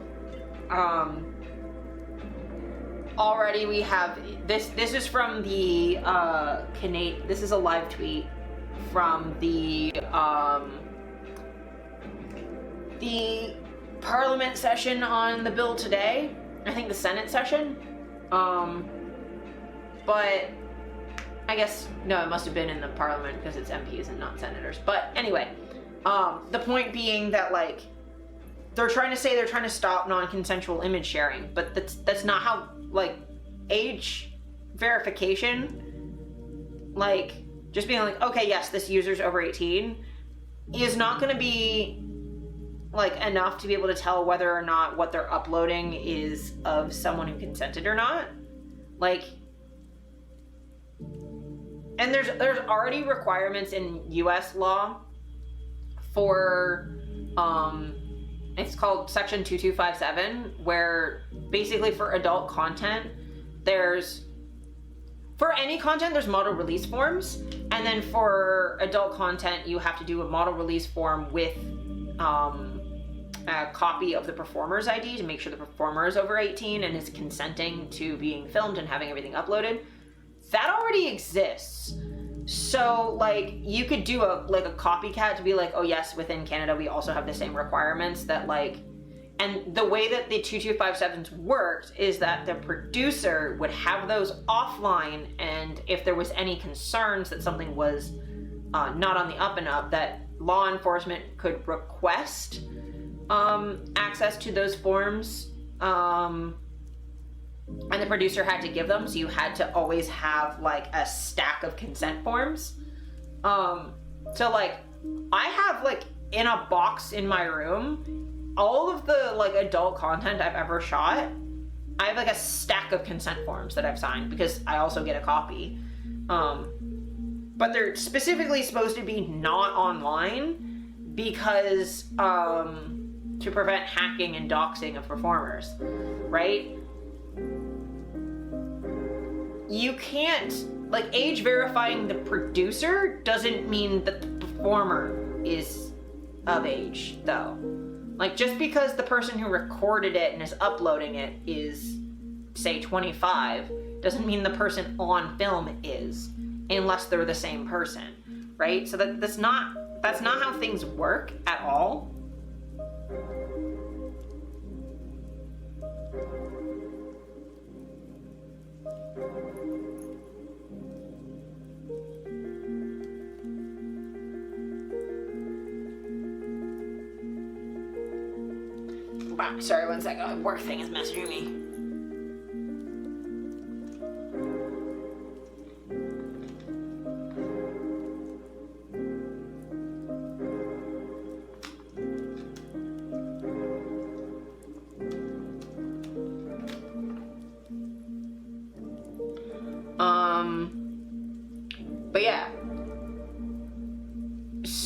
already we have this is from the this is a live tweet from the Parliament session on the bill today. I think the Senate session. But I guess, no, it must have been in the Parliament because it's MPs and not senators. But anyway, the point being that like, they're trying to stop non-consensual image sharing, but that's not how, like, age verification, like, just being like, okay, yes, this user's over 18, is not going to be like enough to be able to tell whether or not what they're uploading is of someone who consented or not. Like, and there's already requirements in US law for it's called Section 2257, where basically for adult content, for any content, there's model release forms, and then for adult content, you have to do a model release form with a copy of the performer's ID to make sure the performer is over 18 and is consenting to being filmed and having everything uploaded. That already exists. So like, you could do a copycat to be like, oh yes, within Canada we also have the same requirements that like, and the way that the 2257s worked is that the producer would have those offline, and if there was any concerns that something was not on the up and up, that law enforcement could request access to those forms, and the producer had to give them, so you had to always have like a stack of consent forms. So like, I have like in a box in my room all of the like adult content I've ever shot. I have like a stack of consent forms that I've signed because I also get a copy. But they're specifically supposed to be not online because to prevent hacking and doxing of performers, right? You can't, like, age verifying the producer doesn't mean that the performer is of age, though. Like, just because the person who recorded it and is uploading it is, say, 25, doesn't mean the person on film is, unless they're the same person, right? So that's not how things work at all. Wow, sorry, one second. A work thing is messaging me.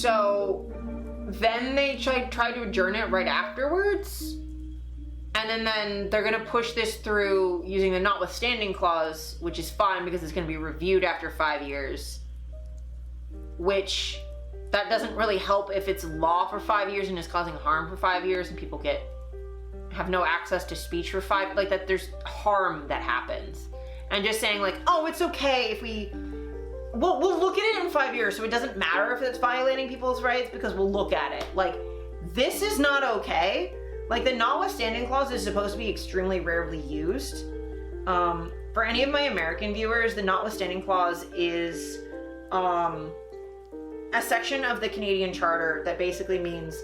So then they try to adjourn it right afterwards. And then they're going to push this through using the notwithstanding clause, which is fine because it's going to be reviewed after 5 years. Which, that doesn't really help if it's law for 5 years and is causing harm for 5 years and people have no access to speech for like that there's harm that happens. And just saying like, oh, it's okay if we'll look at it in 5 years, so it doesn't matter if it's violating people's rights because we'll look at it. Like, this is not okay. Like, the notwithstanding clause is supposed to be extremely rarely used. For any of my American viewers, the notwithstanding clause is a section of the Canadian Charter that basically means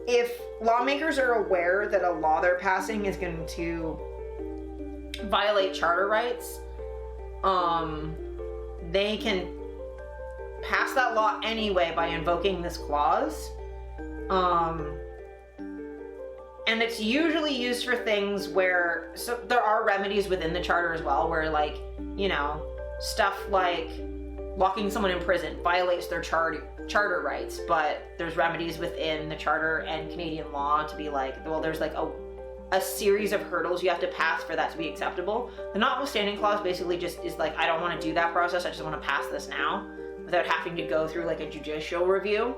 if lawmakers are aware that a law they're passing is going to violate charter rights, they can pass that law anyway by invoking this clause. And it's usually used for things where, so there are remedies within the charter as well, where like, you know, stuff like locking someone in prison violates their charter rights, but there's remedies within the charter and Canadian law to be like, well, there's like a series of hurdles you have to pass for that to be acceptable. The notwithstanding clause basically just is like, I don't want to do that process, I just want to pass this now without having to go through like a judicial review.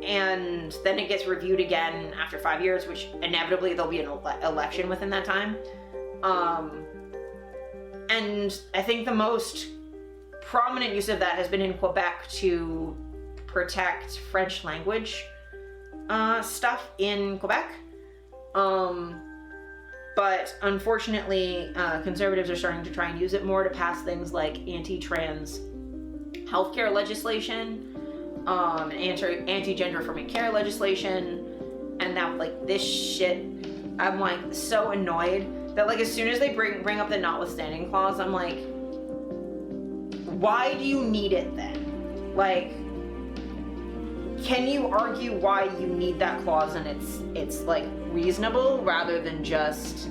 And then it gets reviewed again after 5 years, which inevitably there'll be an election within that time. And I think the most prominent use of that has been in Quebec to protect French language stuff in Quebec. But unfortunately, conservatives are starting to try and use it more to pass things like anti-trans healthcare legislation, anti-gender affirming care legislation, and now like this shit. I'm like so annoyed that like as soon as they bring up the notwithstanding clause, I'm like, why do you need it then? Like, can you argue why you need that clause and it's like reasonable rather than just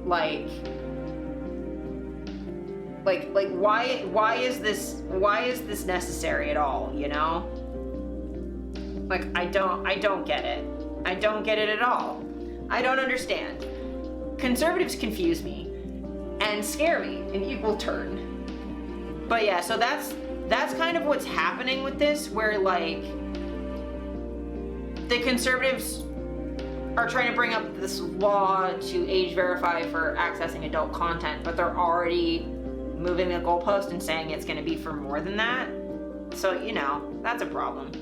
like why is this necessary at all, you know? Like, I don't get it. I don't get it at all. I don't understand. Conservatives confuse me and scare me in equal turn. But yeah, so that's kind of what's happening with this, where like the conservatives are trying to bring up this law to age verify for accessing adult content, but they're already moving the goalpost and saying it's going to be for more than that. So, you know, that's a problem.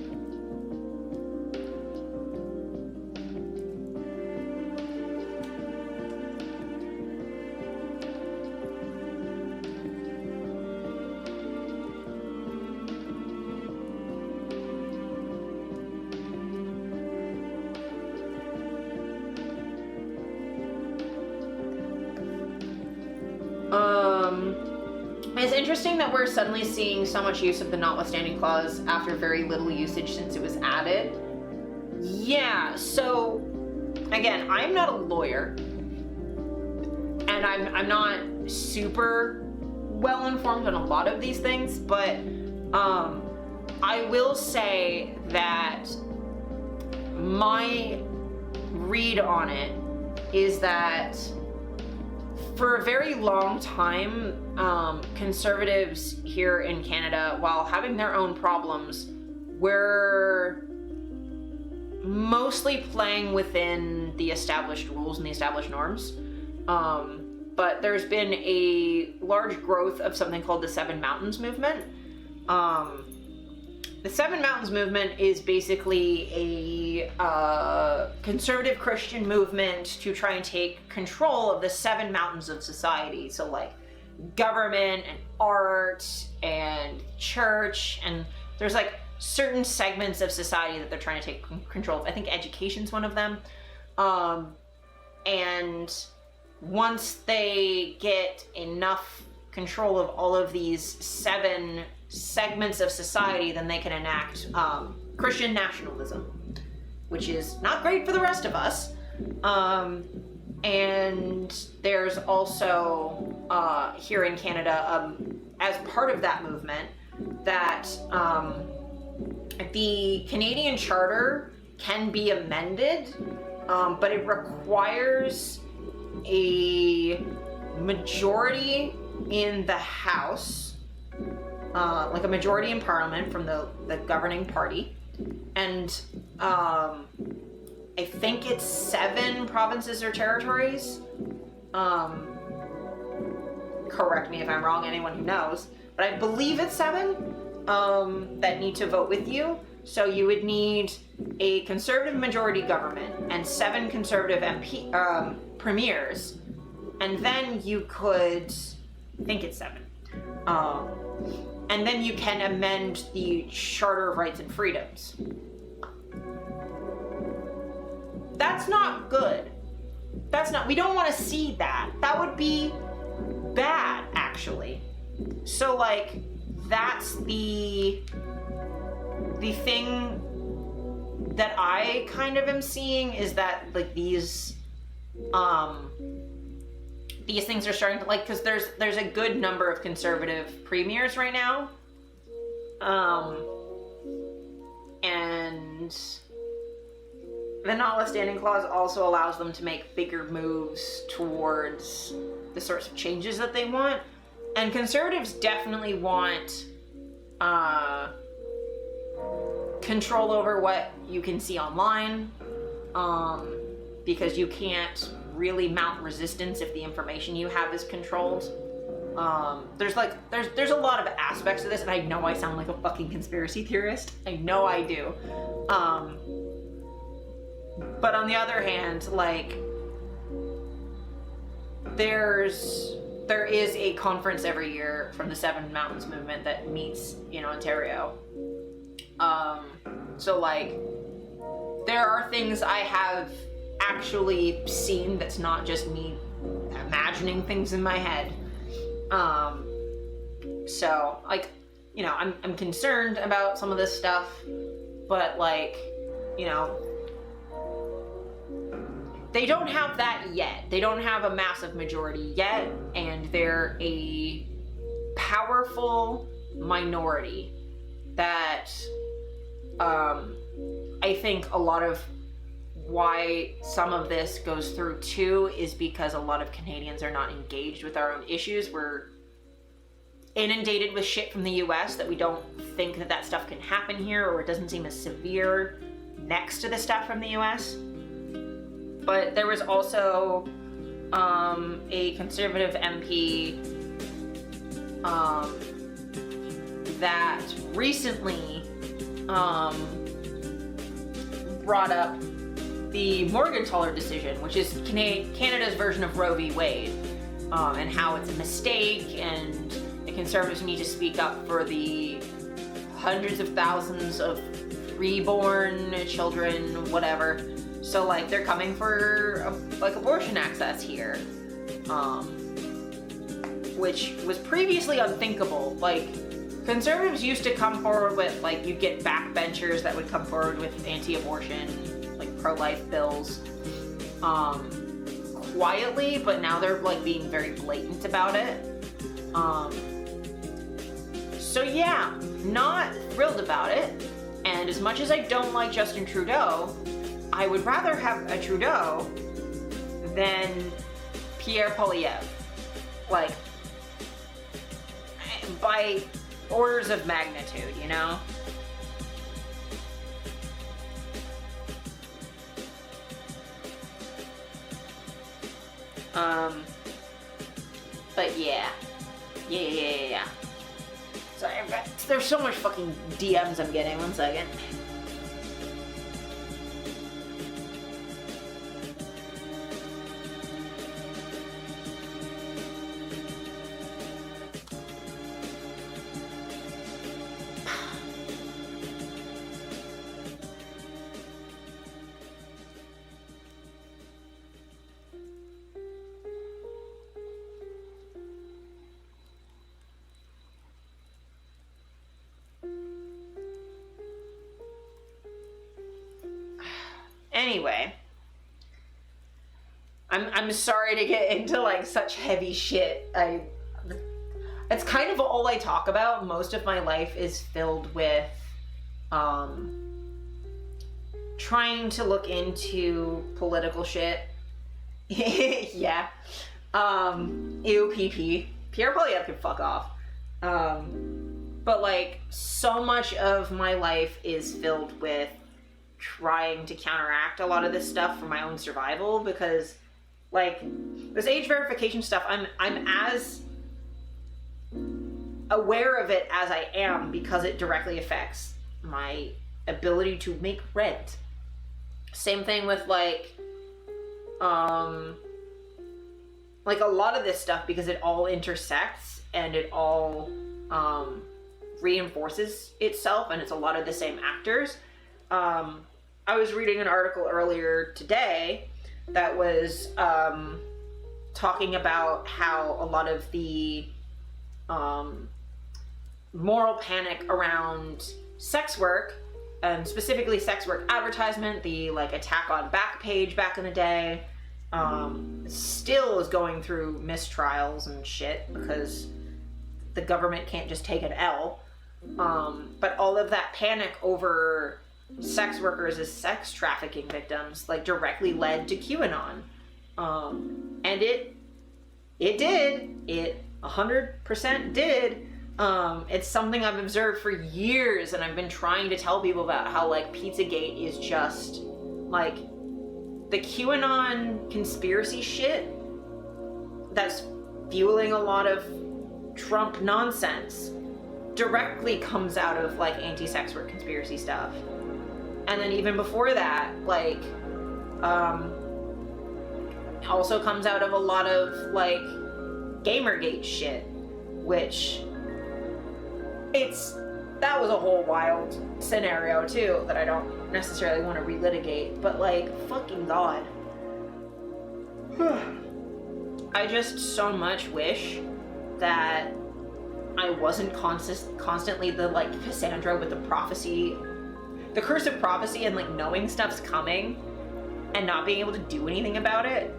It's interesting that we're suddenly seeing so much use of the notwithstanding clause after very little usage since it was added. Yeah, so again, I'm not a lawyer and I'm not super well informed on a lot of these things, but I will say that my read on it is that for a very long time, conservatives here in Canada, while having their own problems, were mostly playing within the established rules and the established norms. But there's been a large growth of something called the Seven Mountains Movement. The Seven Mountains Movement is basically a conservative Christian movement to try and take control of the seven mountains of society. So like government and art and church, and there's like certain segments of society that they're trying to take control of. I think education's one of them. And once they get enough control of all of these seven segments of society, then they can enact Christian nationalism, which is not great for the rest of us. And there's also here in Canada as part of that movement, that the Canadian Charter can be amended, but it requires a majority in the House, like a majority in Parliament from the governing party, and I think it's 7 provinces or territories. Correct me if I'm wrong, anyone who knows, but I believe it's 7 that need to vote with you. So you would need a conservative majority government and 7 conservative premiers, and then you could, I think it's 7, and then you can amend the Charter of Rights and Freedoms. That's not good. We don't want to see that. That would be bad, actually. So, like, that's the thing that I kind of am seeing, is that, like, these things are starting to, like, because there's a good number of conservative premiers right now, and the notwithstanding clause also allows them to make bigger moves towards the sorts of changes that they want. And conservatives definitely want control over what you can see online, because you can't really mount resistance if the information you have is controlled. There's a lot of aspects to this, and I know I sound like a fucking conspiracy theorist. I know I do. But on the other hand, like, there is a conference every year from the Seven Mountains movement that meets in Ontario. So, like, there are things I have actually seen that's not just me imagining things in my head. So, like, I'm concerned about some of this stuff, but, like, they don't have that yet. They don't have a massive majority yet, and they're a powerful minority that I think a lot of why some of this goes through too is because a lot of Canadians are not engaged with our own issues. We're inundated with shit from the US that we don't think that stuff can happen here, or it doesn't seem as severe next to the stuff from the US. But there was also a conservative MP that recently brought up the Morgentaler decision, which is Canada's version of Roe v. Wade, and how it's a mistake, and the Conservatives need to speak up for the hundreds of thousands of reborn children, whatever. So, like, they're coming for, abortion access here, which was previously unthinkable. Like, Conservatives used to come forward with, like, you'd get backbenchers that would come forward with anti-abortion, like, pro-life bills, quietly, but now they're, like, being very blatant about it. So yeah, not thrilled about it, and as much as I don't like Justin Trudeau, I would rather have a Trudeau than Pierre Poilievre. Like, by orders of magnitude, But yeah. So there's so much fucking DMs I'm getting. One second. Anyway, I'm sorry to get into, like, such heavy shit. it's kind of all I talk about. Most of my life is filled with trying to look into political shit. Yeah. Ew, PP. Pierre Poilievre could fuck off. But like, so much of my life is filled with trying to counteract a lot of this stuff for my own survival, because like this age verification stuff, I'm as aware of it as I am, because it directly affects my ability to make rent. Same thing with like a lot of this stuff, because it all intersects and it all reinforces itself, and it's a lot of the same actors. I was reading an article earlier today that was talking about how a lot of the moral panic around sex work, and specifically sex work advertisement, the like attack on Backpage back in the day, still is going through mistrials and shit, because the government can't just take an L. But all of that panic over sex workers as sex trafficking victims like directly led to QAnon. And it 100% did. It's something I've observed for years, and I've been trying to tell people about how like Pizzagate is just like the QAnon conspiracy shit that's fueling a lot of Trump nonsense directly comes out of like anti-sex work conspiracy stuff. And then even before that, like also comes out of a lot of like Gamergate shit, which that was a whole wild scenario too that I don't necessarily want to relitigate, but like fucking God. I just so much wish that I wasn't constantly the like Cassandra with the prophecy, the curse of prophecy, and like knowing stuff's coming and not being able to do anything about it.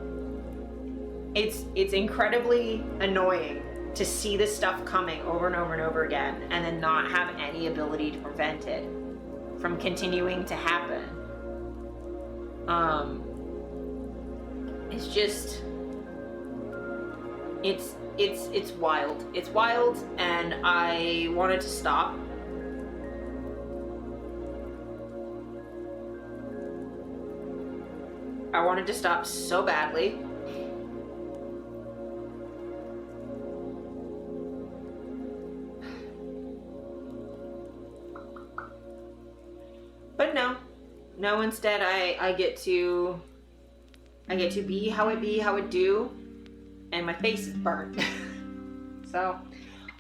It's incredibly annoying to see this stuff coming over and over and over again, and then not have any ability to prevent it from continuing to happen. It's just, it's wild. It's wild, and I wanted to stop. I wanted to stop so badly. But no, instead I get to be how it do, and my face is burnt. So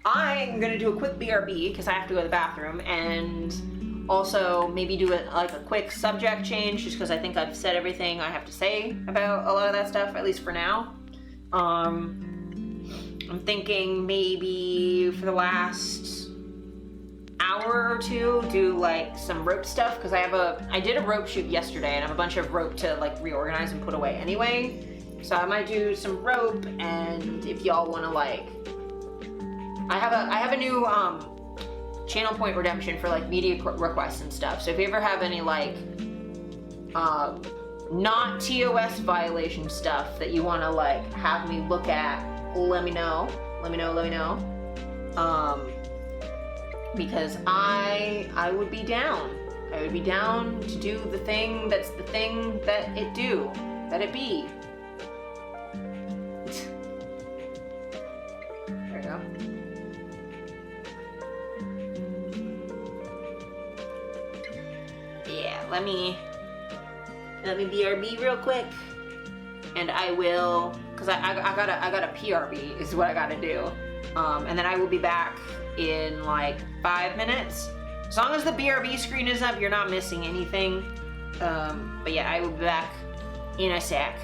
I'm gonna do a quick BRB because I have to go to the bathroom, and also maybe do a quick subject change, just because I think I've said everything I have to say about a lot of that stuff, at least for now. I'm thinking maybe for the last hour or two do like some rope stuff, because I did a rope shoot yesterday and I have a bunch of rope to like reorganize and put away anyway, so I might do some rope. And if y'all want to like, I have a new channel point redemption for like media requests and stuff, so if you ever have any like not TOS violation stuff that you want to like have me look at, let me know. Because I would be down. I would be down to do the thing that's the thing that it do, that it be. There we go. Yeah, let me BRB real quick, and I will, cause I gotta PRB is what I gotta do, and then I will be back in like 5 minutes. As long as the BRB screen is up, you're not missing anything. But yeah, I will be back in a sec.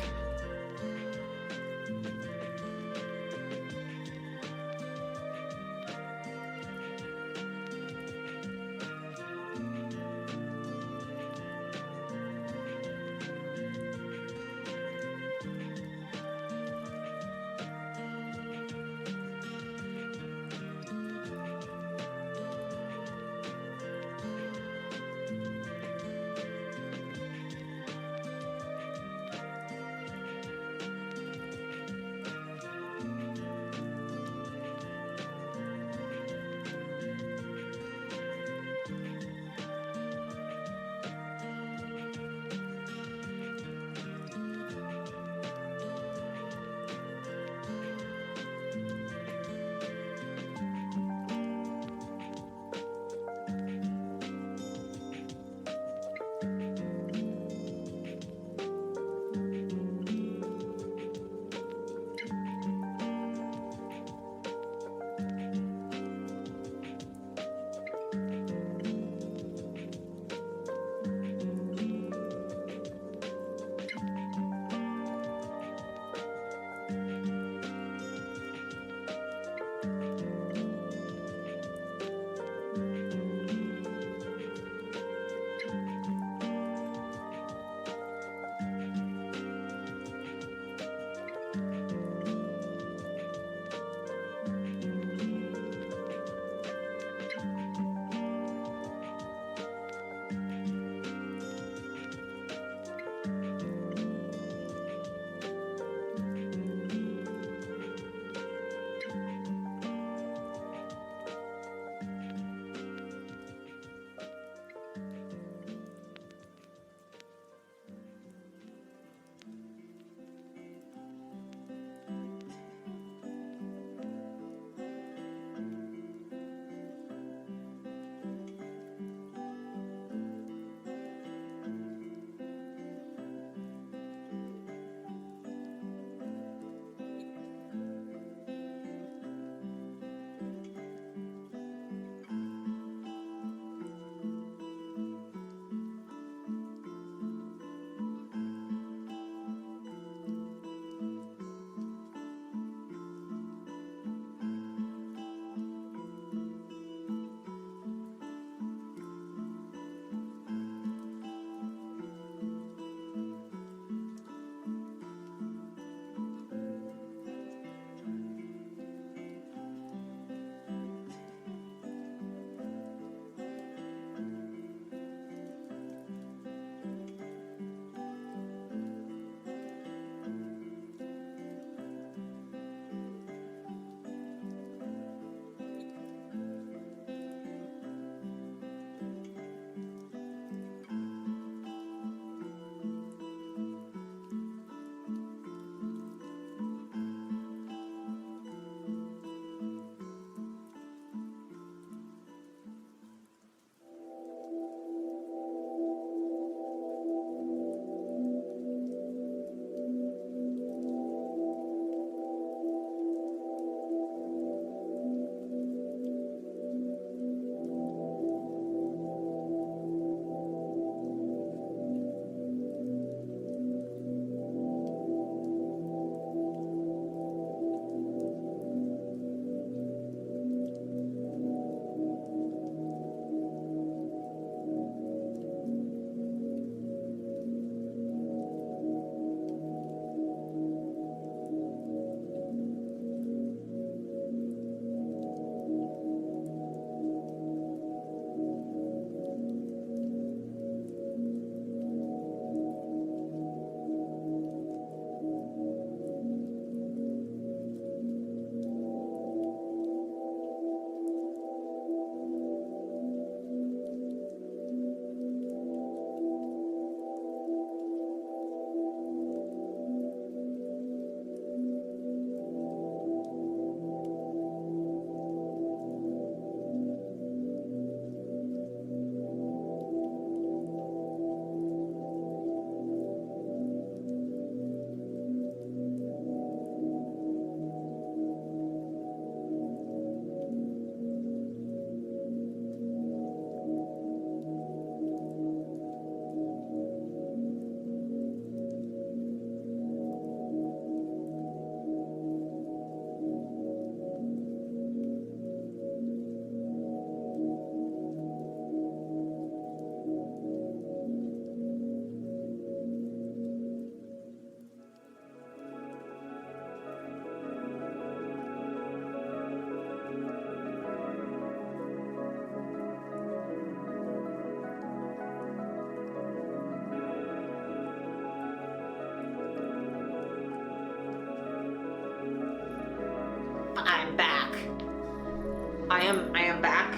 I am back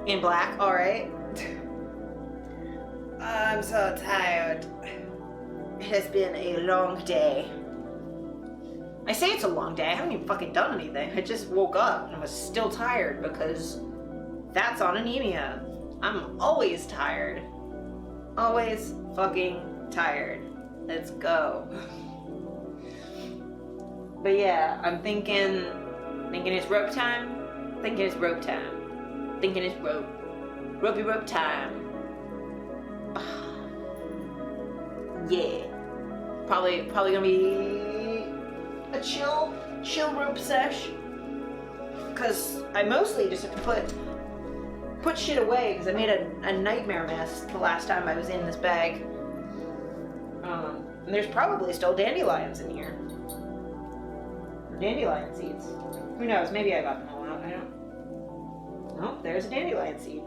in black. All right. I'm so tired. It has been a long day. I say it's a long day. I haven't even fucking done anything. I just woke up and was still tired because that's on anemia. I'm always tired. Always fucking tired. Let's go. But yeah, I'm thinking it's rope time. Thinking it's rope time. Thinking it's ropey rope time. Yeah. Probably gonna be a chill rope sesh. Cause I mostly just have to put shit away because I made a nightmare mess the last time I was in this bag. And there's probably still dandelions in here. Dandelion seeds. Who knows? Maybe I got them all out. I don't. Oh, there's a dandelion seed.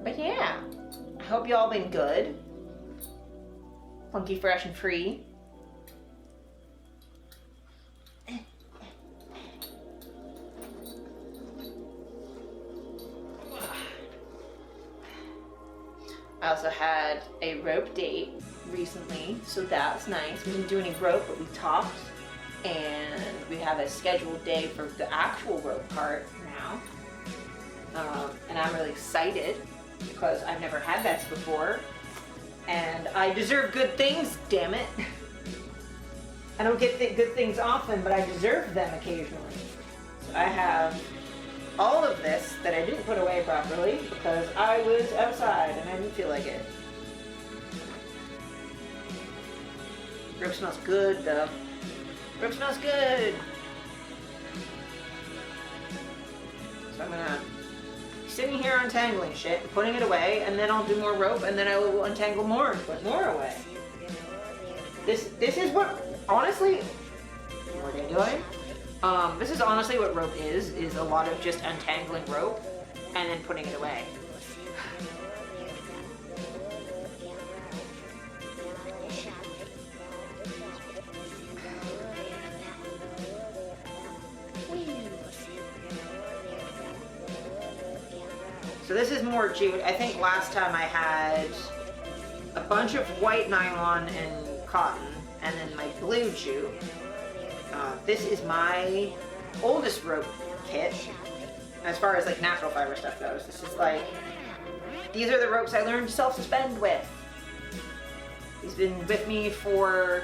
But yeah, I hope y'all been good. Funky, fresh, and free. I also had a rope date recently, so that's nice. We didn't do any rope, but we talked, and we have a scheduled day for the actual rope part now. And I'm really excited because I've never had that before, and I deserve good things, damn it. I don't get good things often, but I deserve them occasionally. So I have all of this that I didn't put away properly because I was outside and I didn't feel like it. Rope smells good though. Rope smells good. So I'm gonna be sitting here untangling shit, putting it away, and then I'll do more rope, and then I will untangle more and put more away. This is what, honestly, what are you doing? This is honestly what rope is a lot of just untangling rope and then putting it away. So this is more jute. I think last time I had a bunch of white nylon and cotton and then my blue jute. This is my oldest rope kit as far as like natural fiber stuff goes. This is like, these are the ropes I learned to self-suspend with. He's been with me for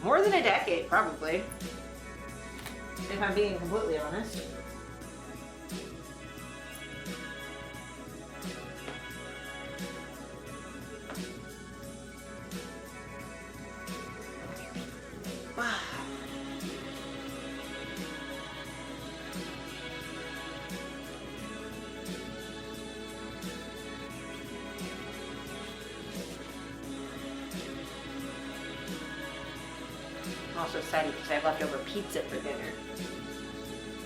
more than a decade, probably, if I'm being completely honest. I'm also excited because I have leftover pizza for dinner.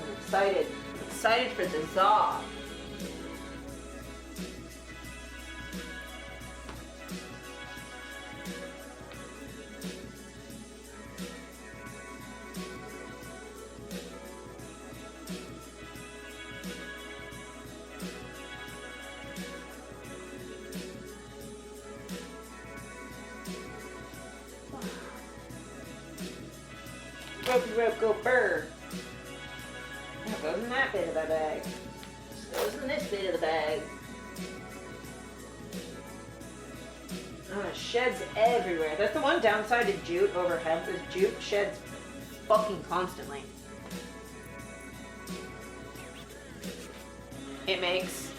I'm excited. I'm excited for the za. Ropey rope go burr. That goes in that bit of the bag. This goes in this bit of the bag. Oh, it sheds everywhere. That's the one downside to jute over hemp is jute sheds fucking constantly. It makes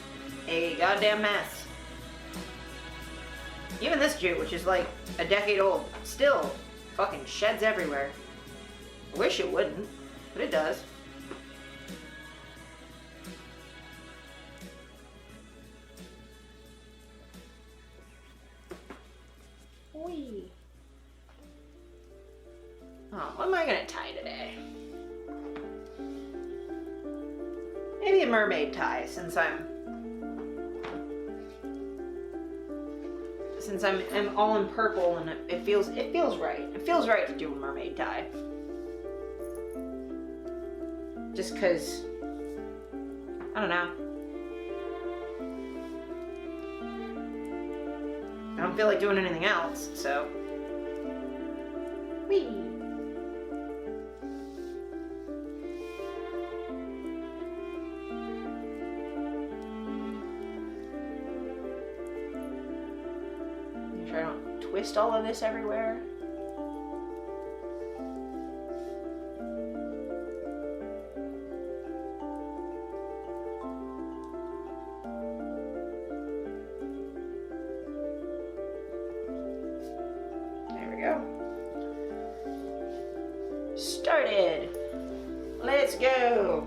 a goddamn mess. Even this jute, which is like a decade old, still fucking sheds everywhere. I wish it wouldn't, but it does. Whee. Oh, what am I gonna tie today? Maybe a mermaid tie, since I'm all in purple and it feels right. It feels right to do a mermaid tie. Just because, I don't know. I don't feel like doing anything else, so. Whee! Make sure I don't twist all of this everywhere. Started. Let's go.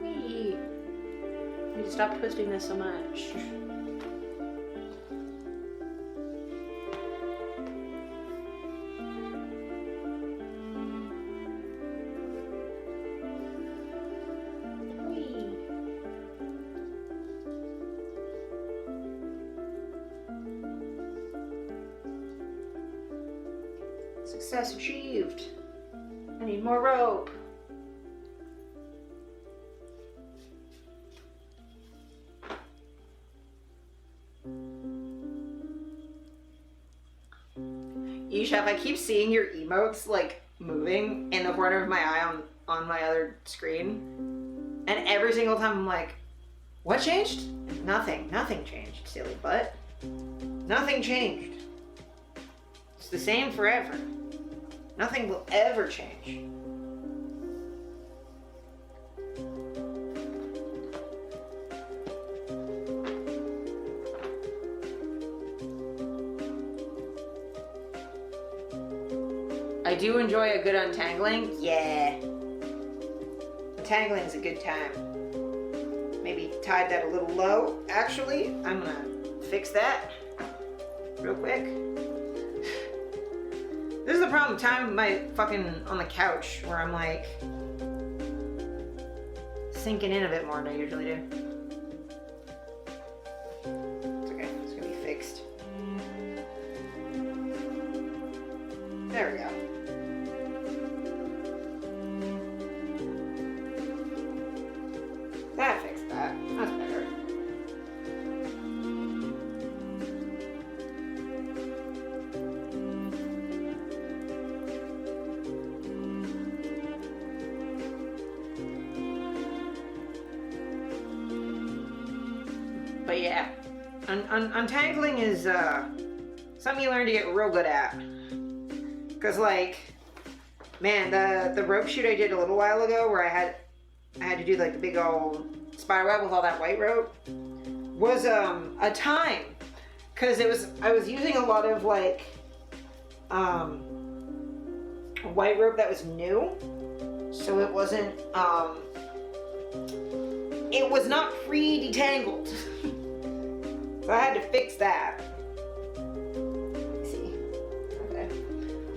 Whee. I need to stop twisting this so much. Success achieved. I need more rope. Yishaf, I keep seeing your emotes like moving in the corner of my eye on my other screen. And every single time I'm like, what changed? Nothing. Nothing changed, silly butt. Nothing changed. It's the same forever. Nothing will ever change. I do enjoy a good untangling. Yeah. Untangling is a good time. Maybe tied that a little low. Actually, I'm gonna fix that real quick. This is the problem, time my fucking on the couch where I'm like sinking in a bit more than I usually do. It's okay, it's gonna be fixed. There we go. That fixed that. That's better. But yeah, untangling is something you learn to get real good at. Cause like, man, the rope shoot I did a little while ago, where I had to do like the big old spider web with all that white rope, was a time. Cause I was using a lot of like white rope that was new, so it wasn't it was not pre-detangled. So I had to fix that. Let's see. Okay.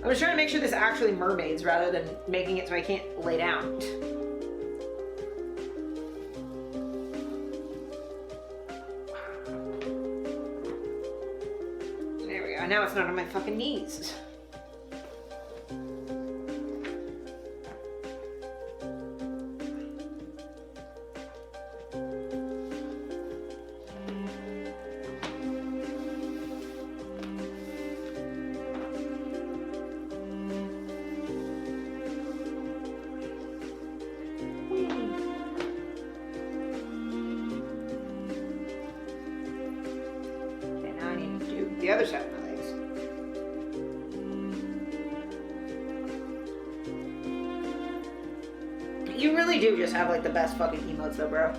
I was trying to make sure this actually mermaids rather than making it so I can't lay down. There we go. Now it's not on my fucking knees. The other side of my legs. You really do just have like the best fucking emotes though, bro.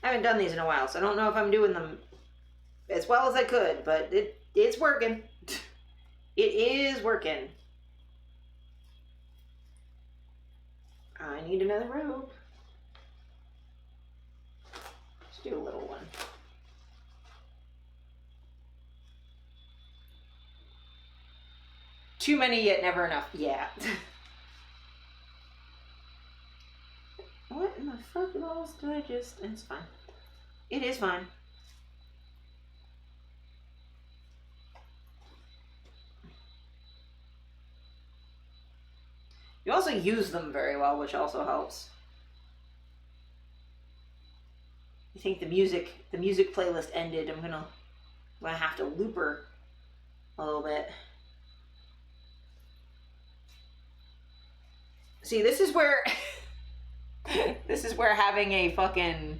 haven't done these in a while, so I don't know if I'm doing them as well as I could, but it's working. It is working. I need another rope. Let's do a little one. Too many yet never enough. Yeah. What in the fuck else did I just... It's fine. It is fine. You also use them very well, which also helps. I think the music playlist ended. I'm gonna have to loop her a little bit. See, this is where this is where having a fucking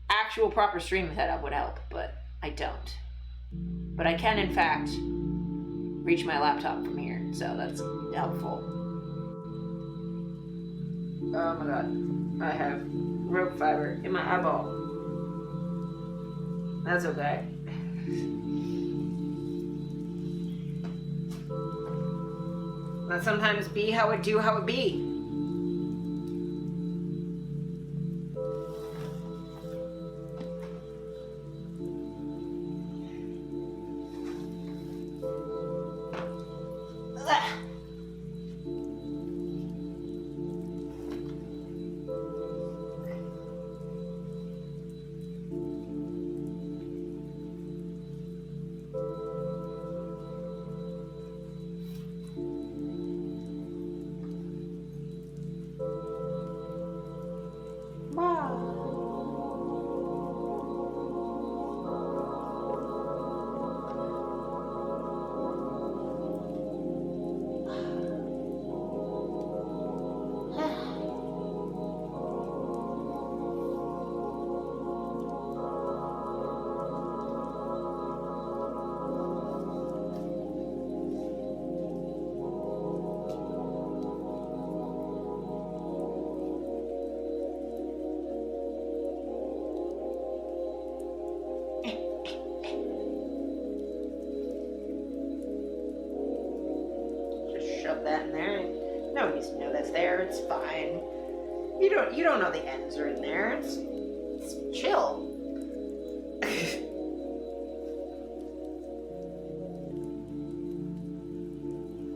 actual proper stream setup would help, but I don't. But I can, in fact, reach my laptop from here, so that's helpful. Oh my god. I have rope fiber in my eyeball. That's okay. That sometimes be how it be. That in there. No one needs to know that's there. It's fine. You don't know the ends are in there. It's chill.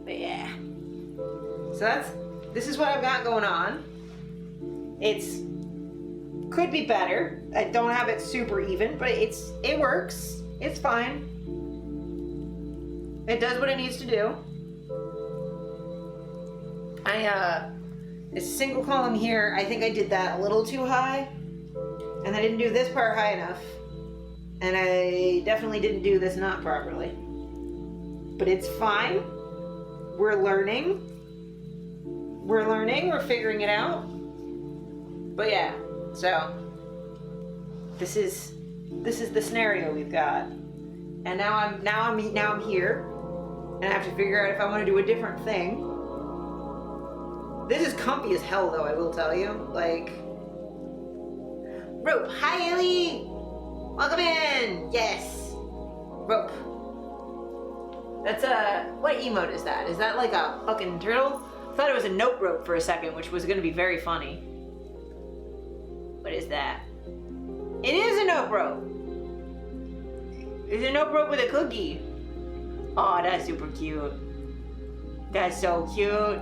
But yeah. So this is what I've got going on. It's could be better. I don't have it super even, but it works. It's fine. It does what it needs to do. This single column here, I think I did that a little too high, and I didn't do this part high enough, and I definitely didn't do this knot properly. But it's fine. We're learning, we're figuring it out. But yeah, so this is the scenario we've got, and now I'm here, and I have to figure out if I want to do a different thing. This is comfy as hell, though, I will tell you. Like, rope. Hi, Ellie. Welcome in. Yes. Rope. That's what emote is that? Is that like a fucking turtle? I thought it was a note rope for a second, which was going to be very funny. What is that? It is a note rope. It's a note rope with a cookie. Oh, that's super cute. That's so cute.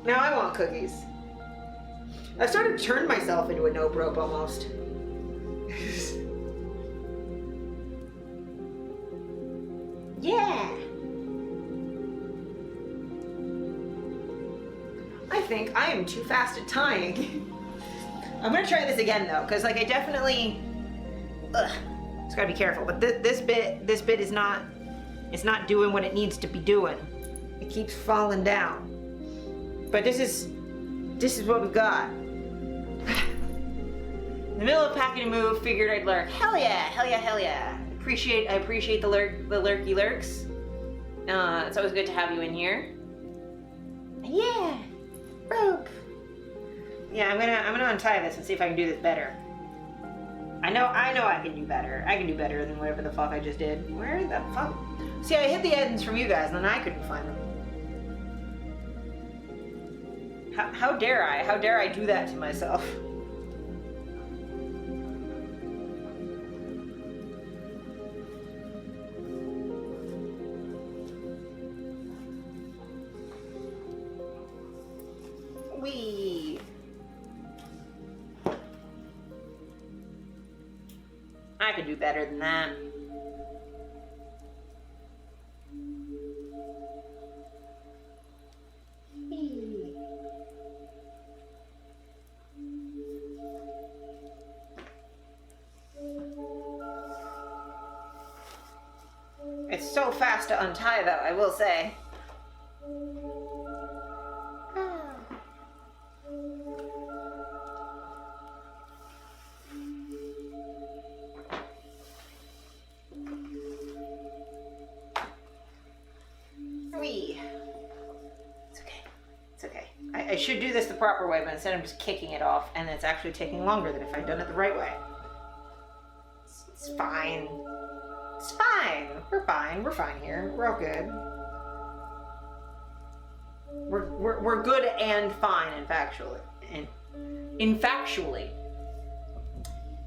Now I want cookies. I started to turn myself into a nope rope almost. Yeah. I think I am too fast at tying. I'm gonna try this again though, because like I definitely, just gotta be careful. But this bit is not, it's not doing what it needs to be doing. It keeps falling down. But this is what we've got. In the middle of packing a move, figured I'd lurk. Hell yeah, hell yeah, hell yeah. I appreciate the lurky lurks. It's always good to have you in here. And yeah, rope. Yeah, I'm gonna untie this and see if I can do this better. I know I can do better. I can do better than whatever the fuck I just did. Where the fuck? See, I hid the ends from you guys and then I couldn't find them. How dare I? How dare I do that to myself? Wee. I could do better than that. Wee. It's so fast to untie, though, I will say. It's okay. It's okay. I should do this the proper way, but instead I'm just kicking it off, and it's actually taking longer than if I'd done it the right way. It's fine. It's fine. We're fine. We're fine here. We're all good. We're good and fine, infactually.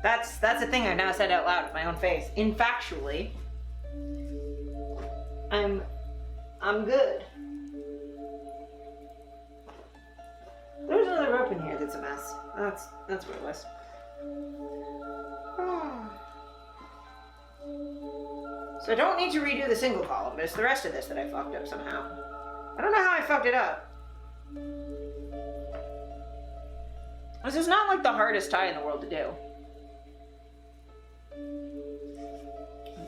That's a thing I've now said out loud with my own face. Infactually, I'm good. There's another rope in here that's a mess. That's what it was. So I don't need to redo the single column, but it's the rest of this that I fucked up somehow. I don't know how I fucked it up. This is not like the hardest tie in the world to do.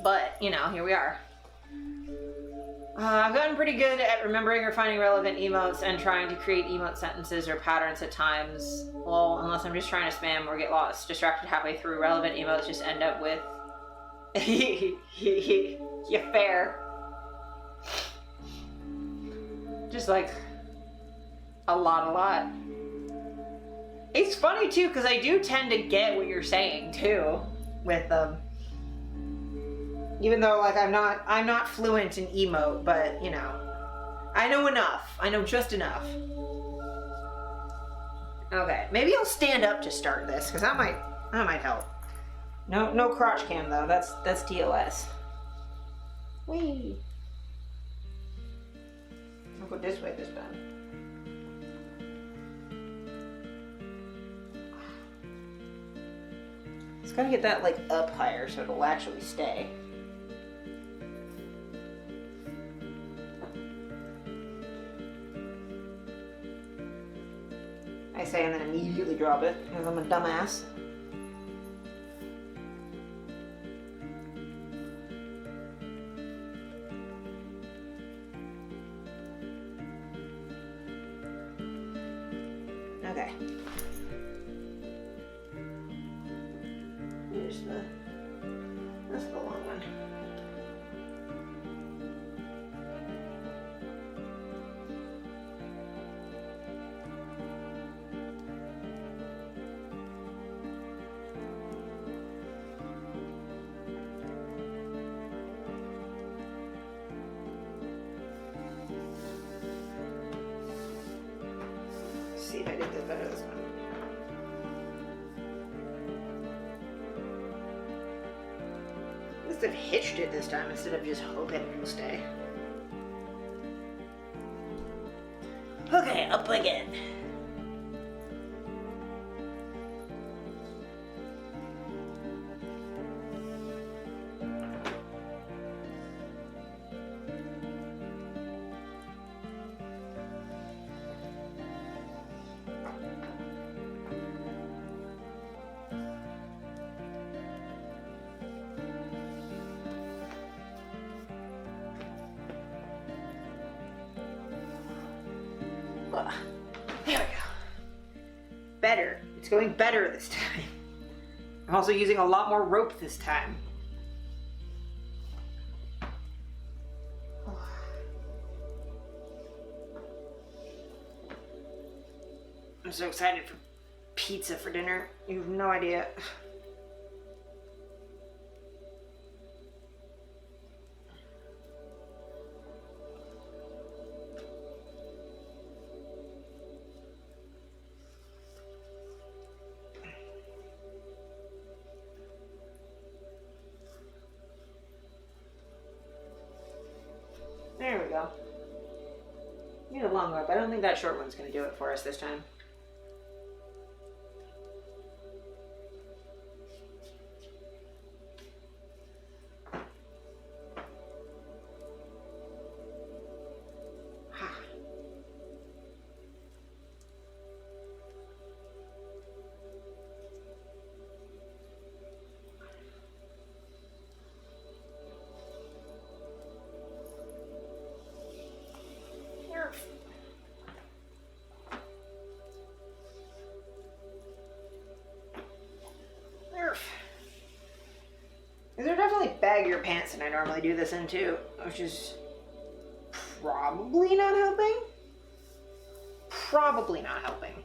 But, you know, here we are. I've gotten pretty good at remembering or finding relevant emotes and trying to create emote sentences or patterns at times. Well, unless I'm just trying to spam or get lost, distracted halfway through, relevant emotes just end up with you fair. Just like a lot. It's funny too, because I do tend to get what you're saying too with them. Even though like I'm not fluent in emote, but you know, I know enough. I know just enough. Okay, maybe I'll stand up to start this, because that might help. No crotch cam though. That's TOS. Whee. I'll go this way this time. It's gotta get that like up higher so it'll actually stay. I say and then immediately drop it because I'm a dumbass. Okay. That's the long one. Let's see if I did this better this one. I've hitched it this time instead of just hoping it'll stay. Okay, up again. There we go. Better. It's going better this time. I'm also using a lot more rope this time. I'm so excited for pizza for dinner. You have no idea. There we go. Need a long rope. I don't think that short one's going to do it for us this time. They're definitely baggier pants than I normally do this in too, which is probably not helping. Probably not helping.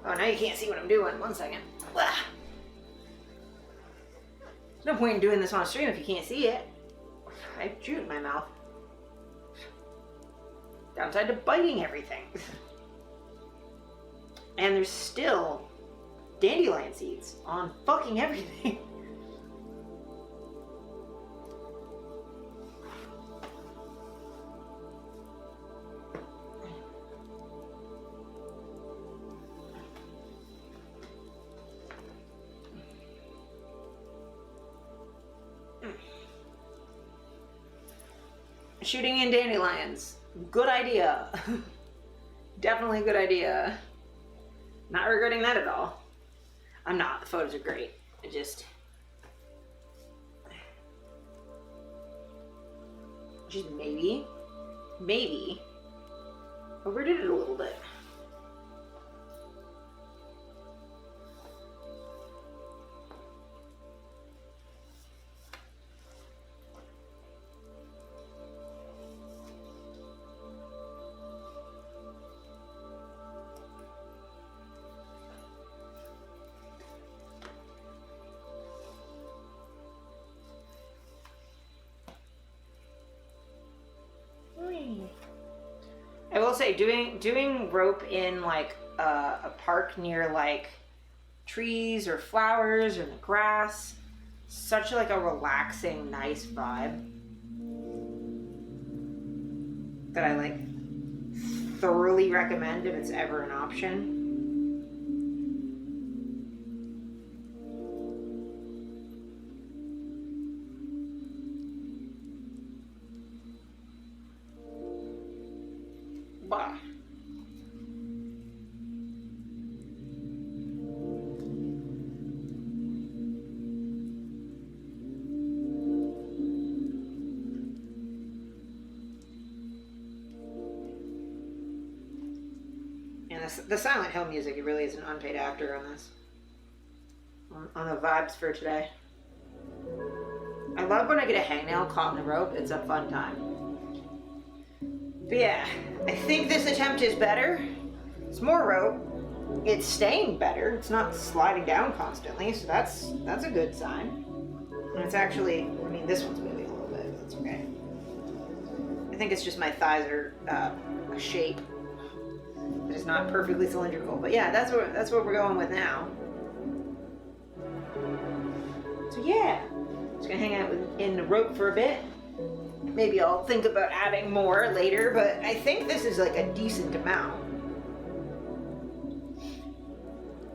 Oh, now you can't see what I'm doing. 1 second. There's no point in doing this on a stream if you can't see it. I have jute in my mouth. Downside to biting everything. And there's still dandelion seeds on fucking everything. Shooting in dandelions. Good idea. Definitely a good idea. Not regretting that at all. I'm not. The photos are great. I just maybe overdid it a little bit. I will say, doing rope in like a park near like trees or flowers or the grass, such like a relaxing, nice vibe that I like thoroughly recommend if it's ever an option. Bah. And the Silent Hill music, it really is an unpaid actor on this. On the vibes for today. I love when I get a hangnail caught in the rope. It's a fun time. But yeah, I think this attempt is better. It's more rope. It's staying better. It's not sliding down constantly, so that's a good sign. And it's actually, I mean, this one's moving a little bit, but that's okay. I think it's just my thighs are a shape that is not perfectly cylindrical. But yeah, that's what we're going with now. So yeah, just gonna hang out in the rope for a bit. Maybe I'll think about adding more later, but I think this is like a decent amount.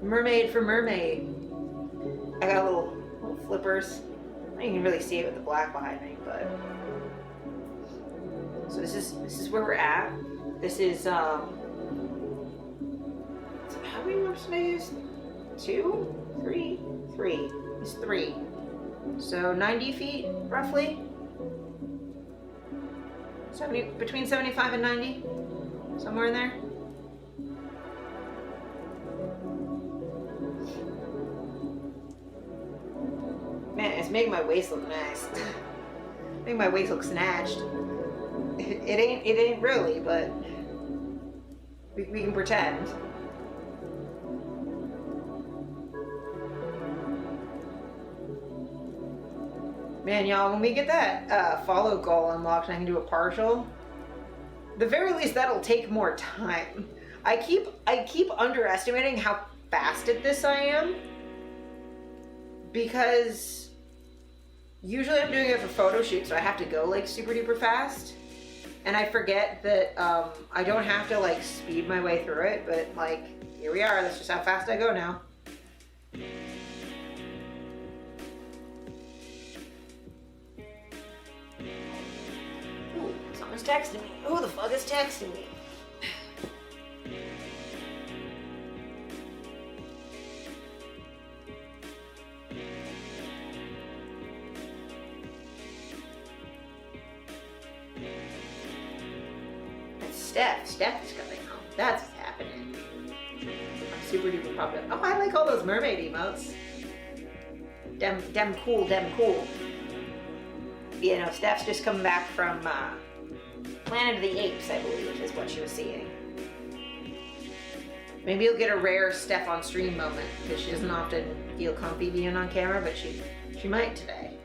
Mermaid for mermaid. I got little flippers. You can really see it with the black behind me, but so this is where we're at. This is how many ropes did I use? 2, 3, 3. It's 3. So 90 feet roughly. between 75 and 90, somewhere in there. Man, it's making my waist look nice. Making my waist look snatched. It ain't really, but we can pretend. Man, y'all, when we get that follow goal unlocked and I can do a partial, the very least that'll take more time. I keep underestimating how fast at this I am, because usually I'm doing it for photo shoots, so I have to go like super duper fast, and I forget that I don't have to like speed my way through it, but like here we are, that's just how fast I go now. Ooh, someone's texting me. Who the fuck is texting me? Steph is coming home. That's what's happening. I'm super duper popular. Oh, I like all those mermaid emotes. Dem cool. You know, Steph's just come back from Planet of the Apes, I believe, is what she was seeing. Maybe you'll get a rare Steph on stream moment, because she doesn't often feel comfy being on camera, but she might today.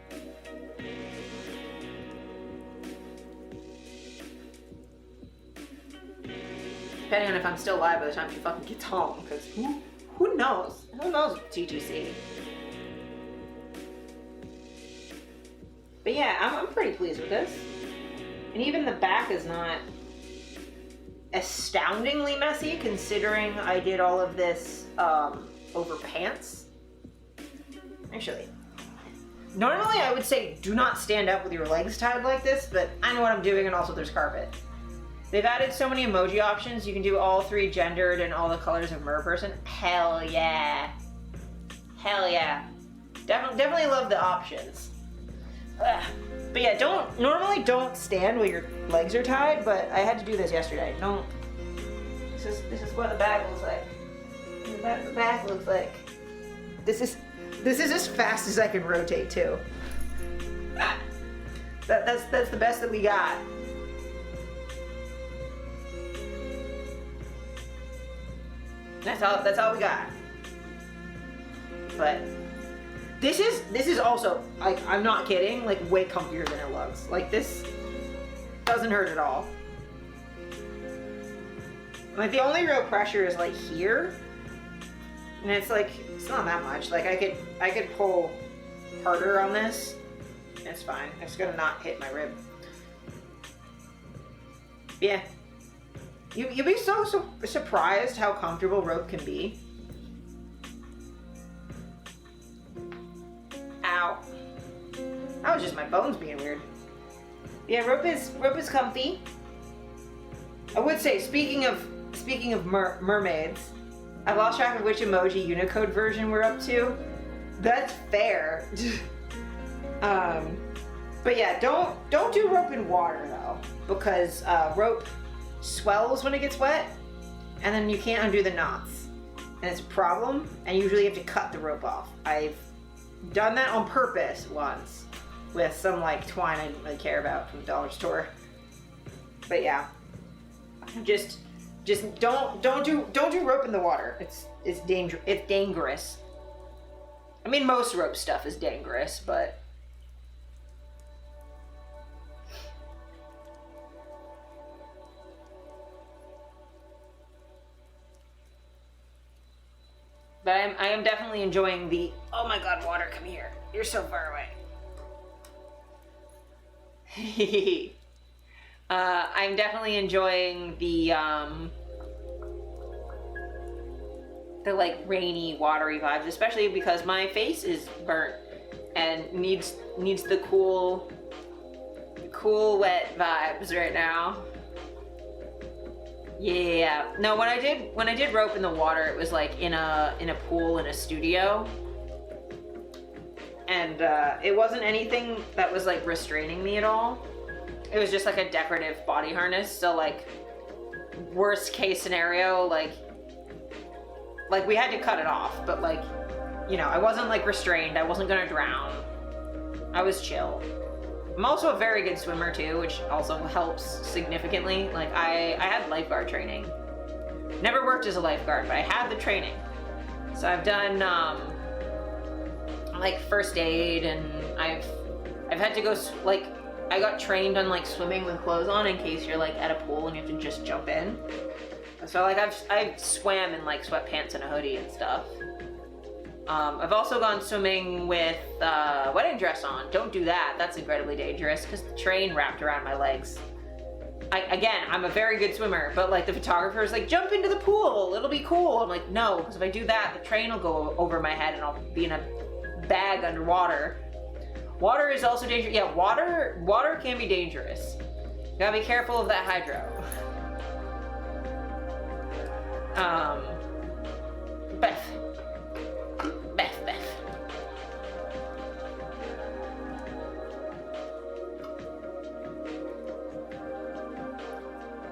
Depending on if I'm still live by the time she fucking gets home, because who knows? Who knows TGC? But yeah, I'm pretty pleased with this. And even the back is not astoundingly messy, considering I did all of this over pants. Actually, normally I would say do not stand up with your legs tied like this, but I know what I'm doing, and also there's carpet. They've added so many emoji options. You can do all 3 gendered and all the colors of merperson. Hell yeah. Hell yeah. Definitely love the options. Ugh. But yeah, normally don't stand while your legs are tied, but I had to do this yesterday. This is what the back looks like. This is what the back looks like. This is as fast as I can rotate too. That's the best that we got. That's all we got. But this is also, like, I'm not kidding, like way comfier than it looks. Like, this doesn't hurt at all. Like, the only real pressure is like here, and it's like, it's not that much. Like, I could pull harder on this. It's fine. It's gonna not hit my rib. Yeah. You'll be so surprised how comfortable rope can be. Ow. That was just my bones being weird. Yeah, rope is comfy. I would say, speaking of mermaids, I've lost track of which emoji Unicode version we're up to. That's fair. But yeah, don't do rope in water though, because rope swells when it gets wet, and then you can't undo the knots, and it's a problem, and usually you have to cut the rope off. I've done that on purpose once with some like twine I didn't really care about from the dollar store. But yeah, just don't do rope in the water. It's dangerous. I mean, most rope stuff is dangerous, but I am definitely enjoying the, oh my god, water, come here. You're so far away. I'm definitely enjoying the like rainy, watery vibes, especially because my face is burnt and needs the cool, wet vibes right now. Yeah. No, when I did rope in the water, it was like in a pool in a studio. And it wasn't anything that was like restraining me at all. it was just like a decorative body harness. So like, worst case scenario, like we had to cut it off, but like, you know, I wasn't like restrained. I wasn't gonna drown. I was chill. I'm also a very good swimmer too, which also helps significantly. Like I had lifeguard training. Never worked as a lifeguard, but I had the training. So I've done like first aid, and I've had to go like, I got trained on like swimming with clothes on in case you're like at a pool and you have to just jump in. So like I've swam in like sweatpants and a hoodie and stuff. I've also gone swimming with wedding dress on. Don't do that. That's incredibly dangerous because the train wrapped around my legs. I'm a very good swimmer, but like the photographer's like, jump into the pool, it'll be cool. I'm like, no, because if I do that, the train will go over my head and I'll be in a bag underwater. Water is also dangerous. Yeah, water can be dangerous. You gotta be careful of that hydro. Beth.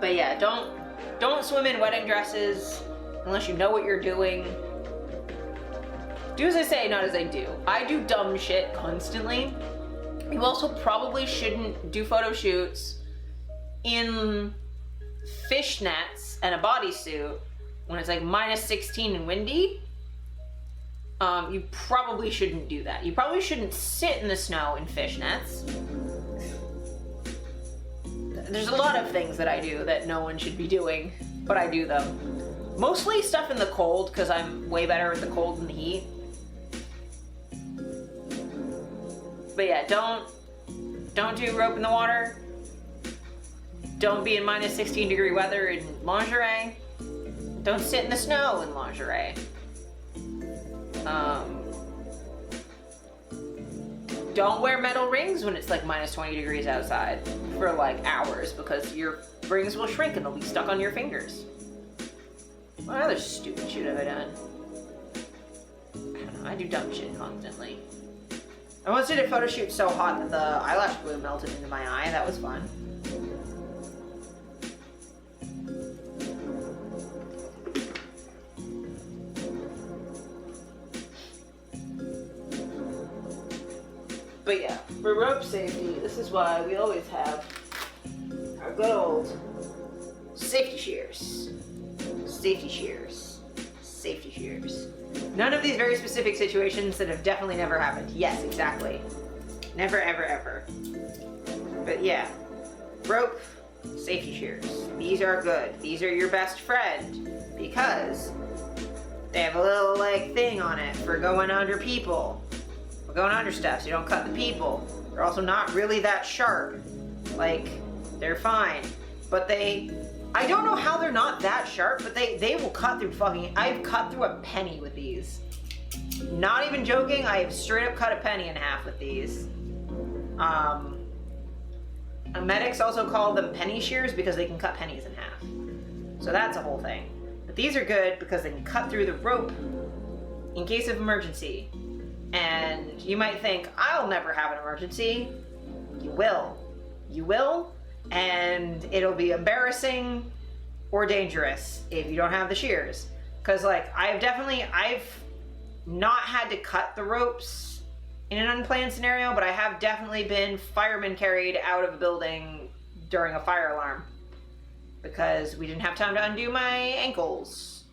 But yeah, don't swim in wedding dresses unless you know what you're doing. Do as I say, not as I do. I do dumb shit constantly. You also probably shouldn't do photo shoots in fishnets and a bodysuit when it's like -16 and windy. You probably shouldn't do that. You probably shouldn't sit in the snow in fishnets. There's a lot of things that I do that no one should be doing, but I do them. Mostly stuff in the cold, because I'm way better with the cold than the heat. But yeah, don't do rope in the water. Don't be in -16-degree weather in lingerie. Don't sit in the snow in lingerie. Don't wear metal rings when it's like -20 degrees outside for like hours, because your rings will shrink and they'll be stuck on your fingers. What other stupid shit have I done? I don't know, I do dumb shit constantly. I once did a photo shoot so hot that the eyelash glue melted into my eye. That was fun. But yeah, for rope safety, this is why we always have our good old safety shears. Safety shears. Safety shears. None of these very specific situations that have definitely never happened. Yes, exactly. Never, ever, ever. But yeah, rope, safety shears. These are good. These are your best friend because they have a little like thing on it for going under people. For going under stuff so you don't cut the people. They're also not really that sharp. Like, they're fine. But I don't know how they're not that sharp, but they will cut through fucking, I've cut through a penny with these. Not even joking, I have straight up cut a penny in half with these. Medics also call them penny shears because they can cut pennies in half. So that's a whole thing. But these are good because they can cut through the rope in case of emergency. And you might think, I'll never have an emergency. You will. You will, and it'll be embarrassing or dangerous if you don't have the shears. Because like, I've not had to cut the ropes in an unplanned scenario, but I have definitely been fireman carried out of a building during a fire alarm because we didn't have time to undo my ankles.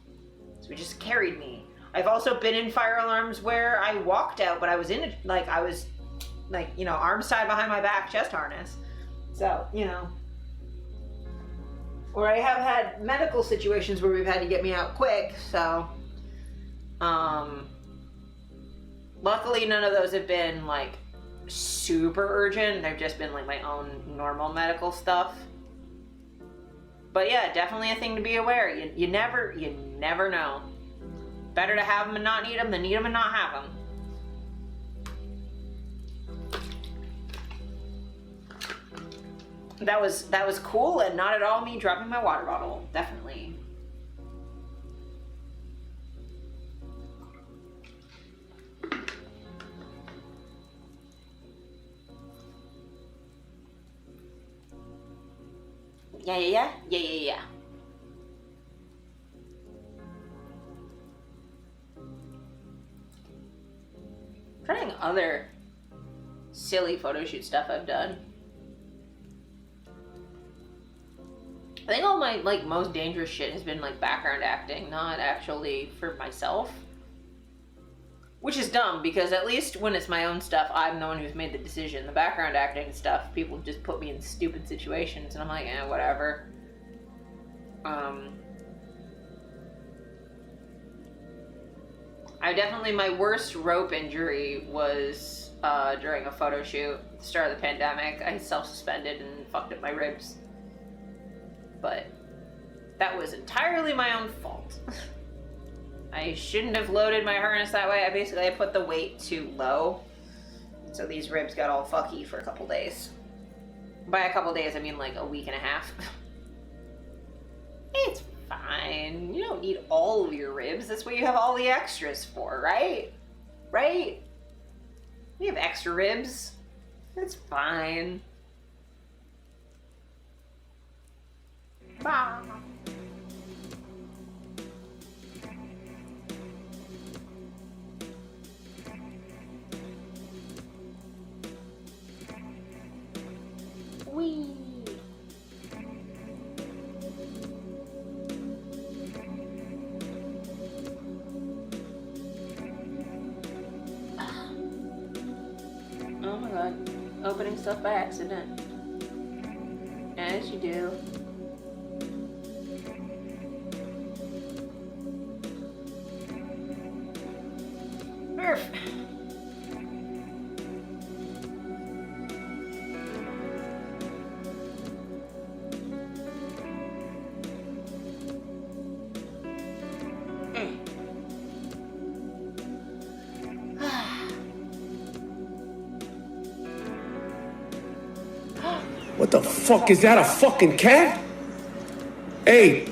So we just carried me. I've also been in fire alarms where I walked out, but I was arms tied behind my back, chest harness. So, you know. Or I have had medical situations where we've had to get me out quick, so. Luckily none of those have been like super urgent. They've just been like my own normal medical stuff. But yeah, definitely a thing to be aware. You never know. Better to have them and not need them than need them and not have them. That was cool and not at all me dropping my water bottle. Definitely. Yeah. Trying other silly photo shoot stuff I've done. I think all my like most dangerous shit has been like background acting, not actually for myself. Which is dumb because at least when it's my own stuff, I'm the one who's made the decision. The background acting stuff, people just put me in stupid situations and I'm like, whatever. My worst rope injury was during a photo shoot at the start of the pandemic. I self-suspended and fucked up my ribs. But that was entirely my own fault. I shouldn't have loaded my harness that way. I put the weight too low. So these ribs got all fucky for a couple days. By a couple days, I mean like a week and a half. It's fine. You don't need all of your ribs. That's what you have all the extras for, right? Right? We have extra ribs. It's fine. Bye. Wee. Oh my god. Opening stuff by accident. As you do. Murph. What the fuck, is that a fucking cat? Hey,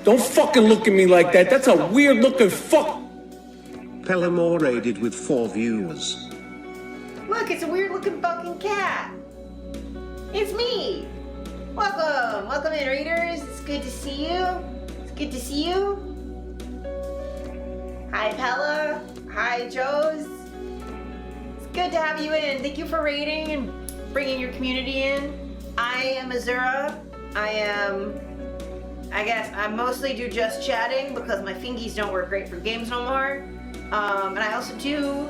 don't fucking look at me like that. That's a weird looking fuck. Pellamore raided with 4 views. Look, it's a weird looking fucking cat. It's me. Welcome in, readers. It's good to see you. Hi, Pella. Hi, Joes. It's good to have you in. Thank you for raiding and bringing your community in. I am Azura. I mostly do just chatting because my fingies don't work great for games no more. And I also do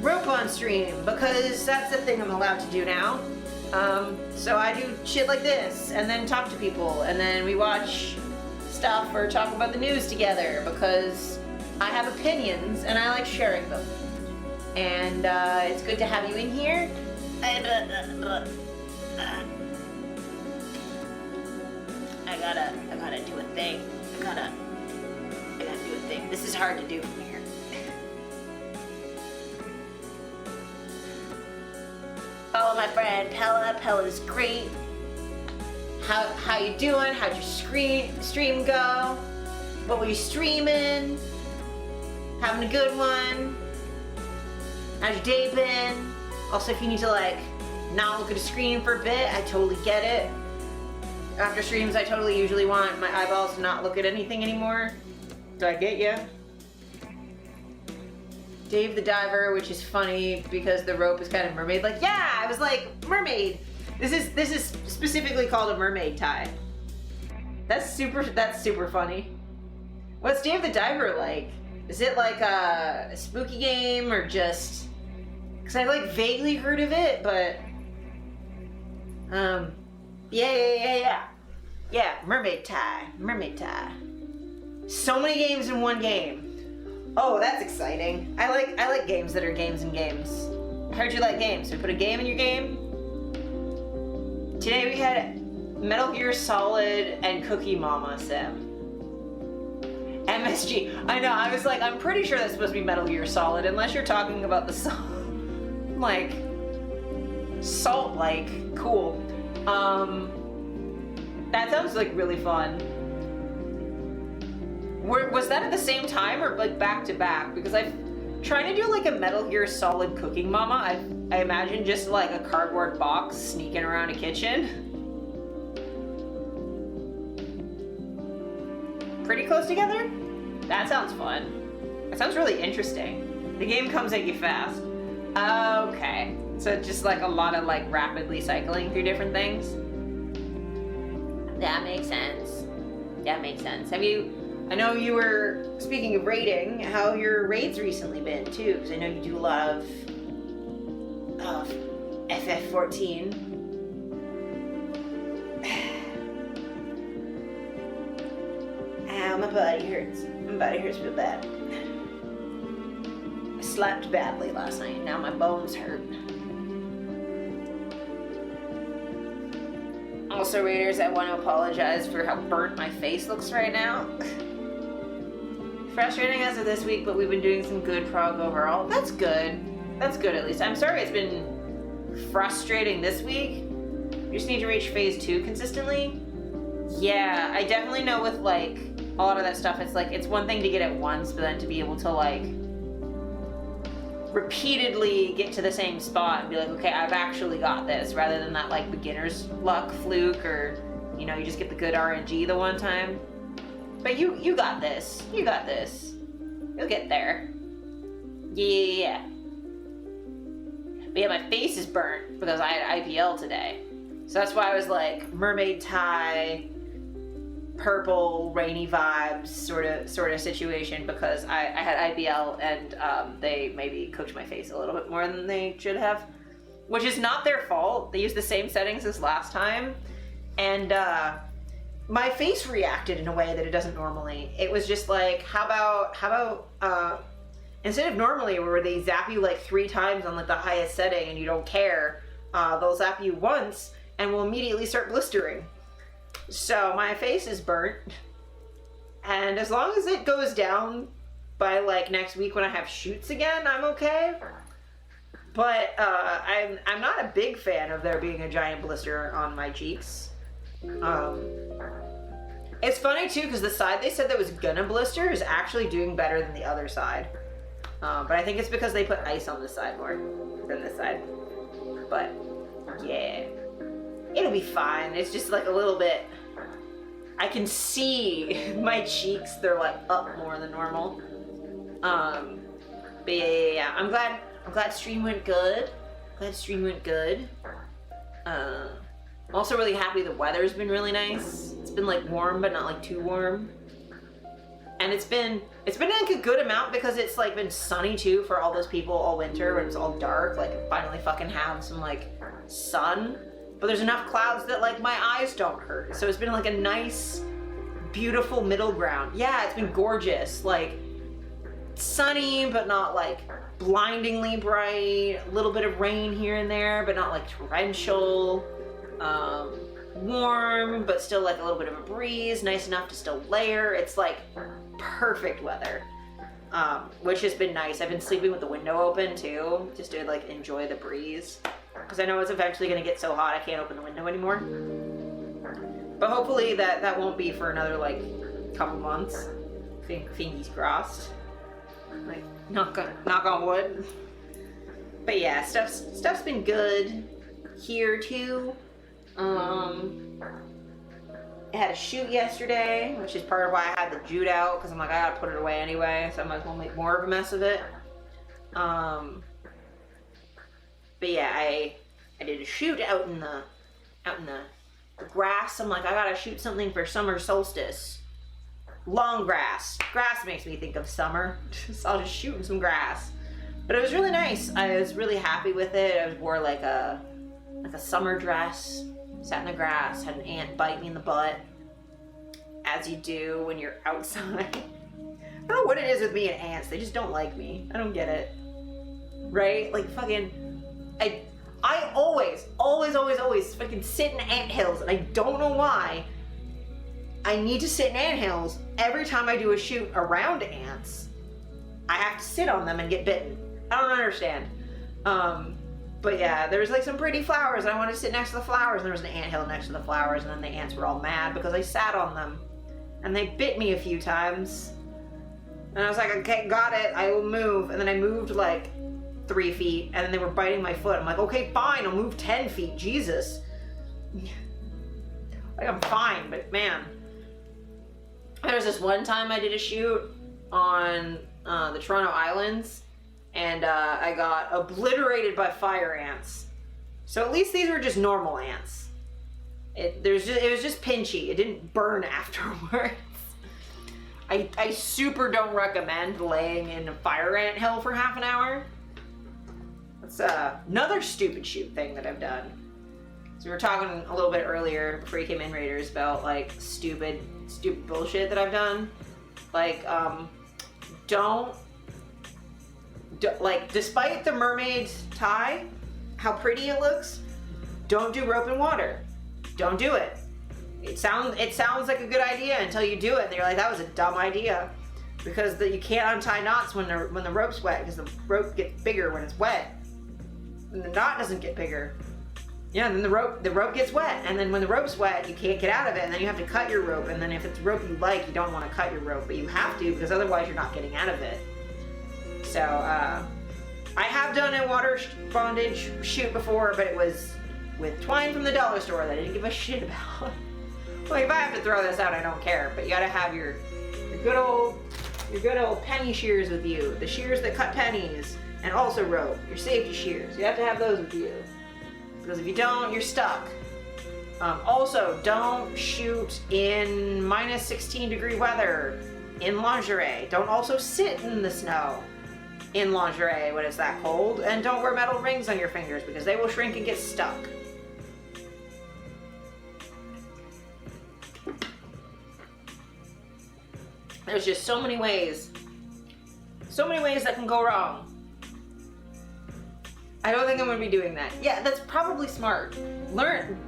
rope on stream because that's the thing I'm allowed to do now. So I do shit like this and then talk to people and then we watch stuff or talk about the news together because I have opinions and I like sharing them. And it's good to have you in here. I gotta do a thing. I gotta do a thing. This is hard to do from here. Follow my friend Pella. Pella's great. How you doing? How'd your stream go? What were you streaming? Having a good one? How's your day been? Also, if you need to like not look at a screen for a bit, I totally get it. After streams, I totally usually want my eyeballs to not look at anything anymore. Do I get you? Dave the Diver, which is funny because the rope is kind of mermaid. Like, yeah, I was like, mermaid. This is specifically called a mermaid tie. That's super funny. What's Dave the Diver like? Is it like a spooky game or just? Cause I've like vaguely heard of it, but yeah, mermaid tie. So many games in one game. Oh, that's exciting. I like games that are games in games. I heard you like games. So we put a game in your game. Today we had Metal Gear Solid and Cookie Mama Sim. MSG. I know, I was like, I'm pretty sure that's supposed to be Metal Gear Solid, unless you're talking about the song. Like, Salt, like, cool. That sounds like really fun. Was that at the same time or like back to back? Because I'm trying to do like a Metal Gear Solid Cooking Mama. I imagine just like a cardboard box sneaking around a kitchen. pretty close together? That sounds fun. That sounds really interesting. The game comes at you fast. Okay. So just like a lot of like rapidly cycling through different things. That makes sense. That makes sense. Have you, I know you were, speaking of raiding, how your raids recently been too, because I know you do a lot of FF14. Ow, my body hurts. My body hurts real bad. I slept badly last night. Now my bones hurt. Also, Raiders, I want to apologize for how burnt my face looks right now. Frustrating as of this week, but we've been doing some good prog overall. That's good. That's good at least. I'm sorry it's been frustrating this week. You just need to reach phase 2 consistently. Yeah, I definitely know with like a lot of that stuff, it's like, it's one thing to get it once, but then to be able to like repeatedly get to the same spot and be like, okay, I've actually got this, rather than that like beginner's luck fluke, or you know, you just get the good RNG the one time. But you got this. You got this. You'll get there. Yeah. But yeah, my face is burnt because I had IPL today. So that's why I was like mermaid tie, purple, rainy vibes sort of situation, because I had IPL and they maybe cooked my face a little bit more than they should have, which is not their fault. They used the same settings as last time, and my face reacted in a way that it doesn't normally. It was just like, how about instead of normally where they zap you like 3 times on like the highest setting and you don't care, they'll zap you once and will immediately start blistering. So my face is burnt, and as long as it goes down by like next week when I have shoots again, I'm okay. But I'm not a big fan of there being a giant blister on my cheeks. It's funny too, because the side they said that was gonna blister is actually doing better than the other side. But I think it's because they put ice on this side more than this side. But yeah, it'll be fine. It's just like a little bit, I can see my cheeks, they're like up more than normal. But yeah. I'm glad stream went good. I'm also really happy the weather's been really nice. It's been like warm, but not like too warm. And it's been like a good amount, because it's like been sunny too for all those people all winter when it's all dark. Like finally fucking have some like sun, but there's enough clouds that like my eyes don't hurt. So it's been like a nice, beautiful middle ground. Yeah, it's been gorgeous. Like sunny, but not like blindingly bright. A little bit of rain here and there, but not like torrential. Warm, but still like a little bit of a breeze, nice enough to still layer. It's like perfect weather, which has been nice. I've been sleeping with the window open too, just to like enjoy the breeze, because I know it's eventually gonna get so hot I can't open the window anymore. But hopefully that won't be for another like couple months. Fingers crossed. Like knock on wood. But yeah, stuff's been good here too. I had a shoot yesterday, which is part of why I had the jute out, because I'm like, I gotta put it away anyway, so I might as well make more of a mess of it. But yeah, I did a shoot out in the grass. I'm like, I gotta shoot something for summer solstice. Long grass. Grass makes me think of summer, so I'll just shoot in some grass. But it was really nice. I was really happy with it. I wore like a summer dress. Sat in the grass, had an ant bite me in the butt, as you do when you're outside. I don't know what it is with me and ants. They just don't like me. I don't get it. Right? Like fucking, I always fucking sit in anthills, and I don't know why. I need to sit in anthills every time I do a shoot around ants. I have to sit on them and get bitten. I don't understand. But yeah, there was like some pretty flowers, and I wanted to sit next to the flowers, and there was an anthill next to the flowers, and then the ants were all mad because I sat on them, and they bit me a few times. And I was like, okay, got it, I will move. And then I moved like 3 feet, and then they were biting my foot. I'm like, okay, fine, I'll move 10 feet, Jesus. Like, I'm fine, but man. There was this one time I did a shoot on the Toronto Islands, and I got obliterated by fire ants. So at least these were just normal ants. It was just pinchy. It didn't burn afterwards. I super don't recommend laying in a fire ant hill for half an hour. That's another stupid shoot thing that I've done. So we were talking a little bit earlier before you came in, Raiders, about like stupid bullshit that I've done. Like, don't like, despite the mermaid tie, how pretty it looks, don't do rope and water. Don't do it. It sounds like a good idea until you do it, and you're like, that was a dumb idea, because you can't untie knots when the rope's wet, because the rope gets bigger when it's wet, and the knot doesn't get bigger. Yeah, and then the rope gets wet, and then when the rope's wet, you can't get out of it, and then you have to cut your rope, and then if it's rope you like, you don't want to cut your rope, but you have to, because otherwise you're not getting out of it. So, I have done a water bondage shoot before, but it was with twine from the dollar store that I didn't give a shit about. Like, if I have to throw this out, I don't care, but you gotta have your good old penny shears with you, the shears that cut pennies, and also rope, your safety shears. You have to have those with you, because if you don't, you're stuck. Also, don't shoot in minus 16-degree weather in lingerie. Don't also sit in the snow in lingerie when it's that cold, and don't wear metal rings on your fingers because they will shrink and get stuck. There's just so many ways that can go wrong. I don't think I'm gonna be doing that. Yeah, that's probably smart. Learn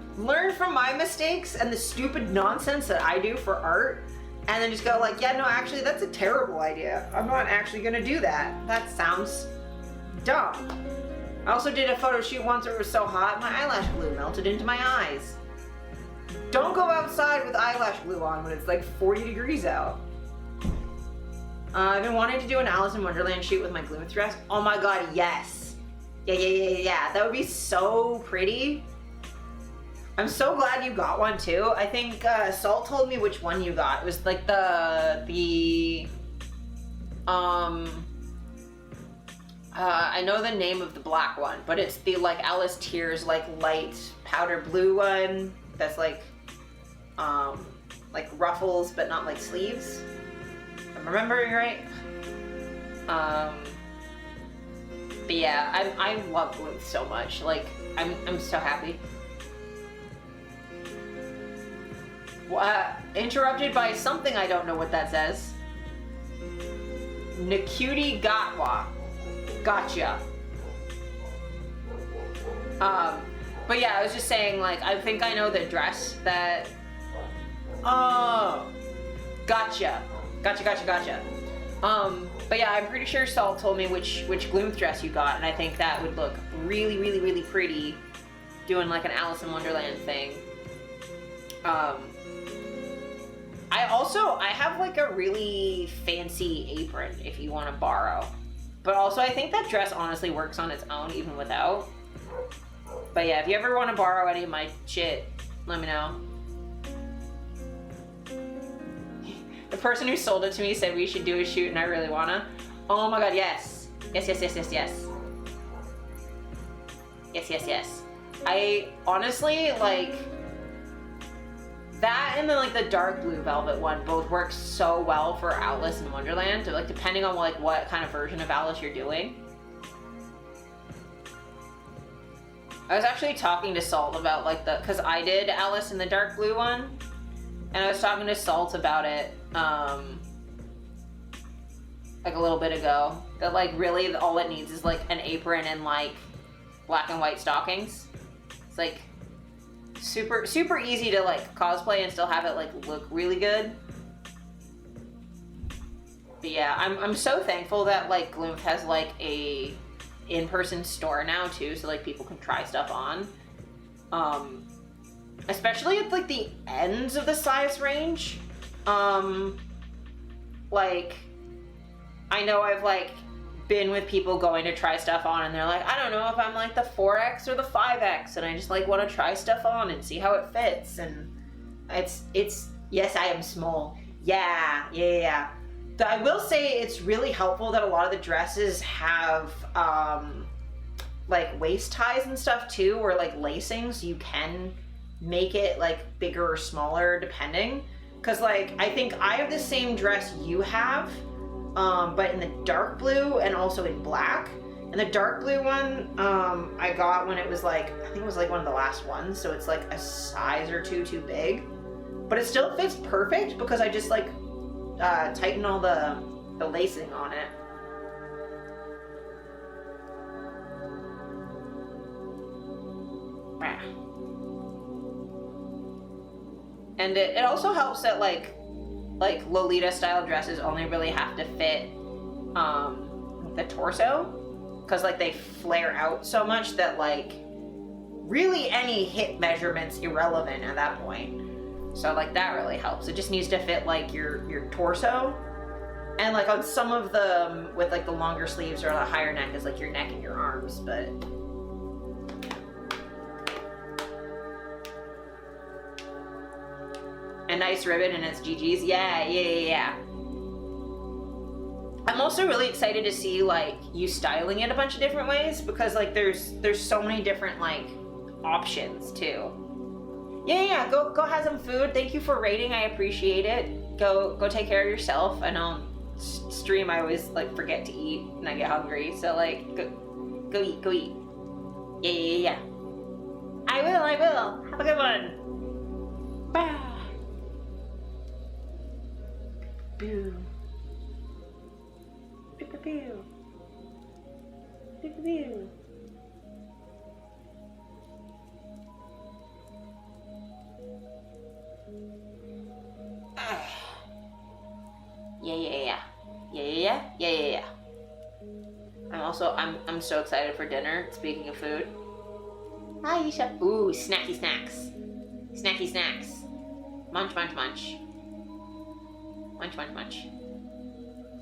from my mistakes and the stupid nonsense that I do for art, and then just go like, yeah, no, actually, that's a terrible idea. I'm not actually gonna do that. That sounds dumb. I also did a photo shoot once where it was so hot, my eyelash glue melted into my eyes. Don't go outside with eyelash glue on when it's like 40 degrees out. I've been wanting to do an Alice in Wonderland shoot with my Gloom dress. Oh my god, yes. Yeah. That would be so pretty. I'm so glad you got one too. I think Salt told me which one you got. It was like I know the name of the black one, but it's the like Alice Tears like light powder blue one that's like ruffles but not like sleeves. I'm remembering right. But yeah, I love Gloom so much. Like I'm so happy. Interrupted by something I don't know what that says. Nakuti Gatwa. Gotcha. But yeah, I was just saying, like, I think I know the dress that... Oh. Gotcha. But yeah, I'm pretty sure Salt told me which Gloom dress you got, and I think that would look really, really, really pretty doing like an Alice in Wonderland thing. I have like a really fancy apron if you want to borrow. But also I think that dress honestly works on its own even without. But yeah, if you ever want to borrow any of my shit, let me know. The person who sold it to me said we should do a shoot and I really wanna. Oh my god, yes. Yes. I honestly, like, that and then like the dark blue velvet one both work so well for Alice in Wonderland, like depending on like what kind of version of Alice you're doing. I was actually talking to Salt about like cause I did Alice in the dark blue one, and I was talking to Salt about it like a little bit ago, that like really all it needs is like an apron and like black and white stockings. It's like super easy to like cosplay and still have it like look really good. But yeah, I'm so thankful that like Gloom has like a in-person store now too, so like people can try stuff on. Especially at like the ends of the size range. Like I know I've like been with people going to try stuff on and they're like, I don't know if I'm like the 4X or the 5X, and I just like want to try stuff on and see how it fits. And it's yes, I am small. Yeah. I will say it's really helpful that a lot of the dresses have like waist ties and stuff too, or like lacing, so you can make it like bigger or smaller depending. Because like I think I have the same dress you have, but in the dark blue and also in black. And the dark blue one I got when it was like, I think it was like one of the last ones, so it's like a size or two too big, but it still fits perfect because I just like tighten all the lacing on it. And it also helps that like Lolita style dresses only really have to fit the torso, because like they flare out so much that like really any hip measurement's irrelevant at that point. So like that really helps. It just needs to fit like your torso, and like on some of them with like the longer sleeves or the higher neck is like your neck and your arms, but a nice ribbon and it's GG's. Yeah. I'm also really excited to see like you styling it a bunch of different ways, because like there's so many different like options too. Yeah. Go have some food. Thank you for rating. I appreciate it. Go take care of yourself. I know stream I always like forget to eat and I get hungry. So like go eat. Yeah. I will. Have a good one. Bye. Boo. Pew. Yeah. I'm so excited for dinner. Speaking of food. Hi, Isha. Ooh, snacky snacks. Munch.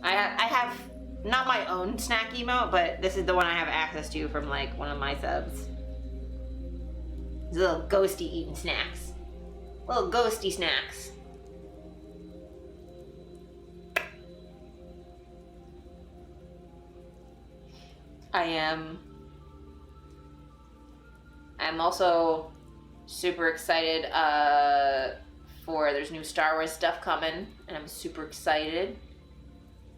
I have not my own snack emote, but this is the one I have access to from like one of my subs. These little ghosty eating snacks. Little ghosty snacks. I'm also super excited for there's new Star Wars stuff coming, and I'm super excited.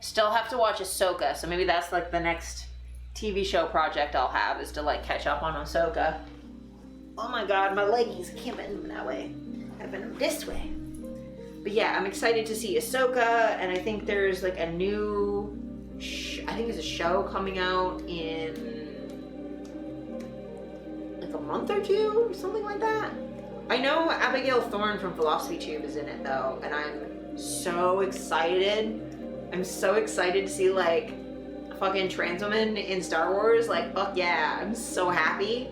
Still have to watch Ahsoka, so maybe that's like the next TV show project I'll have, is to like catch up on Ahsoka. Oh my god, my leggies can't bend them that way. Gotta bend them this way. But yeah, I'm excited to see Ahsoka, and I think there's like a new I think there's a show coming out in like a month or two, or something like that. I know Abigail Thorne from Philosophy Tube is in it though, and I'm so excited. I'm so excited to see like a fucking trans woman in Star Wars. Like, fuck yeah, I'm so happy.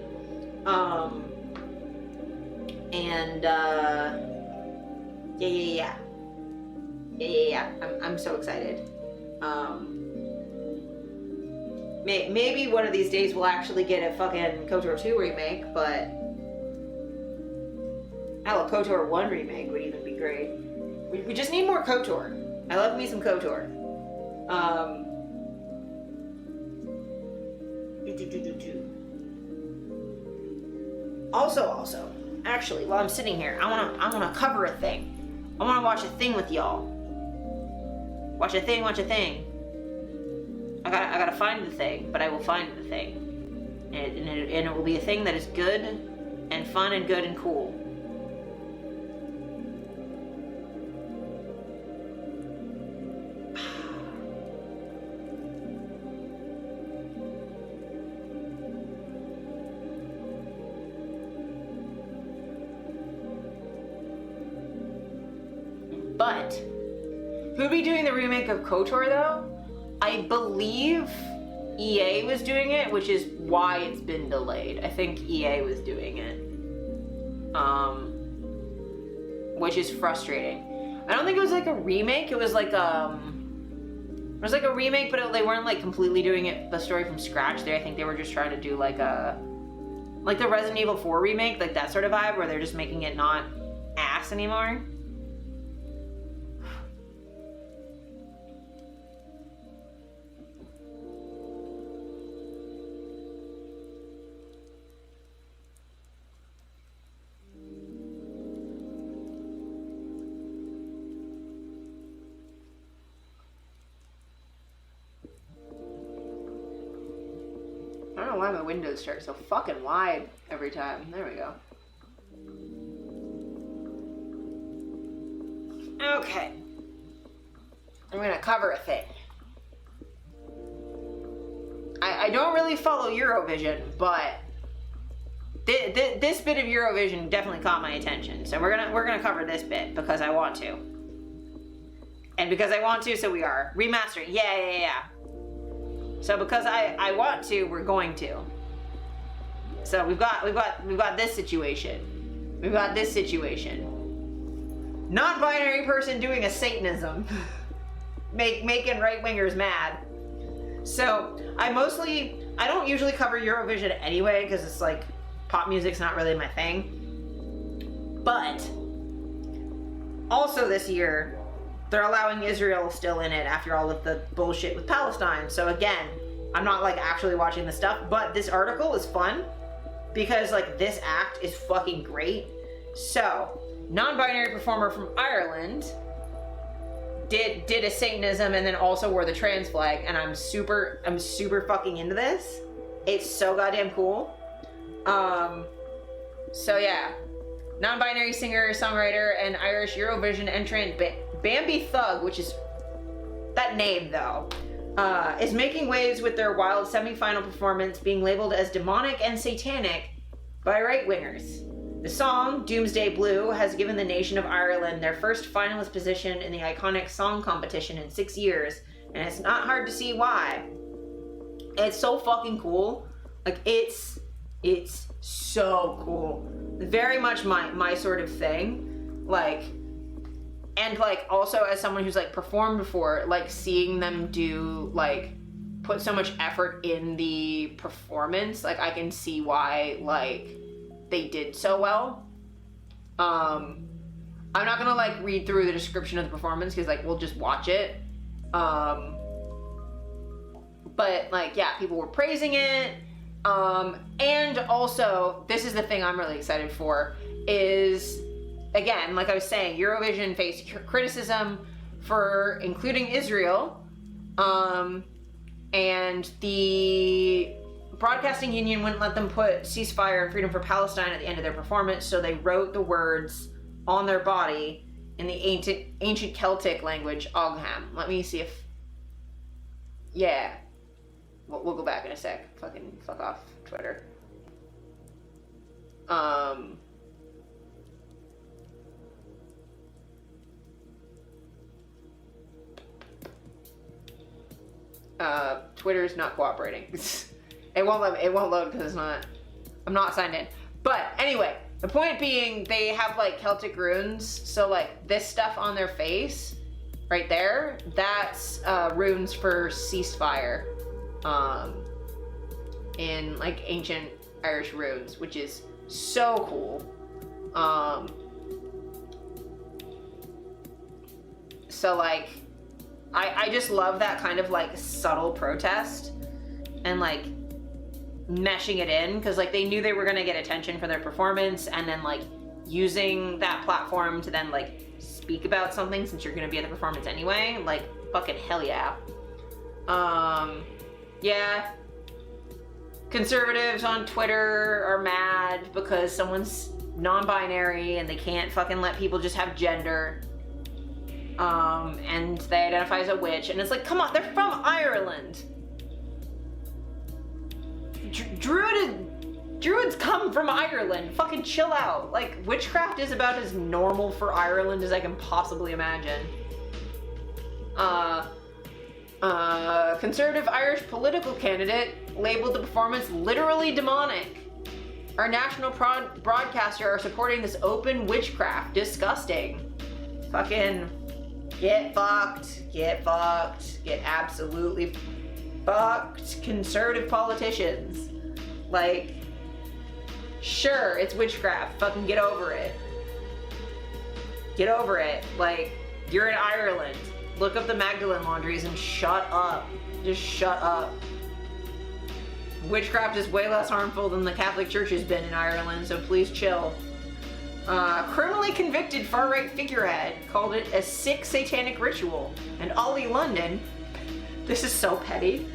Yeah. I'm so excited. Maybe one of these days we'll actually get a fucking KOTOR 2 remake, but hell, a KOTOR 1 remake would even be great. We just need more KOTOR. I love me some KOTOR. Also, actually, while I'm sitting here, I wanna cover a thing. I wanna watch a thing with y'all. Watch a thing. I gotta find the thing, but I will find the thing, and it will be a thing that is good and fun and good and cool. But who'd be doing the remake of KOTOR though? I believe EA was doing it, which is why it's been delayed. I think EA was doing it, which is frustrating. I don't think it was like a remake. It was like a remake, but they weren't like completely doing it the story from scratch. I think they were just trying to do like the Resident Evil 4 remake, like that sort of vibe, where they're just making it not ass anymore. my windows start so fucking wide every time. There we go. Okay. I'm gonna cover a thing. I don't really follow Eurovision, but this bit of Eurovision definitely caught my attention. So we're gonna cover this bit because I want to. And because I want to, so we are. Remastering. Yeah. So because I want to, we're going to. So we've got this situation. We've got this situation. Non-binary person doing a Satanism. Making right-wingers mad. So I don't usually cover Eurovision anyway, because it's like, pop music's not really my thing. But also this year, they're allowing Israel still in it after all of the bullshit with Palestine. So again, I'm not like actually watching the stuff, but this article is fun because like this act is fucking great. So, non-binary performer from Ireland did a Satanism and then also wore the trans flag, and I'm super fucking into this. It's so goddamn cool. So yeah. Non-binary singer, songwriter, and Irish Eurovision entrant Bambi Thug, which is that name though, is making waves with their wild semi-final performance being labeled as demonic and satanic by right-wingers. The song, Doomsday Blue, has given the nation of Ireland their first finalist position in the iconic song competition in 6 years, and it's not hard to see why. It's so fucking cool. Like, it's so cool. Very much my sort of thing. Like, and like also as someone who's like performed before, like seeing them do like put so much effort in the performance, like I can see why like they did so well. I'm not gonna like read through the description of the performance because like we'll just watch it. But like yeah, people were praising it. And also, this is the thing I'm really excited for, is, again, like I was saying, Eurovision faced criticism for including Israel, and the Broadcasting Union wouldn't let them put ceasefire and freedom for Palestine at the end of their performance, so they wrote the words on their body in the ancient Celtic language, Ogham. Let me see if... Yeah. We'll go back in a sec. Fucking fuck off, Twitter. Twitter's not cooperating. It won't load because it's not. I'm not signed in. But anyway, the point being, they have like Celtic runes. So like this stuff on their face, right there, that's runes for ceasefire. In like ancient Irish runes, which is so cool. So like, I just love that kind of like subtle protest and like meshing it in, because like they knew they were gonna get attention for their performance, and then like using that platform to then like speak about something since you're gonna be at the performance anyway. Like fucking hell yeah. Yeah, conservatives on Twitter are mad because someone's non-binary and they can't fucking let people just have gender. And they identify as a witch, and it's like, come on, they're from Ireland. Druids come from Ireland. Fucking chill out. Like, witchcraft is about as normal for Ireland as I can possibly imagine. Conservative Irish political candidate labeled the performance literally demonic. Our national broadcaster are supporting this open witchcraft. Disgusting. Fucking get fucked. Get fucked. Get absolutely fucked. Conservative politicians. Like, sure, it's witchcraft. Fucking get over it. Get over it. Like, you're in Ireland. Look up the Magdalene laundries and shut up. Just shut up. Witchcraft is way less harmful than the Catholic Church has been in Ireland, so please chill. Criminally convicted far-right figurehead called it a sick satanic ritual. And Ollie London, this is so petty,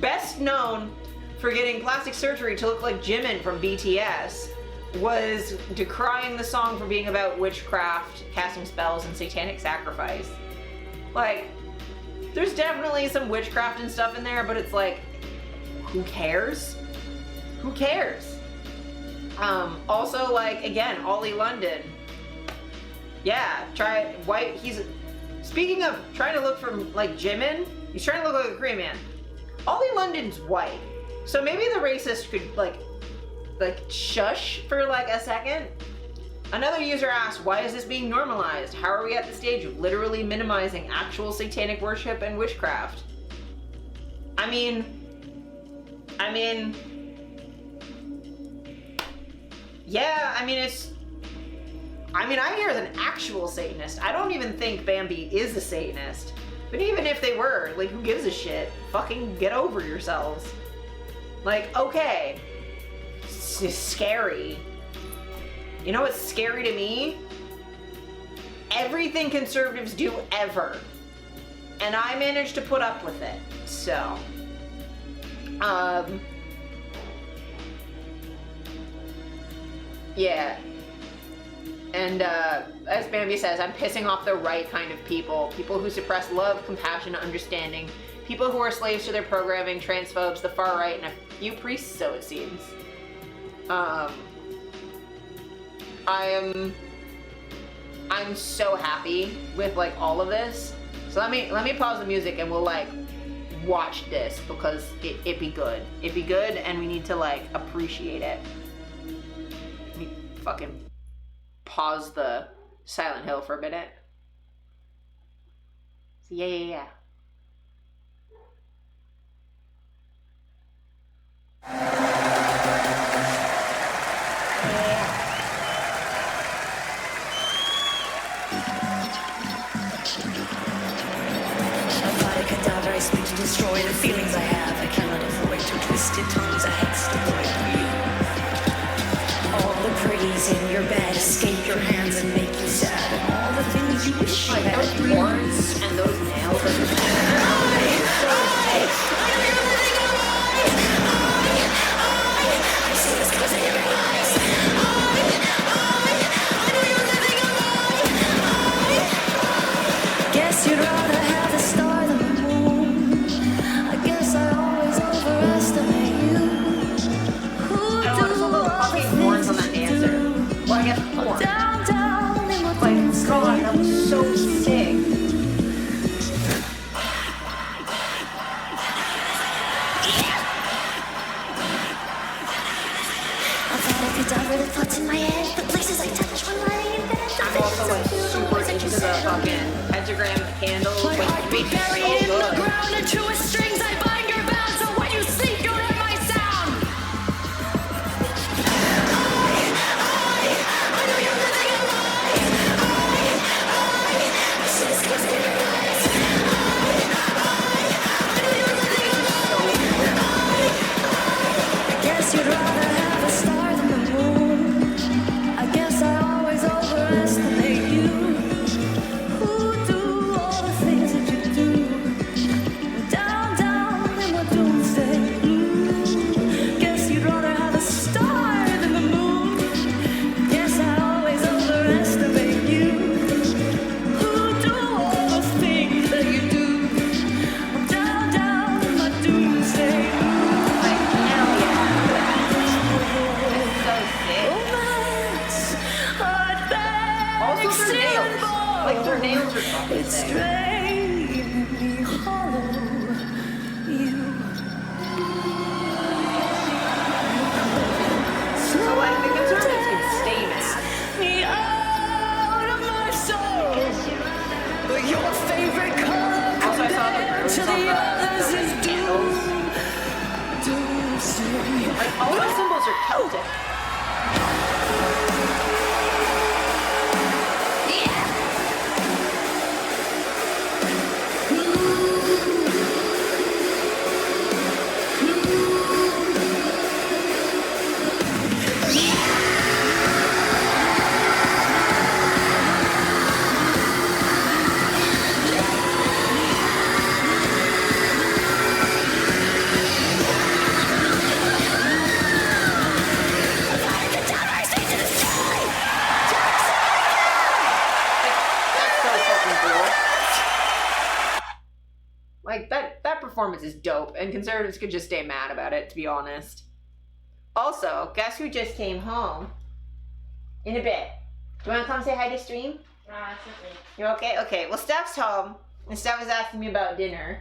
best known for getting plastic surgery to look like Jimin from BTS was decrying the song for being about witchcraft, casting spells, and satanic sacrifice. Like, there's definitely some witchcraft and stuff in there, but it's like, who cares? Who cares? Also, like, again, Ollie London. Yeah, speaking of trying to look for, like, Jimin, he's trying to look like a Korean man. Ollie London's white. So maybe the racist could, like shush for, like, a second. Another user asked, why is this being normalized? How are we at the stage of literally minimizing actual satanic worship and witchcraft? I mean, yeah, I hear as an actual Satanist. I don't even think Bambi is a Satanist. But even if they were, like, who gives a shit? Fucking get over yourselves. Like, okay, it's scary. You know what's scary to me? Everything conservatives do ever. And I managed to put up with it. So, yeah. And as Bambi says, I'm pissing off the right kind of people. People who suppress love, compassion, understanding. People who are slaves to their programming, transphobes, the far right, and a few priests, so it seems. I'm so happy with, like, all of this. So let me pause the music and we'll, like, watch this because it be good. It be good and we need to, like, appreciate it. Let me fucking pause the Silent Hill for a minute. So yeah. I speak to destroy the feelings I have. I cannot avoid two twisted tongues. I exploit you. All the praise in your bed escape your hands and make you sad. And all the things you wish you had. Those horns and those nails. I see this cause in your eyes. Guess you'd rather have a star than the moon. I guess I always overestimate you. Who I don't want to little fucking horns on that dancer. Well, I guess horns. down in my Like, God, that was so sick. I thought I could dive the thoughts in my head, the places I touch when lying in bed. I'm also, like, super into the fucking pentagram candles. My Like, heart it be makes me buried so in the good. ground, and true as strings I bind your bound, so when you sleep you'll hear my sound. I know you're living a lie. I see the scars in your eyes. I know you're living a lie. I guess you'd rather have a star than the moon. I guess I always overestimate you. Who do all the things that you do? Down in my doomsday blue. Guess you'd rather have a star than the moon. Guess I always overestimate you. Who do all the things that you do? Down in my doomsday blue. Like, hell yeah. It's so sick. Romance, heartbreak, Also, their nails. Like, their nails are fucking it's sick. strangely hollow. You So, like, the conservatives can stay mad. me out of my soul. Your favorite color Also, I saw the compared rooms to on the the others is candles. doomsday. Like, all the symbols are Celtic. performance is dope, and conservatives could just stay mad about it, to be honest. Also, guess who just came home? In a bit. Do you want to come say hi to stream? It's okay. You okay? Okay. Well, Steph's home, and Steph was asking me about dinner.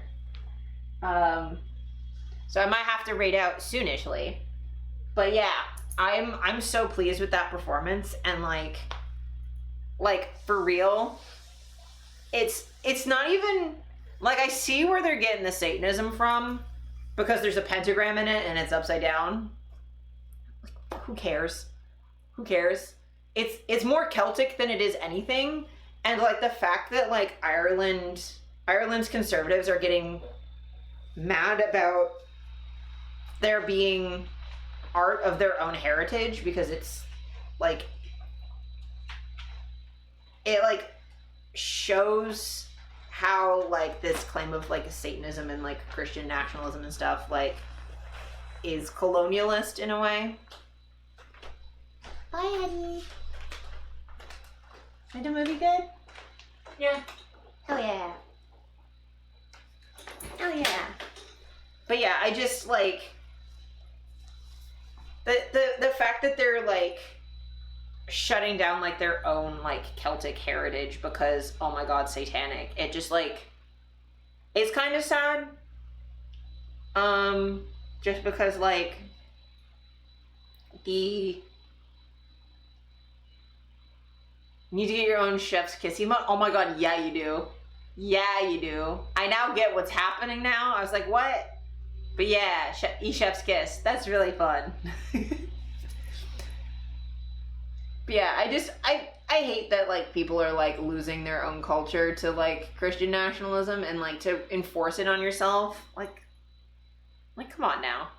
So I might have to raid out soonishly. But yeah, I'm so pleased with that performance, and like for real, it's not even like, I see where they're getting the Satanism from, because there's a pentagram in it and it's upside down. Who cares? Who cares? It's more Celtic than it is anything. And like the fact that like Ireland's conservatives are getting mad about there being art of their own heritage, because it's like, it like shows how like this claim of like Satanism and like Christian nationalism and stuff like is colonialist in a way. Bye, honey. Is the movie good? Yeah. Hell yeah. Hell yeah. But yeah, I just like the fact that they're like shutting down like their own like Celtic heritage because, oh my god, satanic. It just like, it's kind of sad. Just because like you need to get your own chef's kiss emote. Oh my god, yeah you do. Yeah you do. I now get what's happening now. I was like, what? But yeah, chef's kiss. That's really fun. But yeah, I hate that like people are like losing their own culture to like Christian nationalism and like to enforce it on yourself. Like come on now.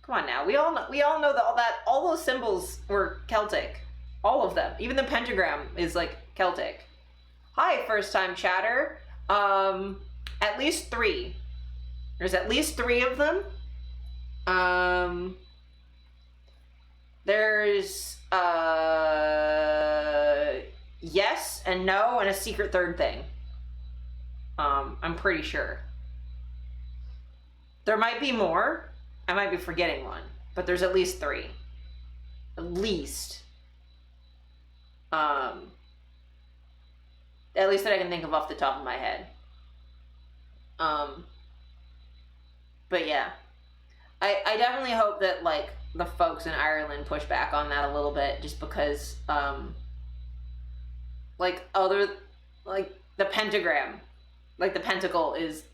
Come on now. We all know that all those symbols were Celtic. All of them. Even the pentagram is like Celtic. Hi, first time chatter. At least 3. There's at least 3 of them. There's yes and no and a secret third thing. I'm pretty sure. There might be more. I might be forgetting one, but there's at least 3. At least. At least that I can think of off the top of my head. But yeah. I definitely hope that like the folks in Ireland push back on that a little bit, just because like the pentagram, like the pentacle is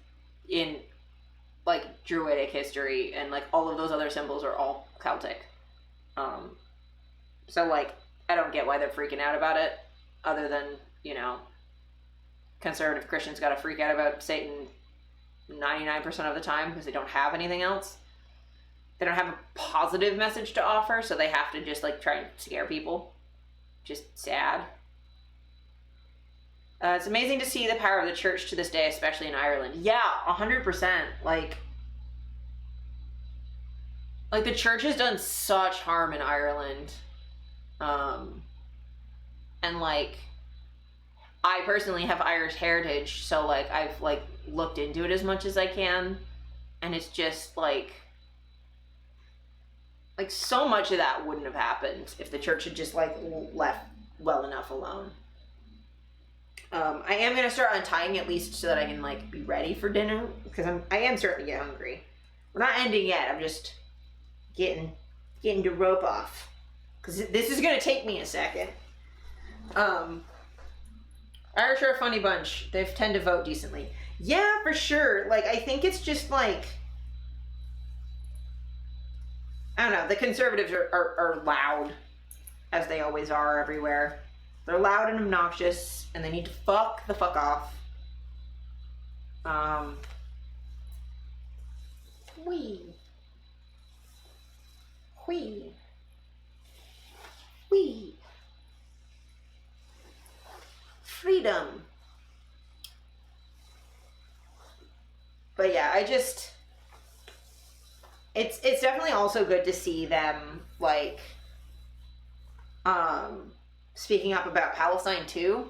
in like Druidic history, and like all of those other symbols are all Celtic. So like I don't get why they're freaking out about it, other than, you know, conservative Christians gotta freak out about Satan 99% of the time because they don't have anything else. They don't have a positive message to offer, so they have to just like try and scare people. Just sad. It's amazing to see the power of the church to this day, especially in Ireland. Yeah, 100%. Like the church has done such harm in Ireland. And like, I personally have Irish heritage, so like I've like looked into it as much as I can, and it's just like so much of that wouldn't have happened if the church had just like left well enough alone. I am gonna start untying at least so that I can like be ready for dinner, because I am starting to get hungry. We're not ending yet. I'm just getting the rope off, because this is gonna take me a second. Irish are a funny bunch. They tend to vote decently. Yeah, for sure. Like, I think it's just like, I don't know, the conservatives are loud, as they always are everywhere. They're loud and obnoxious, and they need to fuck the fuck off. Wee. Freedom. But yeah, it's definitely also good to see them like speaking up about Palestine too,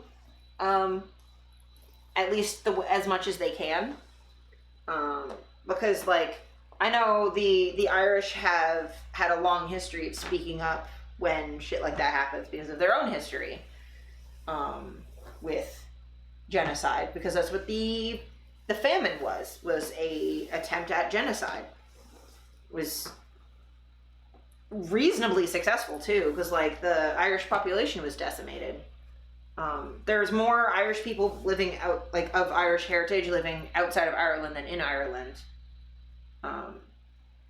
at least as much as they can. Because like I know the Irish have had a long history of speaking up when shit like that happens because of their own history with genocide, because that's what the famine was a attempt at genocide. It was reasonably successful too, because like the Irish population was decimated. There's more Irish people living out, like of Irish heritage, living outside of Ireland than in Ireland.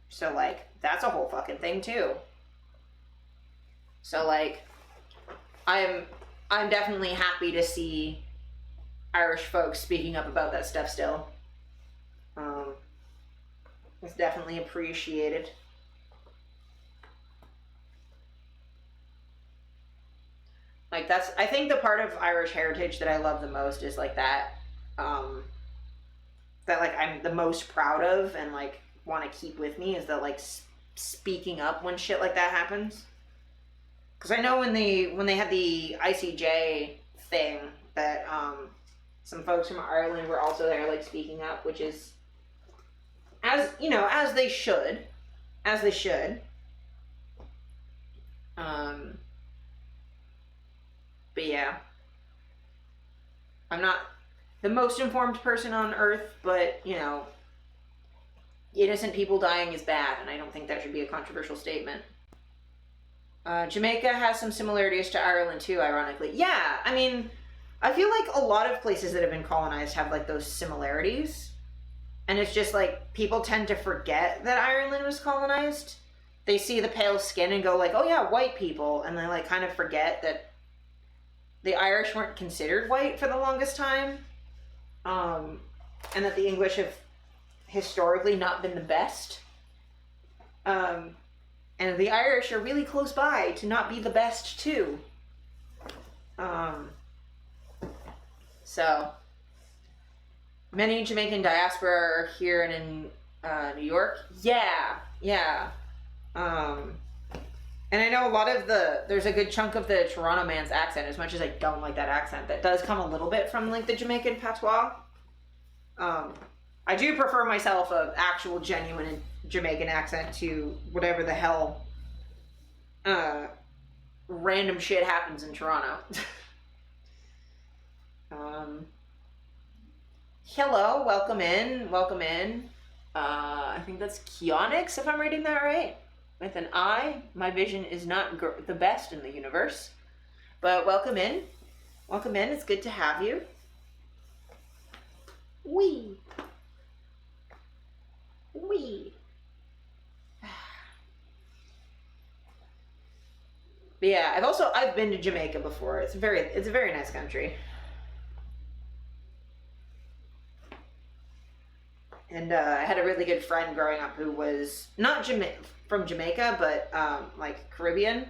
So like that's a whole fucking thing too. So like I'm definitely happy to see Irish folks speaking up about that stuff still. It's definitely appreciated. Like that's, I think the part of Irish heritage that I love the most is like that, that like I'm the most proud of and like want to keep with me is that like speaking up when shit like that happens. Because I know when they had the ICJ thing that some folks from Ireland were also there like speaking up, which is as you know as they should. But yeah, I'm not the most informed person on earth, but you know, innocent people dying is bad, and I don't think that should be a controversial statement. Jamaica has some similarities to Ireland too, ironically. Yeah, I mean, I feel like a lot of places that have been colonized have like those similarities. And it's just like people tend to forget that Ireland was colonized. They see the pale skin and go like, oh yeah, white people. And they like kind of forget that the Irish weren't considered white for the longest time. And that the English have historically not been the best. And the Irish are really close by to not be the best too. So many Jamaican diaspora are here and in New York. Yeah. And I know a lot of there's a good chunk of the Toronto man's accent, as much as I don't like that accent, that does come a little bit from like the Jamaican patois. I do prefer myself an actual genuine Jamaican accent to whatever the hell random shit happens in Toronto. Hello, welcome in. I think that's Keonix, if I'm reading that right, with an I. My vision is not the best in the universe, but welcome in. It's good to have you. Wee. But yeah, I've been to Jamaica before. It's a very nice country. And I had a really good friend growing up who was not from Jamaica, but like Caribbean.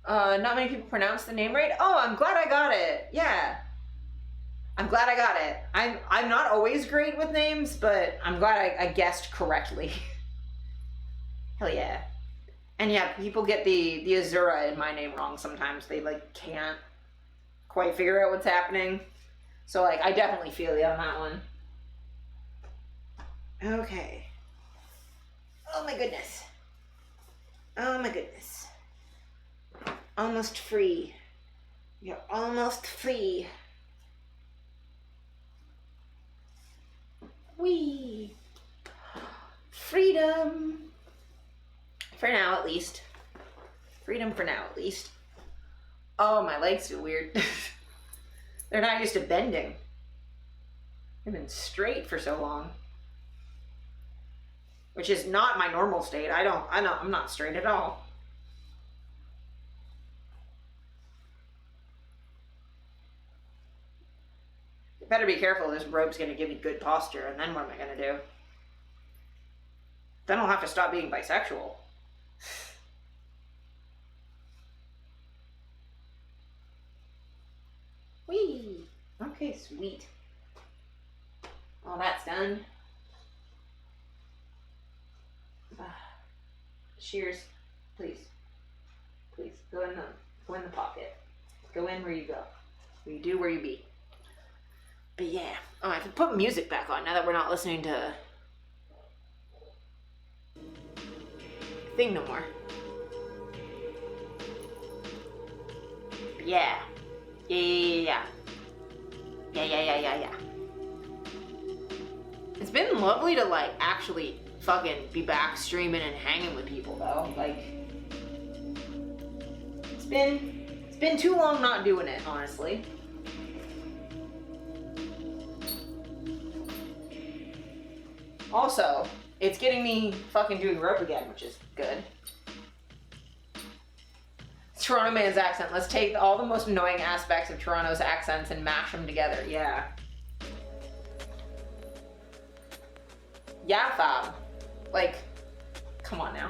Not many people pronounce the name right. Oh, I'm glad I got it. Yeah. I'm glad I got it. I'm not always great with names, but I'm glad I guessed correctly. Hell yeah. And yeah, people get the Azura in my name wrong sometimes. They like can't quite figure out what's happening. So like I definitely feel you on that one. Okay. Oh my goodness. Almost free. You're almost free. Whee! Freedom! For now, at least. Freedom for now, at least. Oh, my legs feel weird. They're not used to bending. They've been straight for so long. Which is not my normal state. I'm not straight at all. Better be careful, this rope's gonna give me good posture, and then what am I gonna do? Then I'll have to stop being bisexual. Whee! Okay, sweet. All that's done. Shears, please. Please, go in the pocket. Go in where you go. Where you do, where you be. But yeah, oh, I have to put music back on now that we're not listening to thing no more. But yeah. Yeah. It's been lovely to like actually fucking be back streaming and hanging with people though. Like it's been too long not doing it, honestly. Also, it's getting me fucking doing rope again, which is good. Toronto man's accent. Let's take all the most annoying aspects of Toronto's accents and mash them together. Yeah. Yeah, fam. Like, come on now.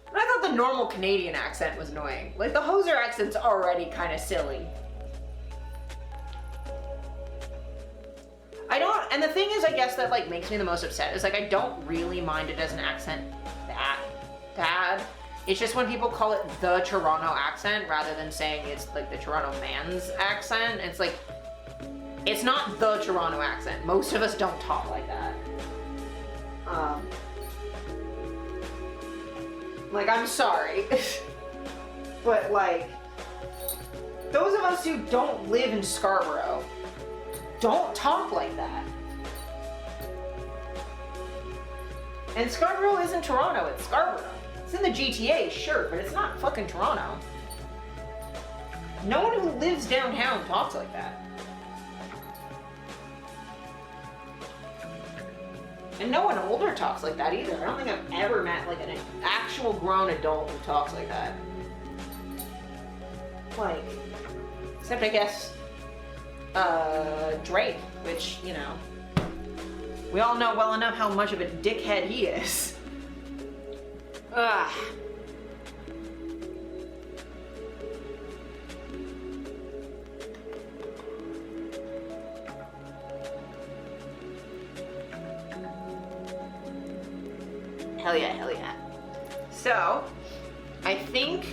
And I thought the normal Canadian accent was annoying. Like, the hoser accent's already kind of silly. I don't, and the thing is, I guess that like makes me the most upset is like I don't really mind it as an accent that bad. It's just when people call it the Toronto accent rather than saying it's like the Toronto man's accent. It's like, it's not the Toronto accent. Most of us don't talk like that. Like, I'm sorry. But like, those of us who don't live in Scarborough don't talk like that. And Scarborough isn't Toronto, it's Scarborough. It's in the GTA, sure, but it's not fucking Toronto. No one who lives downtown talks like that. And no one older talks like that either. I don't think I've ever met like an actual grown adult who talks like that. Like, except I guess Drake, which, you know, we all know well enough how much of a dickhead he is. Ugh. Hell yeah, hell yeah. So, I think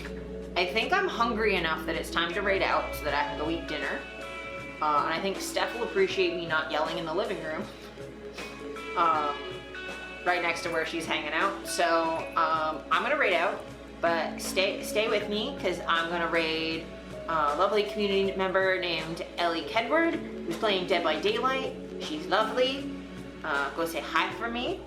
I'm hungry enough that it's time to raid out so that I can go eat dinner. And I think Steph will appreciate me not yelling in the living room. Right next to where she's hanging out. So, I'm gonna raid out, but stay with me, because I'm gonna raid a lovely community member named Ellie Kedward, who's playing Dead by Daylight. She's lovely. Go say hi for me.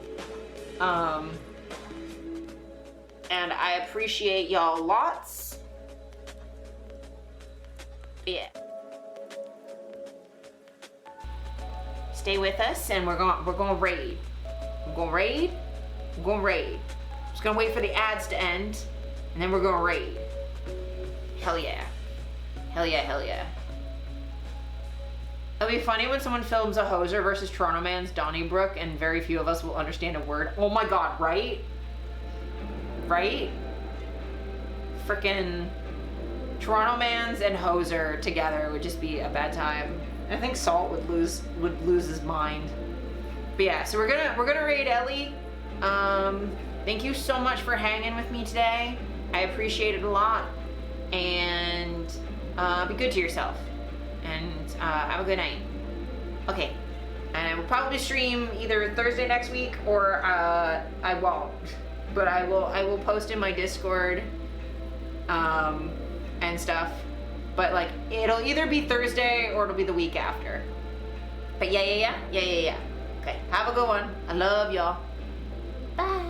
And I appreciate y'all lots. Yeah. Stay with us, and we're gonna raid. I'm gonna raid. Just gonna wait for the ads to end, and then we're gonna raid. Hell yeah. Hell yeah, hell yeah. It'll be funny when someone films a hoser versus Toronto man's Donnybrook, and very few of us will understand a word. Oh my god, right? Right? Frickin' Toronto man's and hoser together would just be a bad time. I think Salt would lose his mind. But yeah, so we're gonna raid Ellie. Thank you so much for hanging with me today. I appreciate it a lot. And be good to yourself. And have a good night. Okay. And I will probably stream either Thursday next week or I won't. But I will post in my Discord and stuff. But like, it'll either be Thursday or it'll be the week after. But yeah. Okay, have a good one. I love y'all. Bye.